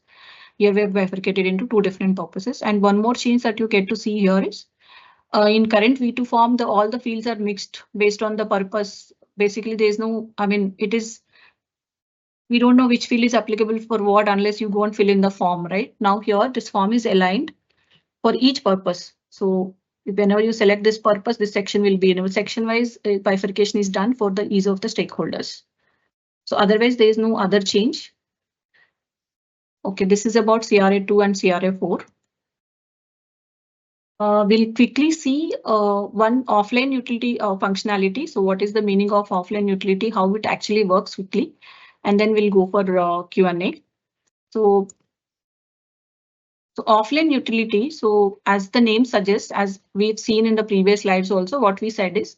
Here we have bifurcated into 2 different purposes. And one more change that you get to see here is in current V2 form, all the fields are mixed based on the purpose. Basically, there is no, we don't know which field is applicable for what unless you go and fill in the form, right? Now here, this form is aligned for each purpose. So whenever you select this purpose, this section will be in section wise bifurcation is done for the ease of the stakeholders. So otherwise, there is no other change. Okay, this is about CRA2 and CRA4. We'll quickly see one offline utility functionality. So what is the meaning of offline utility, how it actually works quickly, and then we'll go for Q&A. So offline utility, so as the name suggests, as we've seen in the previous slides also, what we said is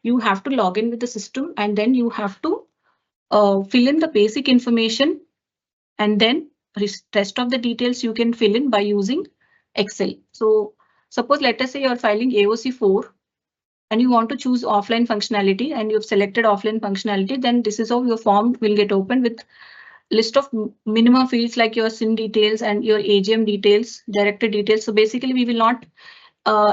you have to log in with the system and then you have to fill in the basic information and then rest of the details you can fill in by using Excel. So suppose let us say you're filing AOC 4 and you want to choose offline functionality and you've selected offline functionality, then this is how your form will get opened with list of minimum fields like your SIN details and your AGM details, director details. So basically we will not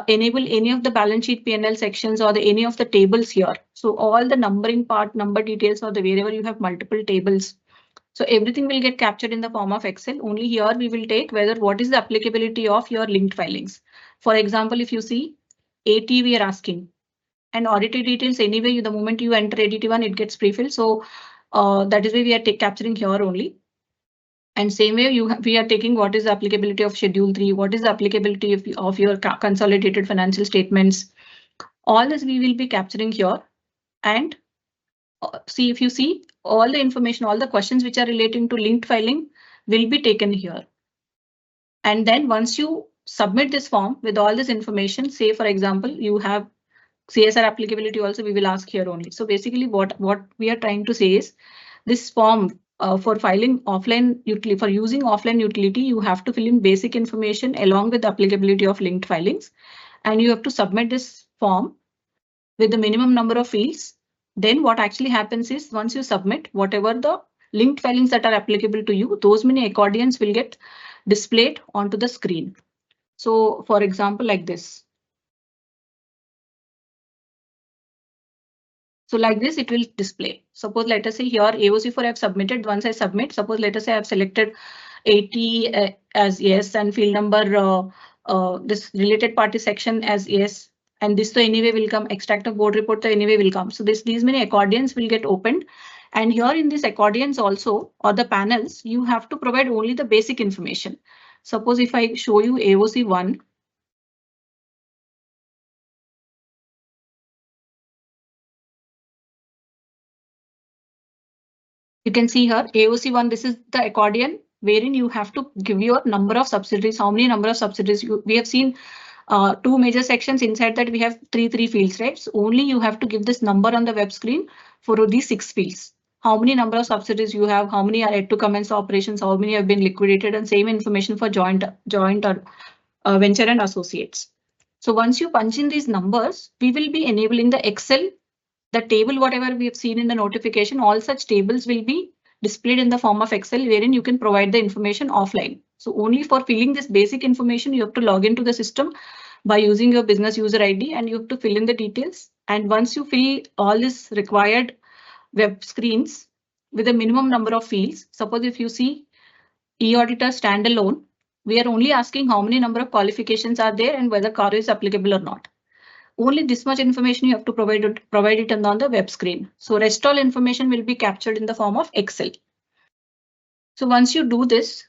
enable any of the balance sheet P&L sections or any of the tables here. So all the numbering part, number details or the wherever you have multiple tables. So everything will get captured in the form of Excel. Only here we will take whether what is the applicability of your linked filings. For example, if you see AT, we are asking, and audited details anyway, the moment you enter ADT1, it gets pre-filled. So that is why we are capturing here only. And same way we are taking what is the applicability of Schedule 3, what is the applicability of your consolidated financial statements. All this we will be capturing here. And see, if you see all the information, all the questions which are relating to linked filing will be taken here. And then once you submit this form with all this information, say for example, you have CSR applicability also, we will ask here only. So basically what we are trying to say is this form for filing offline utility, for using offline utility, you have to fill in basic information along with the applicability of linked filings. And you have to submit this form with the minimum number of fields. Then what actually happens is once you submit whatever the linked filings that are applicable to you, those many accordions will get displayed onto the screen. So for example, like this. So like this, it will display. Suppose let us say here AOC4 I have submitted. Once I submit, suppose let us say I have selected 80 as yes and field number this related party section as yes. And this so anyway will come, extract of board report so anyway will come. So these many accordions will get opened. And here in these accordions also, or the panels, you have to provide only the basic information. Suppose if I show you AOC1. You can see here AOC1, this is the accordion wherein you have to give your number of subsidiaries, how many number of subsidiaries we have seen. Two major sections inside that we have three fields, right? So only you have to give this number on the web screen for these 6 fields. How many number of subsidiaries you have, how many are yet to commence operations, how many have been liquidated, and same information for joint or venture and associates. So once you punch in these numbers, we will be enabling the Excel, the table, whatever we have seen in the notification, all such tables will be displayed in the form of Excel, wherein you can provide the information offline. So only for filling this basic information, you have to log into the system by using your business user ID and you have to fill in the details. And once you fill all this required web screens with a minimum number of fields, suppose if you see e-auditor standalone, we are only asking how many number of qualifications are there and whether CARO is applicable or not. Only this much information you have to provide it on the web screen. So rest all information will be captured in the form of Excel. So once you do this,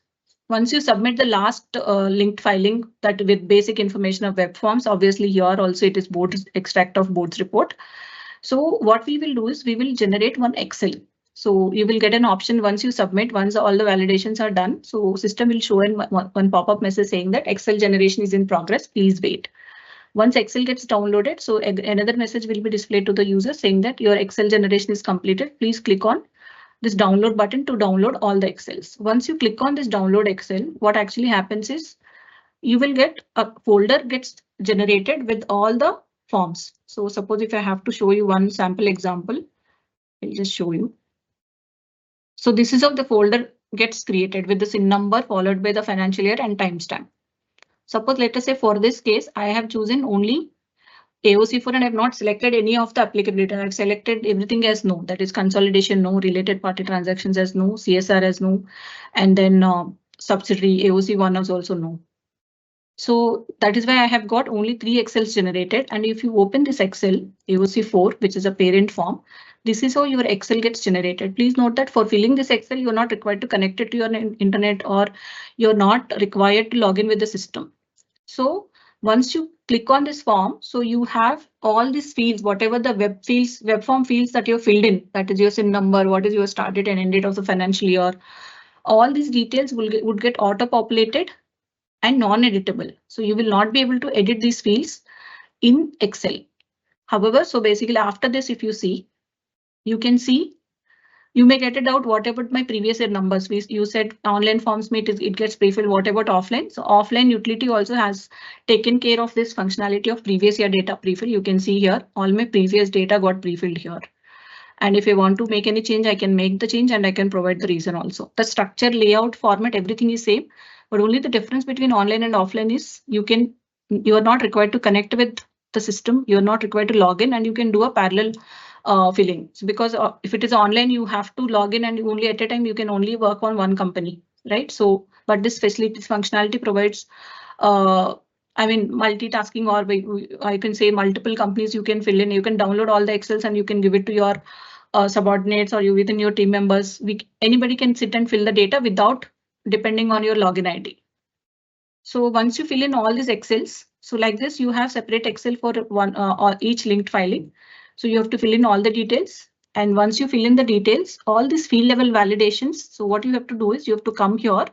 once you submit the last linked filing that with basic information of web forms, obviously here also it is board extract of board's report. So what we will do is we will generate one Excel. So you will get an option once you submit, once all the validations are done. So system will show in one pop-up message saying that Excel generation is in progress. Please wait. Once Excel gets downloaded, so another message will be displayed to the user saying that your Excel generation is completed. Please click on this download button to download all the Excels. Once you click on this download Excel, what actually happens is you will get a folder gets generated with all the forms. So suppose if I have to show you one sample example, I'll just show you. So this is how the folder gets created with the SIN number followed by the financial year and timestamp. Suppose let us say for this case, I have chosen only AOC4 and I have not selected any of the applicability. I have selected everything as no, that is consolidation no, related party transactions as no, CSR as no, and then subsidiary AOC1 is also no. So that is why I have got only 3 Excels generated. And if you open this Excel AOC4, which is a parent form, this is how your Excel gets generated. Please note that for filling this Excel, you're not required to connect it to your internet or you're not required to log in with the system. So once you click on this form, so you have all these fields, whatever the web form fields that you filled in, that is your SIN number, what is your start date and end date of the financial year, all these details would get auto populated and non-editable. So you will not be able to edit these fields in Excel. However, so basically after this, if you see, you can see, you may get it out. What about my previous year numbers? You said online forms it gets pre-filled. What about offline? So offline utility also has taken care of this functionality of previous year data pre-fill. You can see here all my previous data got pre-filled here. And if I want to make any change, I can make the change and I can provide the reason also. The structure, layout, format, everything is same, but only the difference between online and offline is you are not required to connect with the system. You are not required to log in and you can do a parallel filling. So because if it is online, you have to log in and only at a time you can only work on one company, right? So, but this facilities functionality provides, I mean, multitasking, or I can say multiple companies you can fill in. You can download all the Excels and you can give it to your subordinates or you within your team members. Anybody can sit and fill the data without depending on your login ID. So once you fill in all these Excels, so like this, you have separate Excel for one or each linked filing. So you have to fill in all the details. And once you fill in the details, all these field level validations. So what you have to do is you have to come here.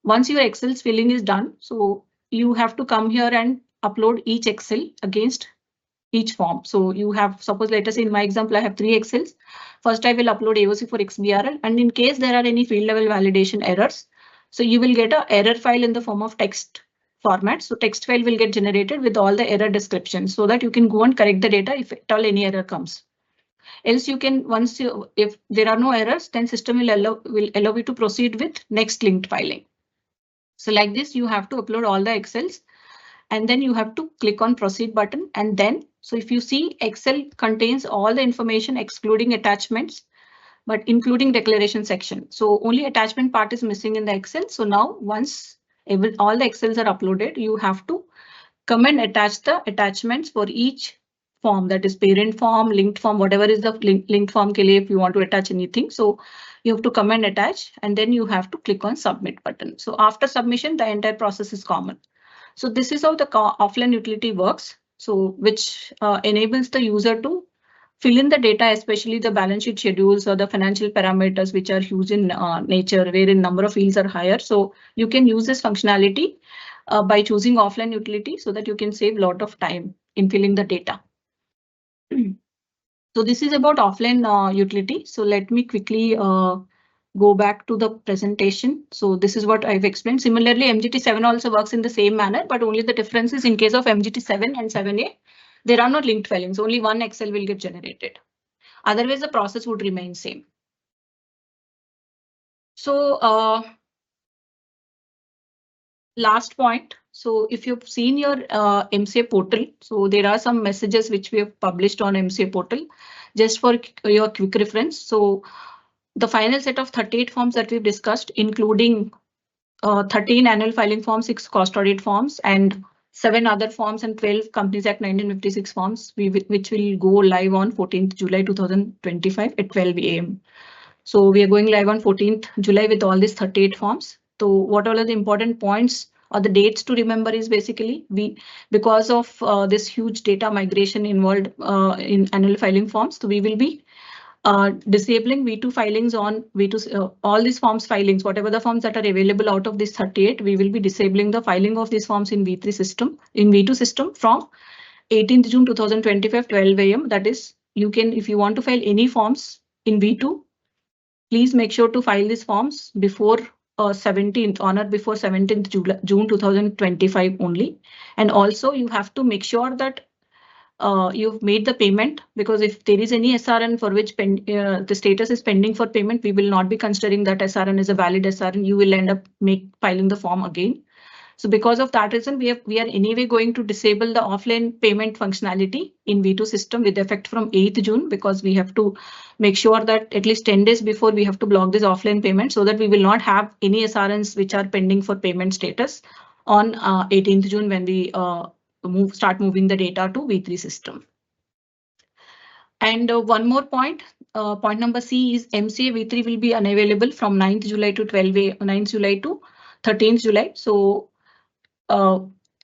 Once your Excel's filling is done, so you have to come here and upload each Excel against each form. So you have, suppose let us say in my example, I have 3 Excels. First, I will upload AOC for XBRL, and in case there are any field level validation errors, so you will get an error file in the form of text format. So text file will get generated with all the error descriptions so that you can go and correct the data if at all any error comes. Else you can, if there are no errors, then system will allow you to proceed with next linked filing. So like this, you have to upload all the Excels and then you have to click on proceed button. And then, so if you see, Excel contains all the information excluding attachments, but including declaration section. So only attachment part is missing in the Excel. So now once all the Excels are uploaded, you have to come and attach the attachments for each form, that is parent form, linked form, whatever is the linked form ke liye if you want to attach anything. So you have to come and attach and then you have to click on submit button. So after submission, the entire process is common. So this is how the offline utility works. So which enables the user to fill in the data, especially the balance sheet schedules or the financial parameters, which are huge in nature, wherein number of fields are higher. So you can use this functionality by choosing offline utility so that you can save a lot of time in filling the data. So this is about offline utility. So let me quickly go back to the presentation. So this is what I've explained. Similarly, MGT7 also works in the same manner, but only the difference is in case of MGT7 and 7A, there are not linked filings. Only one Excel will get generated. Otherwise, the process would remain same. So last point. So if you've seen your MCA portal, so there are some messages which we have published on MCA portal just for your quick reference. So the final set of 38 forms that we've discussed, including 13 annual filing forms, 6 cost audit forms, and 7 other forms and 12 Companies Act 1956 forms, which will go live on 14th July 2025 at 12 AM. So we are going live on 14th July with all these 38 forms. So what all are the important points or the dates to remember is basically because of this huge data migration involved in annual filing forms, so we will be disabling V2 filings on V2, all these forms filings, whatever the forms that are available out of this 38, we will be disabling the filing of these forms in V3 system, in V2 system from 18th June 2025, 12 AM. That is, you can, if you want to file any forms in V2, please make sure to file these forms before 17th, on or before 17th June 2025 only. And also you have to make sure that you've made the payment, because if there is any SRN for which the status is pending for payment, we will not be considering that SRN is a valid SRN. You will end up filing the form again. So because of that reason, we are anyway going to disable the offline payment functionality in V2 system with effect from 8th June, because we have to make sure that at least 10 days before we have to block this offline payment so that we will not have any SRNs which are pending for payment status on 18th June when we start moving the data to V3 system. And one more point, point number C is MCA V3 will be unavailable from 9th July to 9th July to 13th July. So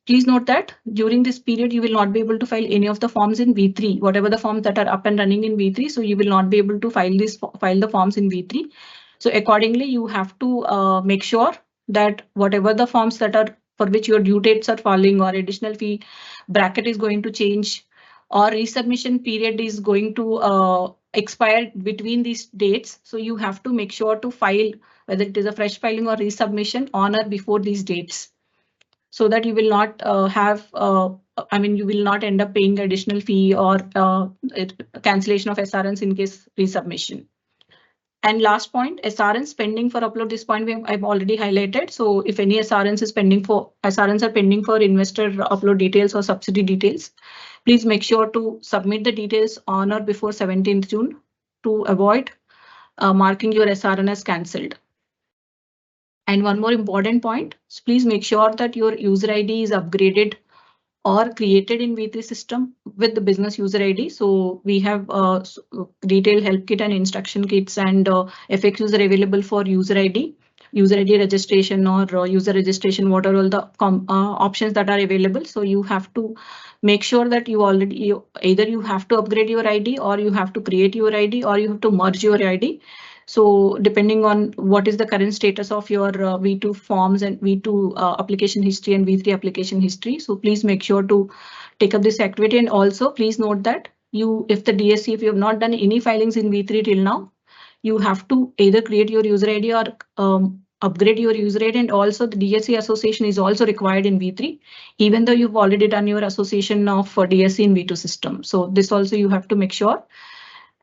please note that during this period, you will not be able to file any of the forms in V3, whatever the forms that are up and running in V3. So you will not be able to file the forms in V3. So accordingly, you have to make sure that whatever the forms that are for which your due dates are falling or additional fee bracket is going to change or resubmission period is going to expire between these dates. So you have to make sure to file whether it is a fresh filing or resubmission on or before these dates, so that you will not you will not end up paying additional fee or cancellation of SRNs in case resubmission. And last point, SRNs pending for upload. This point I've already highlighted. So if any SRNs are pending for investor upload details or subsidy details, Please make sure to submit the details on or before 17th June to avoid marking your SRN as cancelled. And one more important point, please make sure that your user ID is upgraded or created in V3 system with the business user ID. So we have detailed help kit and instruction kits and FAQs are available for user ID registration or user registration, what are all the options that are available. So you have to make sure that either you have to upgrade your ID or you have to create your ID or you have to merge your ID. So depending on what is the current status of your V2 forms and V2 application history and V3 application history. So please make sure to take up this activity, and also please note that if you have not done any filings in V3 till now, you have to either create your user ID or upgrade your user ID, and also the DSC association is also required in V3, even though you've already done your association of DSC in V2 system. So this also you have to make sure.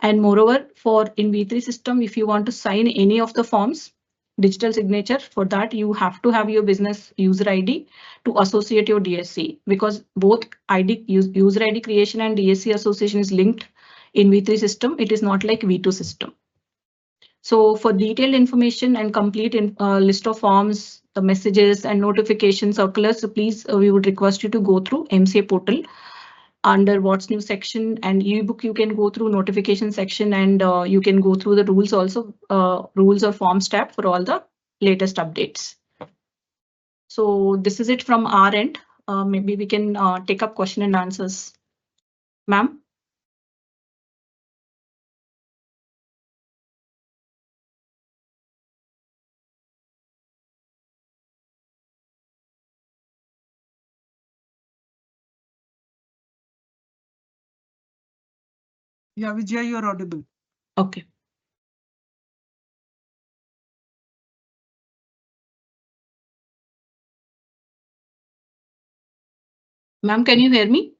And moreover, for in V3 system, if you want to sign any of the forms, digital signature, for that you have to have your business user ID to associate your DSC, because both user ID creation and DSC association is linked in V3 system. It is not like V2 system. So for detailed information and complete list of forms, the messages and notification circulars, so please we would request you to go through MCA portal. Under what's new section and ebook, you can go through notification section, and you can go through the rules also, rules or forms tab for all the latest updates. So this is it from our end. Maybe we can take up question and answers. Ma'am? Yeah, Vijaya, you are audible. Okay. Ma'am, can you hear me?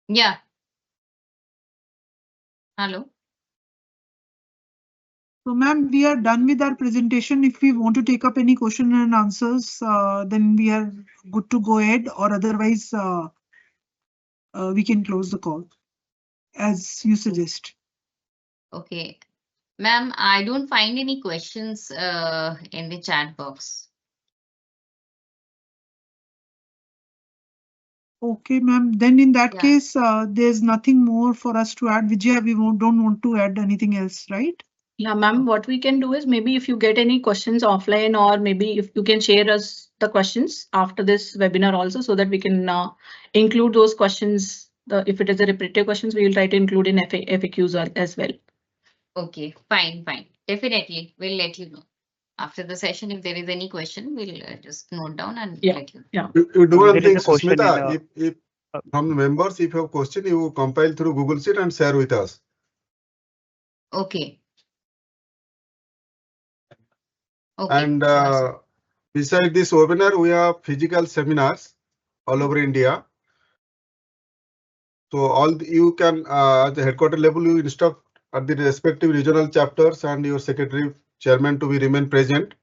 Yeah. Hello. So, ma'am, we are done with our presentation. If we want to take up any question and answers, then we are good to go ahead, or otherwise we can close the call as you suggest. Okay. Ma'am, I don't find any questions in the chat box. Okay, ma'am. Then in that Yeah. case, there's nothing more for us to add. Vijaya, we don't want to add anything else, right? Yeah, ma'am, what we can do is maybe if you get any questions offline, or maybe if you can share us the questions after this webinar also, so that we can include those questions. If it is a repetitive questions, we will try to include in FAQs as well. Okay, fine. Definitely, we'll let you know. After the session, if there is any question, we'll just note down and let you know. Yeah. You do one There thing, is a question Susmita. in, If from the members, if you have question, you compile through Google Sheet and share with us. Okay. And Sure. beside this webinar, we have physical seminars all over India. So you can at the headquarter level, you instruct at the respective regional chapters and your secretary chairman to be remain present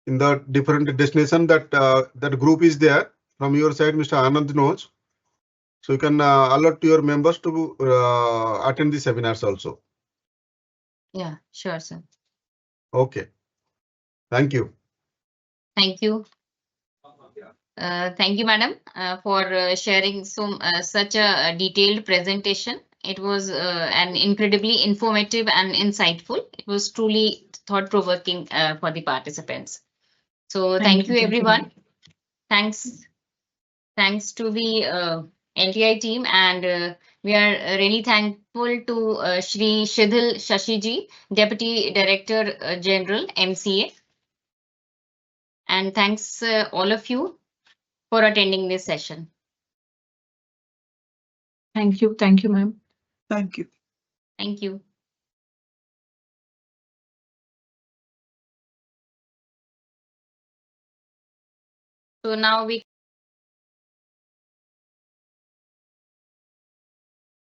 in the different destination that that group is there. From your side, Mr. Anand knows. So you can alert your members to attend the seminars also. Yeah, sure, sir. Okay. Thank you. Thank you. Thank you, madam, for sharing such a detailed presentation. It was an incredibly informative and insightful. It was truly thought-provoking for the participants. So thank you, everyone. Thanks to the LTI team, and we are really thankful to Shri Shidhil Shashiji, Deputy Director General, MCA. And thanks all of you for attending this session. Thank you, ma'am. Thank you. Thank you. So now we